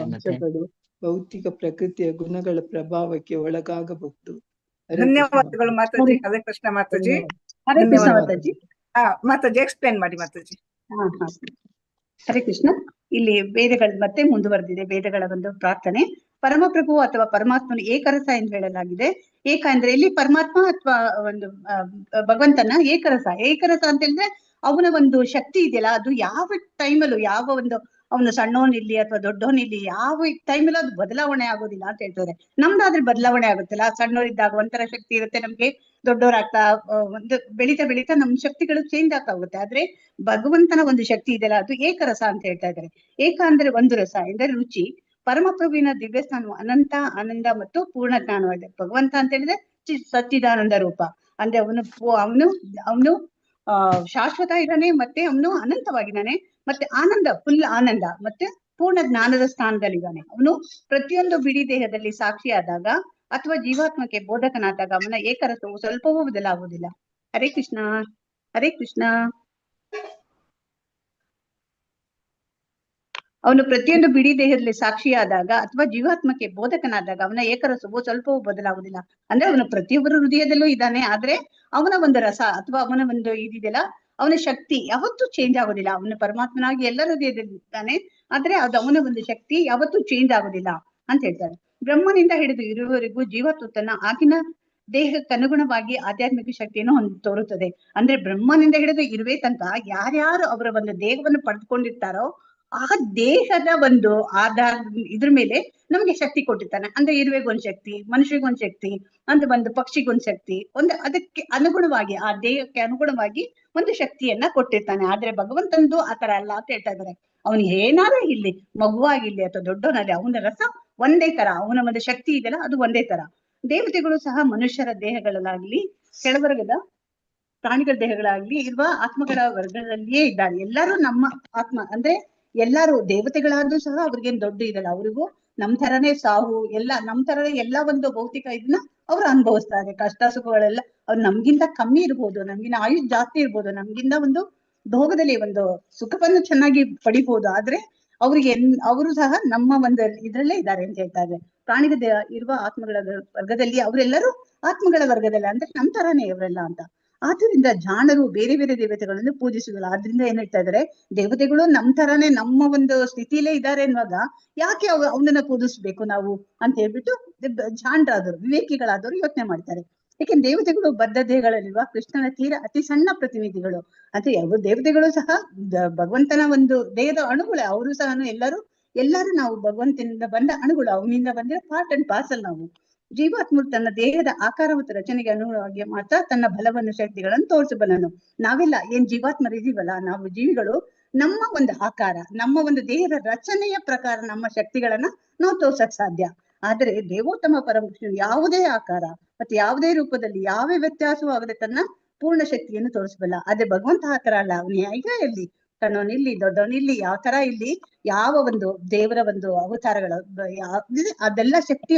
ಅಂಶಗಳು ಭೌತಿಕ ಪ್ರಕೃತಿಯ ಗುಣಗಳ ಪ್ರಭಾವಕ್ಕೆ ಒಳಗಾಗಬಹುದು. ಧನ್ಯವಾದಗಳು ಮಾತಾಜಿ. ಹರೇ ಕೃಷ್ಣ ಮಾತಾಜಿ. ಹರೇ ಕೃಷ್ಣ ಮಾತಾಜಿ. ಮಾತಾಜಿ ಎಕ್ಸ್ಪ್ಲೇನ್ ಮಾಡಿ ಮಾತಾಜಿ. ಹರೇ ಕೃಷ್ಣ. ಇಲ್ಲಿ ವೇದಗಳು ಮತ್ತೆ ಮುಂದುವರೆದಿದೆ. ವೇದಗಳ ಒಂದು ಪ್ರಾರ್ಥನೆ. ಪರಮಪ್ರಭು ಅಥವಾ ಪರಮಾತ್ಮನು ಏಕರಸ ಎಂದು ಹೇಳಲಾಗಿದೆ. ಏಕ ಅಂದ್ರೆ ಇಲ್ಲಿ ಪರಮಾತ್ಮ ಅಥವಾ ಒಂದು ಭಗವಂತನ ಏಕರಸ ಅಂತ ಹೇಳಿದ್ರೆ ಅವನ ಒಂದು ಶಕ್ತಿ ಇದೆಯಲ್ಲ, ಅದು ಯಾವ ಟೈಮಲ್ಲೂ ಯಾವ ಒಂದು ಅವನು ಸಣ್ಣವನಿರ್ಲಿ ಅಥವಾ ದೊಡ್ಡವನಿರ್ಲಿ ಯಾವ ಟೈಮಲ್ಲೂ ಅದು ಬದಲಾವಣೆ ಆಗೋದಿಲ್ಲ ಅಂತ ಹೇಳ್ತಾರೆ. ನಮ್ದಾದ್ರೆ ಬದಲಾವಣೆ ಆಗುತ್ತಲ್ಲ. ಸಣ್ಣವರಿದ್ದಾಗ ಒಂಥರ ಶಕ್ತಿ ಇರುತ್ತೆ, ನಮ್ಗೆ ದೊಡ್ಡವರಾಗ್ತಾ ಒಂದು ಬೆಳೀತಾ ನಮ್ ಶಕ್ತಿಗಳು ಚೇಂಜ್ ಆಗ್ತಾ ಹೋಗುತ್ತೆ. ಆದ್ರೆ ಭಗವಂತನ ಒಂದು ಶಕ್ತಿ ಇದೆಯಲ್ಲ, ಅದು ಏಕರಸ ಅಂತ ಹೇಳ್ತಾ ಇದ್ದಾರೆ. ಏಕ ಅಂದ್ರೆ ಒಂದು ರಸ ಎಂದರೆ ರುಚಿ. ಪರಮಪ್ರಭುವಿನ ದಿವ್ಯಸ್ಥಾನವು ಅನಂತ ಆನಂದ ಮತ್ತು ಪೂರ್ಣ ಜ್ಞಾನವಾಗಿದೆ. ಭಗವಂತ ಅಂತ ಹೇಳಿದ್ರೆ ಸಚ್ಚಿದಾನಂದ ರೂಪ. ಅಂದ್ರೆ ಅವನು ಶಾಶ್ವತ ಇದ್ದಾನೆ, ಮತ್ತೆ ಅವನು ಅನಂತವಾಗಿದ್ದಾನೆ, ಮತ್ತೆ ಫುಲ್ ಆನಂದ ಮತ್ತೆ ಪೂರ್ಣ ಜ್ಞಾನದ ಸ್ಥಾನದಲ್ಲಿದ್ದಾನೆ. ಅವನು ಪ್ರತಿಯೊಂದು ಬಿಡಿ ದೇಹದಲ್ಲಿ ಸಾಕ್ಷಿಯಾದಾಗ ಅಥವಾ ಜೀವಾತ್ಮಕ್ಕೆ ಬೋಧಕನಾದಾಗ ಅವನ ಏಕರಸವು ಸ್ವಲ್ಪವೂ ಬದಲಾಗುವುದಿಲ್ಲ. ಹರೇ ಕೃಷ್ಣ. ಹರೇ ಕೃಷ್ಣ. ಅವನು ಪ್ರತಿಯೊಂದು ಬಿಡಿ ದೇಹದಲ್ಲಿ ಸಾಕ್ಷಿಯಾದಾಗ ಅಥವಾ ಜೀವಾತ್ಮಕ್ಕೆ ಬೋಧಕನಾದಾಗ ಅವನ ಏಕರಸವು ಸ್ವಲ್ಪವೂ ಬದಲಾಗುವುದಿಲ್ಲ. ಅಂದ್ರೆ ಅವನು ಪ್ರತಿಯೊಬ್ಬರ ಹೃದಯದಲ್ಲೂ ಇದ್ದಾನೆ. ಆದ್ರೆ ಅವನ ಒಂದು ರಸ ಅಥವಾ ಅವನ ಒಂದು ಇದಿದೆಯಲ್ಲ, ಅವನ ಶಕ್ತಿ ಯಾವತ್ತೂ ಚೇಂಜ್ ಆಗೋದಿಲ್ಲ. ಅವನು ಪರಮಾತ್ಮನಾಗಿ ಎಲ್ಲರ ಹೃದಯದಲ್ಲಿ ಇದ್ದಾನೆ, ಆದ್ರೆ ಅದು ಅವನ ಒಂದು ಶಕ್ತಿ ಯಾವತ್ತೂ ಚೇಂಜ್ ಆಗೋದಿಲ್ಲ ಅಂತ ಹೇಳ್ತಾರೆ. ಬ್ರಹ್ಮನಿಂದ ಹಿಡಿದು ಇರುವವರೆಗೂ ಜೀವತ್ವ ತನ್ನ ಆಗಿನ ದೇಹಕ್ಕೆ ಅನುಗುಣವಾಗಿ ಆಧ್ಯಾತ್ಮಿಕ ಶಕ್ತಿಯನ್ನು ತೋರುತ್ತದೆ. ಅಂದ್ರೆ ಬ್ರಹ್ಮನಿಂದ ಹಿಡಿದು ಇರುವೆ ತನಕ ಯಾರ್ಯಾರು ಅವರ ಒಂದು ದೇಹವನ್ನು ಪಡೆದುಕೊಂಡಿರ್ತಾರೋ ಆ ದೇಹದ ಒಂದು ಆಧಾರ ಇದ್ರ ಮೇಲೆ ನಮ್ಗೆ ಶಕ್ತಿ ಕೊಟ್ಟಿರ್ತಾನೆ. ಅಂದ್ರೆ ಇರುವೆಗೊಂದ್ ಶಕ್ತಿ, ಮನುಷ್ಯರಿಗೊಂದ್ ಶಕ್ತಿ, ಅಂದ್ರೆ ಒಂದು ಪಕ್ಷಿಗೊಂದ್ ಶಕ್ತಿ, ಅದಕ್ಕೆ ಅನುಗುಣವಾಗಿ ಆ ದೇಹಕ್ಕೆ ಅನುಗುಣವಾಗಿ ಒಂದು ಶಕ್ತಿಯನ್ನ ಕೊಟ್ಟಿರ್ತಾನೆ. ಆದ್ರೆ ಭಗವಂತಂದು ಆತರ ಅಲ್ಲ ಅಂತ ಹೇಳ್ತಾ ಇದ್ದಾರೆ. ಅವನು ಏನಾದ್ರೂ ಇಲ್ಲಿ ಮಗುವಾಗಿರ್ಲಿ ಅಥವಾ ದೊಡ್ಡವನಲ್ಲಿ ಅವನ ರಸ ಒಂದೇ ತರ, ಅವನ ಒಂದು ಶಕ್ತಿ ಇದೆಯಲ್ಲ ಅದು ಒಂದೇ ತರ. ದೇವತೆಗಳು ಸಹ ಮನುಷ್ಯರ ದೇಹಗಳಲ್ಲಾಗ್ಲಿ ಕೆಳವರ್ಗದ ಪ್ರಾಣಿಗಳ ದೇಹಗಳಾಗ್ಲಿ ಇರುವ ಆತ್ಮಗಳ ವರ್ಗದಲ್ಲಿಯೇ ಇದ್ದಾರೆ. ಎಲ್ಲರೂ ನಮ್ಮ ಆತ್ಮ ಅಂದ್ರೆ ಎಲ್ಲಾರು ದೇವತೆಗಳಾದ್ರೂ ಸಹ ಅವ್ರಿಗೇನ್ ದೊಡ್ಡ ಇದಲ್ಲ. ಅವ್ರಿಗೂ ನಮ್ ತರನೇ ಸಾವು ಎಲ್ಲ ನಮ್ ತರನೇ ಎಲ್ಲ ಒಂದು ಭೌತಿಕ ಇದನ್ನ ಅವ್ರು ಅನುಭವಿಸ್ತಾರೆ. ಕಷ್ಟ ಸುಖಗಳೆಲ್ಲ ಅವ್ರು ನಮ್ಗಿಂತ ಕಮ್ಮಿ ಇರ್ಬೋದು, ನಮ್ಗಿಂತ ಆಯುಷ್ ಜಾಸ್ತಿ ಇರ್ಬೋದು, ನಮ್ಗಿಂತ ಒಂದು ಭೋಗದಲ್ಲಿ ಒಂದು ಸುಖವನ್ನು ಚೆನ್ನಾಗಿ ಪಡಿಬಹುದು. ಆದ್ರೆ ಅವ್ರಿಗೆ ಅವರು ಸಹ ನಮ್ಮ ಒಂದು ಇದ್ರಲ್ಲೇ ಇದ್ದಾರೆ ಅಂತ ಹೇಳ್ತಾ ಇದ್ದಾರೆ. ಪ್ರಾಣಿಗಳ ಇರುವ ಆತ್ಮಗಳ ವರ್ಗದಲ್ಲಿ ಅವರೆಲ್ಲರೂ ಆತ್ಮಗಳ ವರ್ಗದಲ್ಲಿ ಅಂದ್ರೆ ನಮ್ ತರಾನೇ ಇವರೆಲ್ಲ ಅಂತ. ಆದ್ರಿಂದ ಜಾಣರು ಬೇರೆ ಬೇರೆ ದೇವತೆಗಳನ್ನು ಪೂಜಿಸುವುದಿಲ್ಲ. ಆದ್ರಿಂದ ಏನ್ ಹೇಳ್ತಾ ಇದಾರೆ, ದೇವತೆಗಳು ನಮ್ ತರಾನೇ ನಮ್ಮ ಒಂದು ಸ್ಥಿತಿಲೇ ಇದ್ದಾರೆ ಅನ್ನುವಾಗ ಯಾಕೆ ಅವನನ್ನ ಪೂಜಿಸ್ಬೇಕು ನಾವು ಅಂತ ಹೇಳ್ಬಿಟ್ಟು ಜಾಣರಾದವರು, ವಿವೇಕಿಗಳಾದವರು ಯೋಚನೆ ಮಾಡ್ತಾರೆ. ಯಾಕೆಂದ್ರೆ ದೇವತೆಗಳು ಬದ್ಧ ದೇಹಗಳಲ್ಲಿರುವ ಕೃಷ್ಣನ ತೀರ ಅತಿ ಸಣ್ಣ ಪ್ರತಿನಿಧಿಗಳು. ಅಂದ್ರೆ ಯಾವ ದೇವತೆಗಳು ಸಹ ಭಗವಂತನ ಒಂದು ದೇಹದ ಅಣುಗಳೇ. ಅವರು ಸಹ ಎಲ್ಲರೂ ನಾವು ಭಗವಂತನಿಂದ ಬಂದ ಅಣುಗಳು, ಅವನಿಂದ ಬಂದಿರೋ ಪಾರ್ಟ್ ಅಂಡ್ ಪಾರ್ಸಲ್ ನಾವು. ಜೀವಾತ್ಮ ತನ್ನ ದೇಹದ ಆಕಾರ ಮತ್ತು ರಚನೆಗೆ ಅನುಗುಣವಾಗಿ ಮಾತ್ರ ತನ್ನ ಬಲವನ್ನು ಶಕ್ತಿಗಳನ್ನು ತೋರಿಸಬಲ್ಲನು. ನಾವೆಲ್ಲ ಏನ್ ಜೀವಾತ್ಮರಿದೀವಲ್ಲ, ನಾವು ಜೀವಿಗಳು, ನಮ್ಮ ಒಂದು ಆಕಾರ, ನಮ್ಮ ಒಂದು ದೇಹದ ರಚನೆಯ ಪ್ರಕಾರ ನಮ್ಮ ಶಕ್ತಿಗಳನ್ನ ನಾವು ತೋರ್ಸಕ್ ಸಾಧ್ಯ. ಆದರೆ ದೇವೋತ್ತಮ ಪರಮಕೃಷ್ಣನು ಯಾವುದೇ ಆಕಾರ ಮತ್ತೆ ಯಾವುದೇ ರೂಪದಲ್ಲಿ ಯಾವ ವ್ಯತ್ಯಾಸವೂ ಆಗದೆ ತನ್ನ ಪೂರ್ಣ ಶಕ್ತಿಯನ್ನು ತೋರಿಸಬಲ್ಲ. ಆದ್ರೆ ಭಗವಂತ ಆ ತರ ಅಲ್ಲ. ಅವನು ಹೇಗ ಇಲ್ಲಿ ಸಣ್ಣವನಿಲ್ಲಿ ದೊಡ್ಡವನಿಲ್ಲಿ ಯಾವ ತರ ಇಲ್ಲಿ ಯಾವ ಒಂದು ದೇವರ ಒಂದು ಅವತಾರಗಳ ಅದೆಲ್ಲ ಶಕ್ತಿ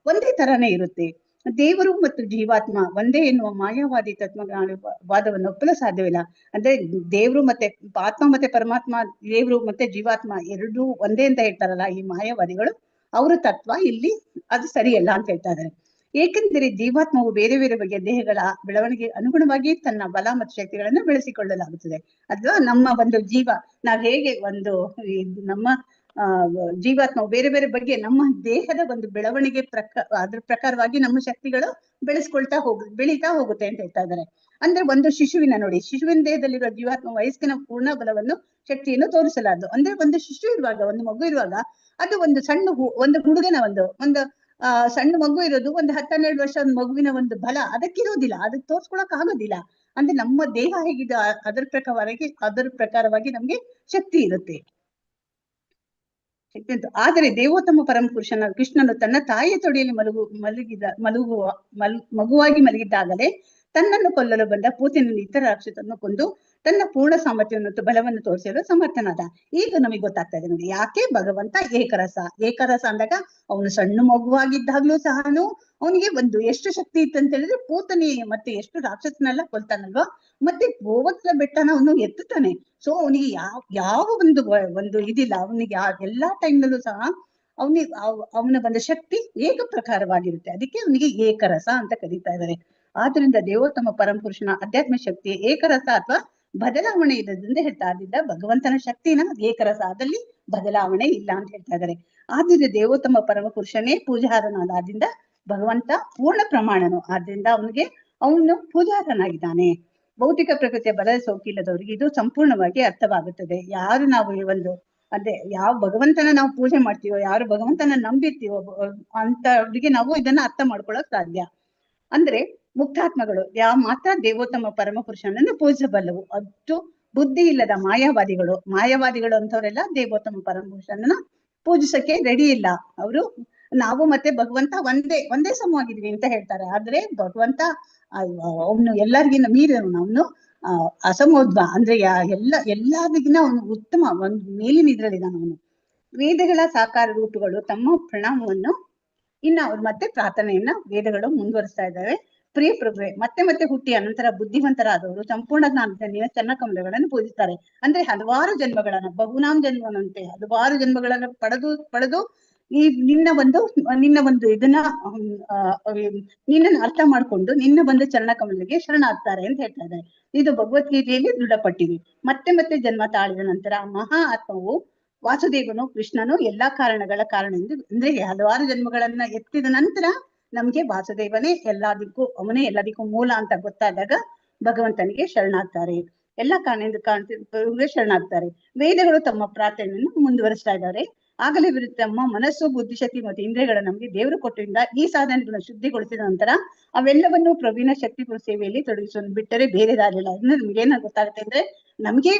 ಒಂದೇ ತರಾನೇ ಇರುತ್ತೆ. ದೇವರು ಮತ್ತು ಜೀವಾತ್ಮ ಒಂದೇ ಎನ್ನುವ ಮಾಯಾವಾದಿ ತತ್ವವಾದವನ್ನು ಒಪ್ಪಲು ಸಾಧ್ಯವಿಲ್ಲ. ಅಂದ್ರೆ ದೇವ್ರು ಮತ್ತೆ ಆತ್ಮ ಮತ್ತೆ ಪರಮಾತ್ಮ, ದೇವ್ರು ಮತ್ತೆ ಜೀವಾತ್ಮ ಎರಡೂ ಒಂದೇ ಅಂತ ಹೇಳ್ತಾರಲ್ಲ ಈ ಮಾಯಾವಾದಿಗಳು, ಅವರ ತತ್ವ ಇಲ್ಲಿ ಅದು ಸರಿಯಲ್ಲ ಅಂತ ಹೇಳ್ತಾ ಇದ್ದಾರೆ. ಏಕೆಂದರೆ ಜೀವಾತ್ಮವು ಬೇರೆ ಬೇರೆ ಬಗೆಯ ದೇಹಗಳ ಬೆಳವಣಿಗೆ ಅನುಗುಣವಾಗಿ ತನ್ನ ಬಲ ಮತ್ತು ಶಕ್ತಿಗಳನ್ನು ಬೆಳೆಸಿಕೊಳ್ಳಲಾಗುತ್ತದೆ. ಅಥವಾ ನಮ್ಮ ಒಂದು ಜೀವ, ನಾವ್ ಹೇಗೆ ಒಂದು ನಮ್ಮ ಜೀವಾತ್ಮವು ಬೇರೆ ಬೇರೆ ಬಗ್ಗೆ ನಮ್ಮ ದೇಹದ ಒಂದು ಬೆಳವಣಿಗೆ ಅದ್ರ ಪ್ರಕಾರವಾಗಿ ನಮ್ಮ ಶಕ್ತಿಗಳು ಬೆಳೀತಾ ಹೋಗುತ್ತೆ ಅಂತ ಹೇಳ್ತಾ ಇದ್ದಾರೆ. ಅಂದ್ರೆ ಒಂದು ಶಿಶುವಿನ ನೋಡಿ, ಶಿಶುವಿನ ದೇಹದಲ್ಲಿರುವ ಜೀವಾತ್ಮ ವಯಸ್ಸಿನ ಪೂರ್ಣ ಬಲವನ್ನು ಶಕ್ತಿಯನ್ನು ತೋರಿಸಲಾರದು. ಅಂದ್ರೆ ಒಂದು ಶಿಶು ಇರುವಾಗ, ಒಂದು ಮಗು ಇರುವಾಗ, ಅದು ಒಂದು ಸಣ್ಣ ಒಂದು ಹುಡುಗನ ಒಂದು ಸಣ್ಣ ಮಗು ಇರೋದು, ಒಂದು 10-12 ವರ್ಷ ಒಂದು ಮಗುವಿನ ಒಂದು ಬಲ ಅದಕ್ಕಿರೋದಿಲ್ಲ, ಅದಕ್ಕೆ ತೋರ್ಸ್ಕೊಳಕ್ ಆಗೋದಿಲ್ಲ. ಅಂದ್ರೆ ನಮ್ಮ ದೇಹ ಹೇಗಿದೆ ಅದರ ಪ್ರಕಾರವಾಗಿ ನಮ್ಗೆ ಶಕ್ತಿ ಇರುತ್ತೆ. ಆದರೆ ದೇವೋತ್ತಮ ಪರಮ ಪುರುಷನ ಕೃಷ್ಣನು ತನ್ನ ತಾಯಿಯ ತೊಡೆಯಲ್ಲಿ ಮಗುವಾಗಿ ಮಲಗಿದ್ದಾಗಲೇ ತನ್ನನ್ನು ಕೊಲ್ಲಲು ಬಂದ ಪೂತನಿಂದ ಇತರ ರಾಕ್ಷಸನ್ನು ಕೊಂದು ತನ್ನ ಪೂರ್ಣ ಸಾಮರ್ಥ್ಯವನ್ನು ಮತ್ತು ಬಲವನ್ನು ತೋರಿಸಲು ಸಮರ್ಥನಾದ. ಈಗ ನಮಗೆ ಗೊತ್ತಾಗ್ತಾ ಇದೆ ನೋಡಿ, ಯಾಕೆ ಭಗವಂತ ಏಕರಸ ಅಂದಾಗ ಅವನು ಸಣ್ಣ ಮಗುವಾಗಿದ್ದಾಗ್ಲೂ ಸಹ ಅವನಿಗೆ ಒಂದು ಎಷ್ಟು ಶಕ್ತಿ ಇತ್ತು ಅಂತ ಹೇಳಿದ್ರೆ, ಪೂತನಿ ಮತ್ತೆ ಎಷ್ಟು ರಾಕ್ಷಸನೆಲ್ಲ ಕೊಲ್ತಾನಲ್ವಾ, ಮತ್ತೆ ಗೋವತ್ಸ ಬೆಟ್ಟನ ಅವನು ಎತ್ತುತ್ತಾನೆ. ಸೊ ಅವನಿಗೆ ಯಾವ ಒಂದು ಇದಿಲ್ಲ, ಅವನಿಗೆ ಎಲ್ಲಾ ಟೈಮ್ನಲ್ಲೂ ಸಹ ಅವನ ಒಂದು ಶಕ್ತಿ ಏಕ ಪ್ರಕಾರವಾಗಿರುತ್ತೆ. ಅದಕ್ಕೆ ಅವನಿಗೆ ಏಕರಸ ಅಂತ ಕರೀತಾ ಇದ್ದಾರೆ. ಆದ್ರಿಂದ ದೇವೋತ್ತಮ ಪರಮಪುರುಷನ ಅಧ್ಯಾತ್ಮ ಶಕ್ತಿ ಏಕರಸ ಅಥವಾ ಬದಲಾವಣೆ ಇಲ್ಲದ್ರಿಂದ ಹೇಳ್ತಾ ಇದ್ದ ಭಗವಂತನ ಶಕ್ತಿನ ಏಕರಸದಲ್ಲಿ ಬದಲಾವಣೆ ಇಲ್ಲ ಅಂತ ಹೇಳ್ತಾ ಇದ್ದಾರೆ. ಆದ್ರಿಂದ ದೇವೋತ್ತಮ ಪರಮಪುರುಷನೇ ಪೂಜಾರನಾದ್ರಿಂದ ಭಗವಂತ ಪೂರ್ಣ ಪ್ರಮಾಣನು. ಆದ್ರಿಂದ ಅವನು ಪೂಜಾರನಾಗಿದ್ದಾನೆ. ಭೌತಿಕ ಪ್ರಕೃತಿಯ ಬಲದ ಸೋಕಿಲ್ಲದವರಿಗೆ ಇದು ಸಂಪೂರ್ಣವಾಗಿ ಅರ್ಥವಾಗುತ್ತದೆ. ಯಾರು ನಾವು ಅದೇ ಯಾವ ಭಗವಂತನ ನಾವು ಪೂಜೆ ಮಾಡ್ತೀವೋ, ಯಾರು ಭಗವಂತನ ನಂಬಿರ್ತೀವೋ ಅಂತವ್ರಿಗೆ ನಾವು ಇದನ್ನ ಅರ್ಥ ಮಾಡ್ಕೊಳಕ್ ಸಾಧ್ಯ. ಅಂದ್ರೆ ಮುಕ್ತಾತ್ಮಗಳು ಮಾತ್ರ ದೇವೋತ್ತಮ ಪರಮಪುರುಷನನ್ನು ಪೂಜಿಸಬಲ್ಲವು. ಅಷ್ಟು ಬುದ್ಧಿ ಇಲ್ಲದ ಮಾಯಾವಾದಿಗಳು ಅಂತವರೆಲ್ಲ ದೇವೋತ್ತಮ ಪರಮಪುರುಷನನ್ನ ಪೂಜಿಸಕ್ಕೆ ರೆಡಿ ಇಲ್ಲ. ನಾವು ಮತ್ತೆ ಭಗವಂತ ಒಂದೇ ಸಮವಾಗಿದ್ವಿ ಅಂತ ಹೇಳ್ತಾರೆ. ಆದ್ರೆ ಭಗವಂತ ಅವನು ಎಲ್ಲರಿಗಿನ್ನ ಮೀರನು, ಅವನು ಅಸಮೋದ್ವ, ಅಂದ್ರೆ ಎಲ್ಲರಿಗಿನ್ನ ಅವನು ಉತ್ತಮ ಒಂದು ಮೇಲಿನ ಇದ್ರಲ್ಲಿದ್ದಾನ ಅವನು. ವೇದಗಳ ಸಾಕಾರ ರೂಪಗಳು ತಮ್ಮ ಪ್ರಣಾಮವನ್ನು ಅವ್ರು ಮತ್ತೆ ಪ್ರಾರ್ಥನೆಯನ್ನ ವೇದಗಳು ಮುಂದುವರಿಸ್ತಾ ಇದ್ದಾವೆ. ಪ್ರಿಯ ಪ್ರಭುವೆ, ಮತ್ತೆ ಹುಟ್ಟಿ ಅನಂತರ ಬುದ್ಧಿವಂತರಾದವರು ಸಂಪೂರ್ಣ ಜ್ಞಾನದಿಂದ ಚನ್ನಕಮಲಗಳನ್ನು ಪೂಜಿಸ್ತಾರೆ. ಅಂದ್ರೆ ಹಲವಾರು ಜನ್ಮಗಳನ್ನ, ಬಹುನಾಮ್ ಜನ್ಮನಂತೆ ಹಲವಾರು ಜನ್ಮಗಳನ್ನ ಪಡೆದು ಈ ನಿನ್ನ ಒಂದು ಇದನ್ನ ನಿನ್ನನ್ನು ಅರ್ಥ ಮಾಡ್ಕೊಂಡು ನಿನ್ನ ಬಂದು ಚರಣಕಮಲಿಗೆ ಶರಣಾಗ್ತಾರೆ ಅಂತ ಹೇಳ್ತಾ ಇದ್ದಾರೆ. ಇದು ಭಗವದ್ಗೀತೆಯಲ್ಲಿ ದೃಢಪಟ್ಟಿದೆ. ಮತ್ತೆ ಜನ್ಮ ತಾಳಿದ ನಂತರ ಮಹಾ ಆತ್ಮವು ವಾಸುದೇವನು ಕೃಷ್ಣನು ಎಲ್ಲಾ ಕಾರಣಗಳ ಕಾರಣ ಅಂದ್ರೆ ಹಲವಾರು ಜನ್ಮಗಳನ್ನ ಎತ್ತಿದ ನಂತರ ನಮ್ಗೆ ವಾಸುದೇವನೇ ಅವನೇ ಎಲ್ಲದಕ್ಕೂ ಮೂಲ ಅಂತ ಗೊತ್ತಾದಾಗ ಭಗವಂತನಿಗೆ ಶರಣಾಗ್ತಾರೆ. ಎಲ್ಲಾ ಕಾರಣದಿಂದ ಶರಣಾಗ್ತಾರೆ. ವೇದಗಳು ತಮ್ಮ ಪ್ರಾರ್ಥನೆಯನ್ನು ಮುಂದುವರಿಸ್ತಾ ಇದ್ದಾರೆ. ಆಗಲೇ ತಮ್ಮ ಮನಸ್ಸು, ಬುದ್ಧಿಶಕ್ತಿ ಮತ್ತು ಇಂದ್ರಿಯಗಳ ನಮ್ಗೆ ದೇವರು ಕೊಟ್ಟಿರಿಂದ ಈ ಸಾಧನೆಗಳನ್ನು ಶುದ್ಧಿಗೊಳಿಸಿದ ನಂತರ ಅವೆಲ್ಲವನ್ನು ಪ್ರವೀಣ ಶಕ್ತಿ ಸೇವೆಯಲ್ಲಿ ತೊಡಗಿಸೋದು ಬಿಟ್ಟರೆ ಬೇರೆ ದಾರಿಲ್ಲ. ನಮ್ಗೇನ ಗೊತ್ತಾಗುತ್ತೆ ಅಂದ್ರೆ, ನಮ್ಗೆ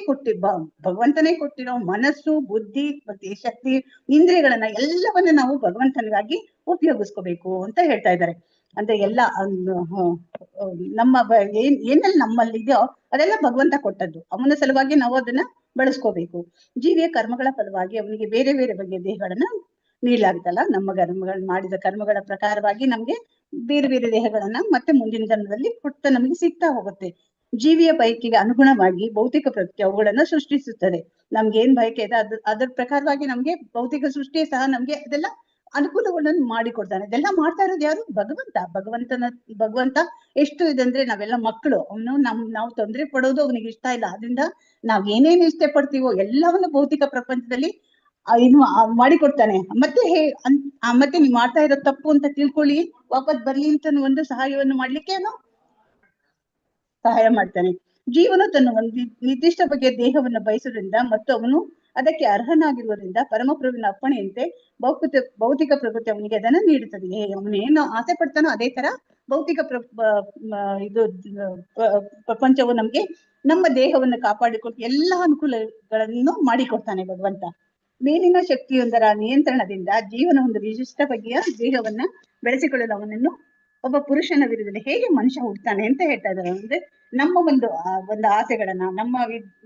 ಭಗವಂತನೇ ಕೊಟ್ಟಿರೋ ಮನಸ್ಸು, ಬುದ್ಧಿ ಮತ್ತೆ ಶಕ್ತಿ, ಇಂದ್ರಿಯಗಳನ್ನ ಎಲ್ಲವನ್ನ ನಾವು ಭಗವಂತನಿಗಾಗಿ ಉಪಯೋಗಿಸ್ಕೋಬೇಕು ಅಂತ ಹೇಳ್ತಾ ಇದ್ದಾರೆ. ಅಂದ್ರೆ ಎಲ್ಲ ನಮ್ಮ ಏನೆಲ್ಲ ನಮ್ಮಲ್ಲಿ ಇದೆಯೋ ಅದೆಲ್ಲ ಭಗವಂತ ಕೊಟ್ಟದ್ದು. ಅವನ ಸಲುವಾಗಿ ನಾವು ಅದನ್ನ ಬಳಸ್ಕೋಬೇಕು. ಜೀವಿಯ ಕರ್ಮಗಳ ಫಲವಾಗಿ ಅವನಿಗೆ ಬೇರೆ ಬೇರೆ ಬಗೆಯ ದೇಹಗಳನ್ನ ನೀಡಲಾಗುತ್ತಲ್ಲ. ನಮ್ಮ ಮಾಡಿದ ಕರ್ಮಗಳ ಪ್ರಕಾರವಾಗಿ ನಮ್ಗೆ ಬೇರೆ ಬೇರೆ ದೇಹಗಳನ್ನ ಮತ್ತೆ ಮುಂದಿನ ಜನ್ಮದಲ್ಲಿ ನಮಗೆ ಸಿಗ್ತಾ ಹೋಗುತ್ತೆ. ಜೀವಿಯ ಬಯಕೆಗೆ ಅನುಗುಣವಾಗಿ ಭೌತಿಕ ಪ್ರಕೃತಿ ಅವುಗಳನ್ನ ಸೃಷ್ಟಿಸುತ್ತದೆ. ನಮ್ಗೆ ಏನ್ ಬಯಕೆ ಇದೆ ಅದರ ಪ್ರಕಾರವಾಗಿ ನಮ್ಗೆ ಭೌತಿಕ ಸೃಷ್ಟಿ ಸಹ ನಮ್ಗೆ ಅದೆಲ್ಲ ಅನುಕೂಲಗಳನ್ನು ಮಾಡಿಕೊಡ್ತಾನೆ. ಇದೆಲ್ಲ ಮಾಡ್ತಾ ಇರೋದು ಯಾರು? ಭಗವಂತ ಎಷ್ಟು ಇದಂದ್ರೆ ನಾವೆಲ್ಲ ಮಕ್ಕಳು. ಅವನು ನಾವು ತೊಂದರೆ ಪಡೋದು ಅವನಿಗೆ ಇಷ್ಟ ಇಲ್ಲ. ಅದರಿಂದ ನಾವ್ ಏನೇನು ಇಷ್ಟ ಪಡ್ತೀವೋ ಎಲ್ಲವನ್ನು ಭೌತಿಕ ಪ್ರಪಂಚದಲ್ಲಿ ಮಾಡಿಕೊಡ್ತಾನೆ. ಮತ್ತೆ ಮತ್ತೆ ನೀವ್ ಮಾಡ್ತಾ ಇರೋ ತಪ್ಪು ಅಂತ ತಿಳ್ಕೊಳ್ಳಿ, ವಾಪಸ್ ಬರ್ಲಿ ಅಂತ ಒಂದು ಸಹಾಯವನ್ನು ಮಾಡ್ಲಿಕ್ಕೆ ಸಹಾಯ ಮಾಡ್ತಾನೆ. ಜೀವನ ತನ್ನ ಒಂದು ನಿರ್ದಿಷ್ಟ ಬಗೆಯ ದೇಹವನ್ನು ಬಯಸುವುದರಿಂದ ಮತ್ತು ಅವನು ಅದಕ್ಕೆ ಅರ್ಹನಾಗಿರುವುದರಿಂದ ಪರಮಪ್ರಭುವಿನ ಅಪ್ಪಣೆಯಂತೆ ಭೌತಿಕ ಪ್ರಕೃತಿ ಅವನಿಗೆ ಅದನ್ನು ನೀಡುತ್ತದೆ. ಅವನೇನು ಆಸೆ ಪಡ್ತಾನೋ ಅದೇ ತರ ಭೌತಿಕ ಪ್ರಪಂಚವು ನಮ್ಗೆ ನಮ್ಮ ದೇಹವನ್ನು ಕಾಪಾಡಿಕೊಟ್ಟು ಎಲ್ಲಾ ಅನುಕೂಲಗಳನ್ನು ಮಾಡಿಕೊಡ್ತಾನೆ ಭಗವಂತ. ಮೇಲಿನ ಶಕ್ತಿಯೊಂದರ ನಿಯಂತ್ರಣದಿಂದ ಜೀವನ ಒಂದು ವಿಶಿಷ್ಟ ಬಗೆಯ ದೇಹವನ್ನ ಬೆಳೆಸಿಕೊಳ್ಳಲು ಅವನನ್ನು ಒಬ್ಬ ಪುರುಷನ ವಿರುದ್ಧದಲ್ಲಿ ಹೇಗೆ ಮನುಷ್ಯ ಹುಡ್ತಾನೆ ಅಂತ ಹೇಳ್ತಾ ಇದ್ದಾರೆ. ಅಂದ್ರೆ ನಮ್ಮ ಒಂದು ಆಸೆಗಳನ್ನ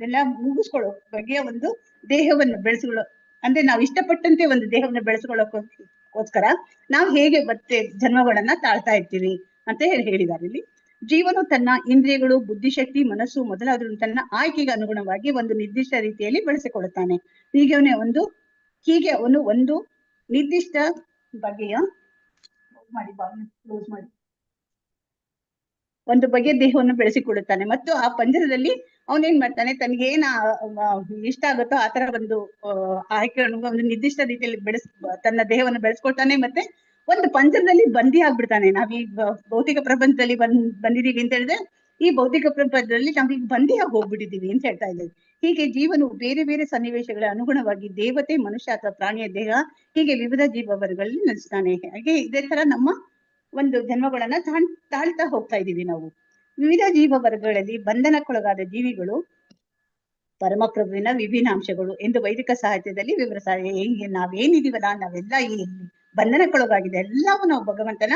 ಎಲ್ಲ ಮುಗಿಸ್ಕೊಳ್ಳೋ ಬಗೆಯ ಒಂದು ದೇಹವನ್ನು ಬೆಳೆಸಿಕೊಳ್ಳೋ, ಅಂದ್ರೆ ನಾವು ಇಷ್ಟಪಟ್ಟಂತೆ ಒಂದು ದೇಹವನ್ನು ಬೆಳೆಸಿಕೊಳ್ಳೋಕೋಸ್ಕರ ನಾವು ಹೇಗೆ ಮತ್ತೆ ಜನ್ಮಗಳನ್ನ ತಾಳ್ತಾ ಇರ್ತೀವಿ ಅಂತ ಹೇಳಿದ್ದಾರೆ ಇಲ್ಲಿ. ಜೀವನು ತನ್ನ ಇಂದ್ರಿಯಗಳು, ಬುದ್ಧಿಶಕ್ತಿ, ಮನಸ್ಸು ಮೊದಲಾದ ತನ್ನ ಆಯ್ಕೆಗೆ ಅನುಗುಣವಾಗಿ ಒಂದು ನಿರ್ದಿಷ್ಟ ರೀತಿಯಲ್ಲಿ ಬೆಳೆಸಿಕೊಳ್ಳುತ್ತಾನೆ. ಹೀಗೆ ಅವನು ಒಂದು ನಿರ್ದಿಷ್ಟ ಬಗೆಯ ಒಂದು ಬಗೆಯ ದೇಹವನ್ನು ಬೆಳೆಸಿಕೊಳ್ಳುತ್ತಾನೆ ಮತ್ತು ಆ ಪಂಜರದಲ್ಲಿ ಅವನೇನ್ ಮಾಡ್ತಾನೆ, ತನಗೇನ ಇಷ್ಟ ಆಗುತ್ತೋ ಆ ತರ ಒಂದು ಆಯ್ಕೆಗಳನ್ನು ಒಂದು ನಿರ್ದಿಷ್ಟ ರೀತಿಯಲ್ಲಿ ತನ್ನ ದೇಹವನ್ನು ಬೆಳೆಸ್ಕೊಳ್ತಾನೆ. ಮತ್ತೆ ಒಂದು ಪಂಜರದಲ್ಲಿ ಬಂದಿ ಆಗ್ಬಿಡ್ತಾನೆ. ನಾವೀ ಭೌತಿಕ ಪ್ರಪಂಚದಲ್ಲಿ ಬಂದಿದೀವಿ ಅಂತ ಹೇಳಿದ್ರೆ ಈ ಭೌತಿಕ ಪ್ರಪಂಚದಲ್ಲಿ ನಾವೀಗ ಬಂದಿಯಾಗಿ ಹೋಗ್ಬಿಟ್ಟಿದೀವಿ ಅಂತ ಹೇಳ್ತಾ ಇದ್ದೇವೆ. ಹೀಗೆ ಜೀವನು ಬೇರೆ ಬೇರೆ ಸನ್ನಿವೇಶಗಳ ಅನುಗುಣವಾಗಿ ದೇವತೆ, ಮನುಷ್ಯ ಅಥವಾ ಪ್ರಾಣಿಯ ದೇಹ ಹೀಗೆ ವಿವಿಧ ಜೀವ ವರ್ಗಗಳಲ್ಲಿ ನಡೆಸ್ತಾನೆ. ಹಾಗೆ ಇದೇ ತರ ನಮ್ಮ ಒಂದು ಜನ್ಮಗಳನ್ನ ತಾಳ್ತಾ ಹೋಗ್ತಾ ಇದೀವಿ ನಾವು. ವಿವಿಧ ಜೀವ ವರ್ಗಗಳಲ್ಲಿ ಬಂಧನಕ್ಕೊಳಗಾದ ಜೀವಿಗಳು ಪರಮಪ್ರಭುವಿನ ವಿಭಿನ್ನ ಅಂಶಗಳು ಎಂದು ವೈದಿಕ ಸಾಹಿತ್ಯದಲ್ಲಿ ವಿವರಿಸ್ತಾರೆ. ಹೆಂಗೆ ನಾವೇನಿದೀವಲ್ಲ ನಾವೆಲ್ಲ ಈ ಬಂಧನಕ್ಕೊಳಗಾಗಿದೆ, ಎಲ್ಲವೂ ನಾವು ಭಗವಂತನ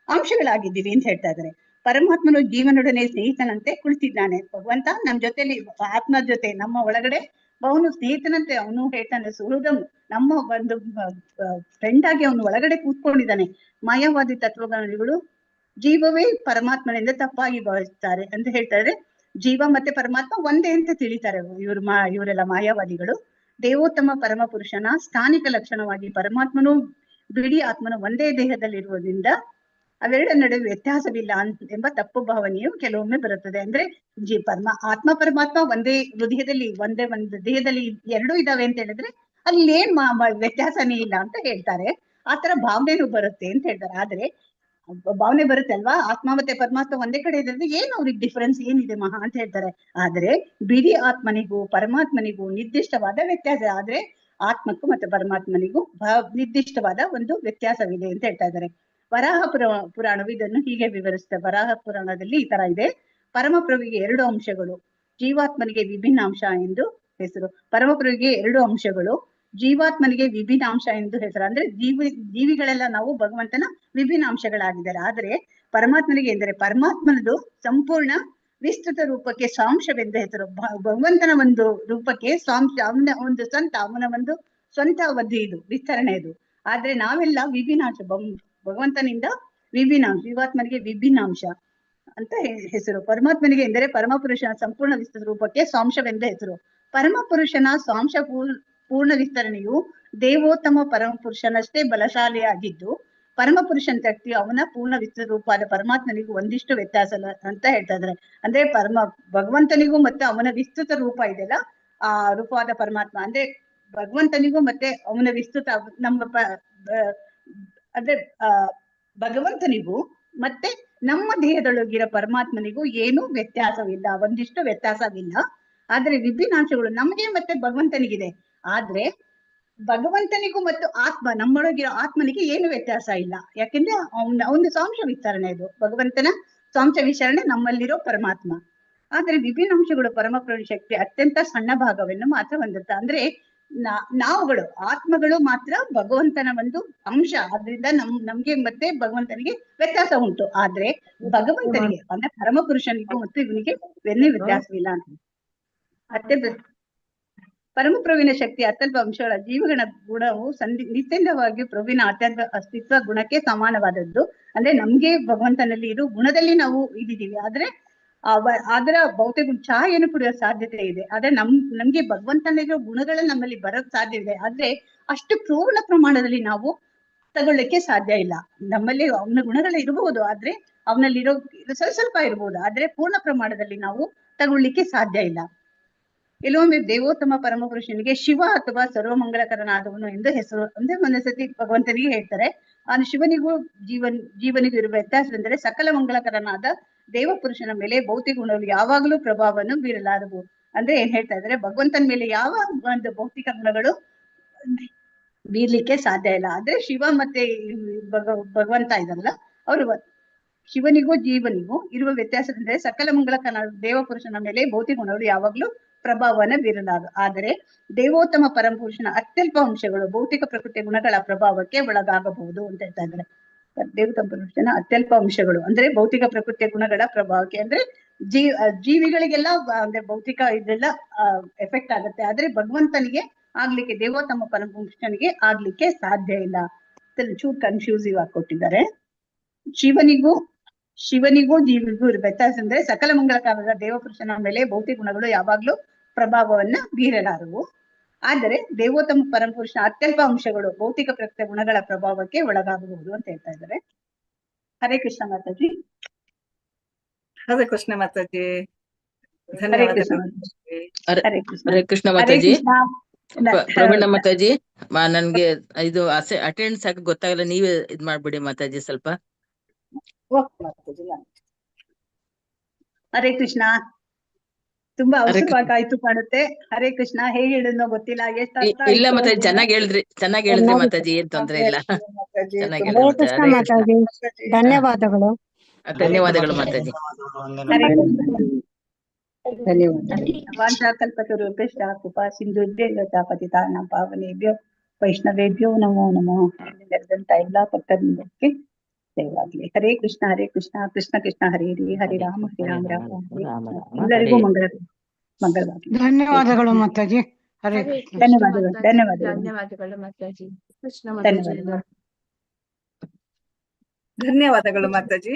ಅಂಶಗಳಾಗಿದ್ದೀವಿ ಅಂತ ಹೇಳ್ತಾ ಇದ್ದಾರೆ. ಪರಮಾತ್ಮನು ಜೀವನೊಡನೆ ಸ್ನೇಹಿತನಂತೆ ಕುಳಿತಿದ್ದಾನೆ. ಭಗವಂತ ನಮ್ ಜೊತೆಲಿ ಆತ್ಮ ಜೊತೆ ನಮ್ಮ ಒಳಗಡೆ ಅವನು ಸ್ನೇಹಿತನಂತೆ, ಅವನು ಹೇಳ್ತಾನೆ ಸುಹೃದಂ, ನಮ್ಮ ಒಂದು ಫ್ರೆಂಡ್ ಆಗಿ ಅವನು ಒಳಗಡೆ ಕೂತ್ಕೊಂಡಿದ್ದಾನೆ. ಮಾಯಾವಾದಿ ತತ್ವಜ್ಞಾನಿಗಳು ಜೀವವೇ ಪರಮಾತ್ಮನಿಂದ ತಪ್ಪಾಗಿ ಭಾವಿಸ್ತಾರೆ ಅಂತ ಹೇಳ್ತಾರೆ. ಜೀವ ಮತ್ತೆ ಪರಮಾತ್ಮ ಒಂದೇ ಅಂತ ತಿಳಿತಾರೆ ಇವರೆಲ್ಲ ಮಾಯಾವಾದಿಗಳು. ದೇವೋತ್ತಮ ಪರಮ ಪುರುಷನ ಸ್ಥಾನಿಕ ಲಕ್ಷಣವಾಗಿ ಪರಮಾತ್ಮನು ಬಿಡಿ ಆತ್ಮನು ಒಂದೇ ದೇಹದಲ್ಲಿರುವುದರಿಂದ ಅವೆರಡರ ನಡುವೆ ವ್ಯತ್ಯಾಸವಿಲ್ಲ ಎಂಬ ತಪ್ಪು ಭಾವನೆಯು ಕೆಲವೊಮ್ಮೆ ಬರುತ್ತದೆ. ಅಂದ್ರೆ ಆತ್ಮ ಪರಮಾತ್ಮ ಒಂದೇ ಹೃದಯದಲ್ಲಿ ಒಂದೇ ಒಂದು ದೇಹದಲ್ಲಿ ಎರಡೂ ಇದಾವೆ ಅಂತ ಹೇಳಿದ್ರೆ ಅಲ್ಲಿ ಏನ್ ವ್ಯತ್ಯಾಸನೇ ಇಲ್ಲ ಅಂತ ಹೇಳ್ತಾರೆ. ಆತರ ಭಾವನೆನೂ ಬರುತ್ತೆ ಅಂತ ಹೇಳ್ತಾರೆ. ಆದ್ರೆ ಭಾವನೆ ಬರುತ್ತೆ ಅಲ್ವಾ, ಆತ್ಮ ಮತ್ತೆ ಪರಮಾತ್ಮ ಒಂದೇ ಕಡೆ ಇದ್ರೆ ಏನ್ ಅವ್ರಿಗೆ ಡಿಫರೆನ್ಸ್ ಏನಿದೆ ಮಹಾ ಅಂತ ಹೇಳ್ತಾರೆ. ಆದ್ರೆ ಬಿಡಿ ಆತ್ಮನಿಗೂ ಪರಮಾತ್ಮನಿಗೂ ನಿರ್ದಿಷ್ಟವಾದ ವ್ಯತ್ಯಾಸ, ಆದ್ರೆ ಆತ್ಮಕ್ಕೂ ಮತ್ತೆ ಪರಮಾತ್ಮನಿಗೂ ನಿರ್ದಿಷ್ಟವಾದ ಒಂದು ವ್ಯತ್ಯಾಸವಿದೆ ಅಂತ ಹೇಳ್ತಾ ಇದ್ದಾರೆ. ವರಾಹ ಪುರಾಣವು ಇದನ್ನು ಹೀಗೆ ವಿವರಿಸುತ್ತೆ. ವರಾಹ ಪುರಾಣದಲ್ಲಿ ಈ ತರ ಇದೆ. ಪರಮಪ್ರಭುವಿಗೆ 2 ಅಂಶಗಳು, ಜೀವಾತ್ಮನಿಗೆ ವಿಭಿನ್ನ ಅಂಶ ಎಂದು ಹೆಸರು. ಪರಮಪ್ರಭುವಿಗೆ 2 ಅಂಶಗಳು, ಜೀವಾತ್ಮನಿಗೆ ವಿಭಿನ್ನ ಅಂಶ ಎಂದು ಹೆಸರು. ಅಂದ್ರೆ ಜೀವಿಗಳೆಲ್ಲ ನಾವು ಭಗವಂತನ ವಿಭಿನ್ನ ಅಂಶಗಳಾಗಿದ್ದಾರೆ. ಆದ್ರೆ ಪರಮಾತ್ಮನಿಗೆ ಎಂದರೆ ಪರಮಾತ್ಮನದು ಸಂಪೂರ್ಣ ವಿಸ್ತೃತ ರೂಪಕ್ಕೆ ಸಾಂಶವೆಂದು ಹೆಸರು. ಭಗವಂತನ ಒಂದು ರೂಪಕ್ಕೆ ಸಾಂಶ, ಅವನ ಒಂದು ಸ್ವಂತ ಅವಧಿ ಇದು, ವಿಸ್ತರಣೆ ಇದು. ಆದ್ರೆ ನಾವೆಲ್ಲ ವಿಭಿನ್ನಾಂಶ, ಭಗವಂತನಿಂದ ವಿಭಿನ್ನಾಂಶ, ಜೀವಾತ್ಮನಿಗೆ ವಿಭಿನ್ನಾಂಶ ಅಂತ ಹೆಸರು. ಪರಮಾತ್ಮನಿಗೆ ಎಂದರೆ ಪರಮಪುರುಷನ ಸಂಪೂರ್ಣ ವಿಸ್ತೃತ ರೂಪಕ್ಕೆ ಸಾಂಶವೆಂದ ಹೆಸರು. ಪರಮಪುರುಷನ ಸಾಂಶ ಪೂರ್ಣ ವಿಸ್ತರಣೆಯು ದೇವೋತ್ತಮ ಪರಮಪುರುಷನಷ್ಟೇ ಬಲಶಾಲಿಯಾಗಿದ್ದು, ಪರಮಪುರುಷನ ಶಕ್ತಿ ಅವನ ಪೂರ್ಣ ವಿಸ್ತೃತ ರೂಪವಾದ ಪರಮಾತ್ಮನಿಗೂ ಒಂದಿಷ್ಟು ವ್ಯತ್ಯಾಸ ಅಂತ ಹೇಳ್ತಾ ಇದ್ದಾರೆ. ಅಂದ್ರೆ ಭಗವಂತನಿಗೂ ಮತ್ತೆ ಅವನ ವಿಸ್ತೃತ ರೂಪ ಇದೆಯಲ್ಲ, ಆ ರೂಪವಾದ ಪರಮಾತ್ಮ ಅಂದ್ರೆ ಭಗವಂತನಿಗೂ ಮತ್ತೆ ಅವನ ವಿಸ್ತೃತ ಅಂದ್ರೆ ಭಗವಂತನಿಗೂ ಮತ್ತೆ ನಮ್ಮ ದೇಹದೊಳಗಿರೋ ಪರಮಾತ್ಮನಿಗೂ ಏನೂ ವ್ಯತ್ಯಾಸವಿಲ್ಲ, ಒಂದಿಷ್ಟು ವ್ಯತ್ಯಾಸವಿಲ್ಲ. ಆದ್ರೆ ವಿಭಿನ್ನಾಂಶಗಳು ನಮಗೆ ಮತ್ತೆ ಭಗವಂತನಿಗಿದೆ. ಆದ್ರೆ ಭಗವಂತನಿಗೂ ಮತ್ತು ನಮ್ಮೊಳಗಿರೋ ಆತ್ಮನಿಗೆ ಏನು ವ್ಯತ್ಯಾಸ ಇಲ್ಲ. ಯಾಕೆಂದ್ರೆ ಒಂದು ಸಾಂಶ ವಿಸ್ತರಣೆ ಇದು, ಭಗವಂತನ ಸಾಂಶ ವಿಸ್ತರಣೆ ನಮ್ಮಲ್ಲಿರೋ ಪರಮಾತ್ಮ. ಆದ್ರೆ ವಿಭಿನ್ನಾಂಶಗಳು ಪರಮಪ್ರಭು ಶಕ್ತಿ ಅತ್ಯಂತ ಸಣ್ಣ ಭಾಗವನ್ನು ಮಾತ್ರ ಹೊಂದಿರುತ್ತೆ. ಅಂದ್ರೆ ನಾವುಗಳು ಆತ್ಮಗಳು ಮಾತ್ರ ಭಗವಂತನ ಒಂದು ಅಂಶ. ಆದ್ರಿಂದ ನಮ್ಗೆ ಮತ್ತೆ ಭಗವಂತನಿಗೆ ವ್ಯತ್ಯಾಸ ಉಂಟು. ಆದ್ರೆ ಭಗವಂತನಿಗೆ ಅಂದ್ರೆ ಪರಮಪುರುಷನಿಗೂ ಮತ್ತು ಇವನಿಗೆ ಏನೇ ವ್ಯತ್ಯಾಸವಿಲ್ಲ ಅಂತ. ಪರಮಪ್ರಭುವಿನ ಶಕ್ತಿ ಅತ್ಯಲ್ಪ ಅಂಶಗಳ ಜೀವಗಣ ಗುಣವು ನಿಸ್ಸಂದೇಹವಾಗಿ ಪ್ರಭುವಿನ ಅತ್ಯಂತ ಅಸ್ತಿತ್ವ ಗುಣಕ್ಕೆ ಸಮಾನವಾದದ್ದು. ಅಂದ್ರೆ ನಮ್ಗೆ ಭಗವಂತನಲ್ಲಿ ಇರೋ ಗುಣದಲ್ಲಿ ನಾವು ಇದ್ದೀವಿ. ಆದ್ರೆ ಅದರ ಭೌತಿಕ ಛಾಯೆಯನ್ನು ಕುಡಿಯೋ ಸಾಧ್ಯತೆ ಇದೆ. ಆದ್ರೆ ನಮ್ಗೆ ಭಗವಂತನಿರೋ ಗುಣಗಳು ನಮ್ಮಲ್ಲಿ ಬರೋಕ್ ಸಾಧ್ಯ ಇದೆ. ಆದ್ರೆ ಅಷ್ಟು ಪೂರ್ಣ ಪ್ರಮಾಣದಲ್ಲಿ ನಾವು ತಗೊಳ್ಳಿಕ್ಕೆ ಸಾಧ್ಯ ಇಲ್ಲ. ನಮ್ಮಲ್ಲಿ ಅವನ ಗುಣಗಳು ಇರಬಹುದು, ಆದ್ರೆ ಅವನಲ್ಲಿರೋ ಸ್ವಲ್ಪ ಸ್ವಲ್ಪ ಇರಬಹುದು, ಆದ್ರೆ ಪೂರ್ಣ ಪ್ರಮಾಣದಲ್ಲಿ ನಾವು ತಗೊಳ್ಳಿಕ್ಕೆ ಸಾಧ್ಯ ಇಲ್ಲ. ಕೆಲವೊಮ್ಮೆ ದೇವೋತ್ತಮ ಪರಮಪುರುಷನಿಗೆ ಶಿವ ಅಥವಾ ಸರ್ವಮಂಗಳಕರನಾದವನು ಎಂದು ಹೆಸರು. ಅಂದ್ರೆ ಒಂದೊಂದ್ಸತಿ ಭಗವಂತನಿಗೆ ಹೇಳ್ತಾರೆ. ಆ ಶಿವನಿಗೂ ಜೀವನಿಗೂ ಇರುವ ವ್ಯತ್ಯಾಸವೆಂದರೆ ಸಕಲ ಮಂಗಳಕರನಾದ ದೇವಪುರುಷನ ಮೇಲೆ ಭೌತಿಕ ಗುಣಗಳು ಯಾವಾಗಲೂ ಪ್ರಭಾವವನ್ನು ಬೀರಲಾರವು. ಅಂದ್ರೆ ಏನ್ ಹೇಳ್ತಾ ಇದ್ದಾರೆ, ಭಗವಂತನ ಮೇಲೆ ಯಾವ ಒಂದು ಭೌತಿಕ ಗುಣಗಳು ಬೀರ್ಲಿಕ್ಕೆ ಸಾಧ್ಯ ಇಲ್ಲ. ಆದ್ರೆ ಶಿವ ಮತ್ತೆ ಭಗವಂತ ಇದಾರಲ್ಲ, ಅವರು ಶಿವನಿಗೂ ಜೀವನಿಗೂ ಇರುವ ವ್ಯತ್ಯಾಸವೆಂದರೆ ಸಕಲ ಮಂಗಳಕರನ ದೇವಪುರುಷನ ಮೇಲೆ ಭೌತಿಕ ಗುಣಗಳು ಯಾವಾಗ್ಲೂ ಪ್ರಭಾವವನ್ನು ಬೀರಲಾರ. ಆದರೆ ದೇವೋತ್ತಮ ಪರಮಪುರುಷನ ಅತ್ಯಲ್ಪ ಅಂಶಗಳು ಭೌತಿಕ ಪ್ರಕೃತಿಯ ಗುಣಗಳ ಪ್ರಭಾವಕ್ಕೆ ಒಳಗಾಗಬಹುದು ಅಂತ ಹೇಳ್ತಾ ಇದ್ದಾರೆ. ದೇವೋತ್ತಮ ಪರಮಪುರುಷನ ಅತ್ಯಲ್ಪ ಅಂಶಗಳು ಅಂದ್ರೆ ಭೌತಿಕ ಪ್ರಕೃತಿಯ ಗುಣಗಳ ಪ್ರಭಾವಕ್ಕೆ, ಅಂದ್ರೆ ಜೀವಿಗಳಿಗೆಲ್ಲ ಅಂದ್ರೆ ಭೌತಿಕ ಇದೆಲ್ಲ ಎಫೆಕ್ಟ್ ಆಗುತ್ತೆ, ಆದ್ರೆ ಭಗವಂತನಿಗೆ ಆಗ್ಲಿಕ್ಕೆ, ದೇವೋತ್ತಮ ಪರಮಪುರುಷನಿಗೆ ಆಗ್ಲಿಕ್ಕೆ ಸಾಧ್ಯ ಇಲ್ಲ. ಚೂರ್ ಕನ್ಫ್ಯೂಸಿವ್ ಆಗಿ ಕೊಟ್ಟಿದ್ದಾರೆ. ಶಿವನಿಗೂ ಜೀವಿಗೂ ಇರುವ ವ್ಯತ್ಯಾಸ ಅಂದ್ರೆ ಸಕಲ ಮಂಗಳಕಾರದ ದೇವಪುರುಷನ ಮೇಲೆ ಭೌತಿಕ ಗುಣಗಳು ಯಾವಾಗ್ಲೂ ಪ್ರಭಾವವನ್ನ ಬೀರಲಾರವು. ಆದರೆ ದೇವೋತ್ತಮ ಪರಮಪುರುಷ ಅತ್ಯಲ್ಪ ಅಂಶಗಳು ಭೌತಿಕ ಪ್ರಕೃತಿಯ ಗುಣಗಳ ಪ್ರಭಾವಕ್ಕೆ ಒಳಗಾಗಬಹುದು ಅಂತ ಹೇಳ್ತಾ ಇದ್ದಾರೆ. ಹರೇ ಕೃಷ್ಣ ಮಾತಾಜಿ. ಹರೇ ಕೃಷ್ಣ ಮಾತಾಜಿ. ಹರೇ ಕೃಷ್ಣ ಹರೇ ಕೃಷ್ಣ ಹರೇ ಕೃಷ್ಣ ಹರೇ ಮಾತಾಜಿ. ಕೃಷ್ಣ. ಪ್ರವೀಣ ಮಾತಾಜಿ, ನನ್ಗೆ ಇದು ಅಟೆಂಡೆನ್ಸ್ ಹಾಕಿ ಗೊತ್ತಾಗಲ್ಲ, ನೀವೇ ಇದ್ ಮಾಡ್ಬಿಡಿ ಮಾತಾಜಿ ಸ್ವಲ್ಪ. ಹರೇ ಕೃಷ್ಣ. ತುಂಬಾ ಅವಸರವಾಗಾಯ್ತು ಕಾಣುತ್ತೆ. ಹರೇ ಕೃಷ್ಣ ಹೇಗೆ ಹೇಳಿದ್ನೋ ಗೊತ್ತಿಲ್ಲ. ಇಲ್ಲ ಮಾತಾಜಿ, ಚೆನ್ನಾಗಿ ಹೇಳಿದ್ರಿ ಮಾತಾಜಿ, ಏನ್ ತೊಂದ್ರೆ ಇಲ್ಲ. ಚೆನ್ನಾಗಿ ಹರೇ ಕೃಷ್ಣ ಮಾತಾಜಿ. ಧನ್ಯವಾದಗಳು. ಧನ್ಯವಾದಗಳು ಮಾತಾಜಿ. ವಾಂಛಾಕಲ್ಪತರುಭ್ಯಶ್ಚ ಕೃಪಾ ಸಿಂಧುಭ್ಯೋ ಪತಿತಾನಾಂ ಪಾವನೇಭ್ಯೋ ವೈಷ್ಣವೇಭ್ಯೋ ನಮೋ ನಮಃ. ನೆರೆದಂತ ಎಲ್ಲಾ ಭಕ್ತರಿಗೆ ಸೇವಾಗ್ಲಿ. ಹರೇ ಕೃಷ್ಣ ಕೃಷ್ಣ ಕೃಷ್ಣ ಹರೇ ಹರೇ, ಹರೇ ರಾಮ ರಾಮ ಹರೇ. ಎಲ್ಲರಿಗೂ ಮಂಗಳವಾಗಲಿ. ಧನ್ಯವಾದಗಳು ಮಾತಾಜಿ. ಹರೇ ಕೃಷ್ಣ. ಧನ್ಯವಾದಗಳು ಮಾತಾಜಿ. ಕೃಷ್ಣ ಮಾತಾಜಿ. ಧನ್ಯವಾದಗಳು ಮಾತಾಜಿ.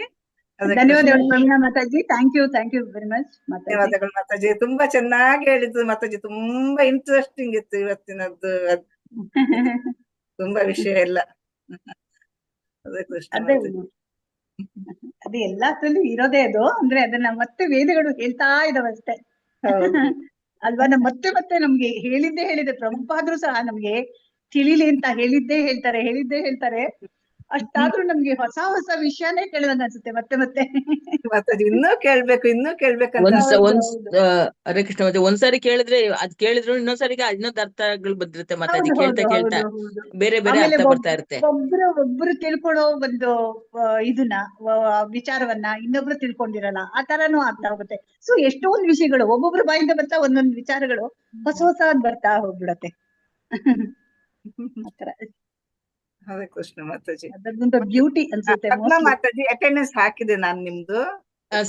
ಧನ್ಯವಾದಗಳು ಪ್ರವೀಣಾ ಮಾತಾಜಿ. Thank you very much. ಧನ್ಯವಾದಗಳು ಮಾತಾಜಿ. ತುಂಬಾ ಚೆನ್ನಾಗಿ ಹೇಳಿದ್ರು ಮಾತಾಜಿ. ತುಂಬಾ ಇಂಟ್ರೆಸ್ಟಿಂಗ್ ಇತ್ತು ಇವತ್ತಿನದ್ದು. ತುಂಬಾ ವಿಷಯ ಎಲ್ಲ. ಅದು ಎಲ್ಲಾದ್ರಲ್ಲೂ ಇರೋದೇ ಅದು. ಅಂದ್ರೆ ಅದನ್ನ ಮತ್ತೆ ವೇದಗಳು ಹೇಳ್ತಾ ಇದಾವಷ್ಟೇ ಅಲ್ವಾ. ಮತ್ತೆ ನಮ್ಗೆ ಹೇಳಿದ್ದೆ ಪ್ರಭುಪಾದ್ರು ಸಹ ನಮ್ಗೆ ತಿಳಿಲಿ ಅಂತ ಹೇಳಿದ್ದೇ ಹೇಳ್ತಾರೆ. ಅಷ್ಟಾದ್ರೂ ನಮ್ಗೆ ಹೊಸ ವಿಷಯನೇ ಕೇಳಿದಂಗ ಅನ್ಸುತ್ತೆ ಮತ್ತೆ ಮಾತಾಜಿ. ಇನ್ನೂ ಕೇಳ್ಬೇಕಂತ. ಹರೇ ಕೃಷ್ಣ ಮಾತಾಜಿ, ಒಂದ್ಸಾರಿ ಕೇಳಿದ್ರೆ ಅದ್ ಕೇಳಿದ್ರು ಇನ್ನೊಂದ್ಸರಿ ಇನ್ನೊಂದ್ ಅರ್ಥಗಳು ಬಂದಿರುತ್ತೆ ಮಾತಾಜಿ. ಕೇಳ್ತಾ ಬೇರೆ ಅರ್ಥ ಬರ್ತಾ ಇರುತ್ತೆ. ಒಬ್ರು ತಿಳ್ಕೊಳ್ಳೋ ಒಂದು ಇದನ್ನ ವಿಚಾರವನ್ನ ಇನ್ನೊಬ್ರು ತಿಳ್ಕೊಂಡಿರಲ್ಲ, ಆ ತರಾನು ಆಗ್ತಾ ಹೋಗುತ್ತೆ. ಸೊ ಎಷ್ಟೊಂದು ವಿಷಯಗಳು ಒಬ್ಬೊಬ್ರು ಬಾಯಿಂದ ಬರ್ತಾ ಒಂದೊಂದು ವಿಚಾರಗಳು ಹೊಸ ಬರ್ತಾ ಹೋಗ್ಬಿಡತ್ತೆ. ಆತರ ಹರೇ ಕೃಷ್ಣ ಮಾತಾಜಿ. ಅದೊಂದು ಬ್ಯೂಟಿ ಅನ್ಸುತ್ತೆ. ಮಾತಾಜಿ ಅಟೆಂಡೆನ್ಸ್ ಹಾಕಿದೆ ನಾನು ನಿಮ್ದು.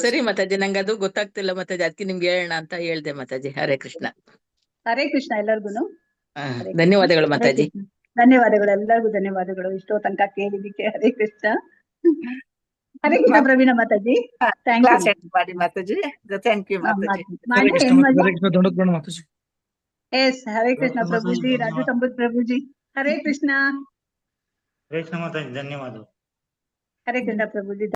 ಸರಿ ಮಾತಾಜಿ, ನಂಗೆ ಅದು ಗೊತ್ತಾಗ್ತಿಲ್ಲ ಮಾತಾಜಿ, ಅದಕ್ಕೆ ನಿಮ್ಗೆ ಹೇಳೋಣ ಅಂತ ಹೇಳ್ದೆ ಮಾತಾಜಿ. ಹರೇ ಕೃಷ್ಣ. ಹರೇ ಕೃಷ್ಣ ಎಲ್ಲರಿಗೂ ಧನ್ಯವಾದಗಳು ಮಾತಾಜಿ. ಧನ್ಯವಾದಗಳು ಎಲ್ಲರಿಗೂ ಧನ್ಯವಾದಗಳು ಇಷ್ಟೋ ತನಕ ಕೇಳಿದಕ್ಕೆ. Hare Krishna. Hare Krishna Praveena Mataji. Thank you Mataji. Thank you Mataji. Yes Hare Krishna Prabhuji. Raju Sampath Prabhuji. Hare Krishna. Hare Krishna Mataji. ಧನ್ಯವಾದ. ಹರೇ ಕೃಷ್ಣ ಪ್ರಭುಜಿ.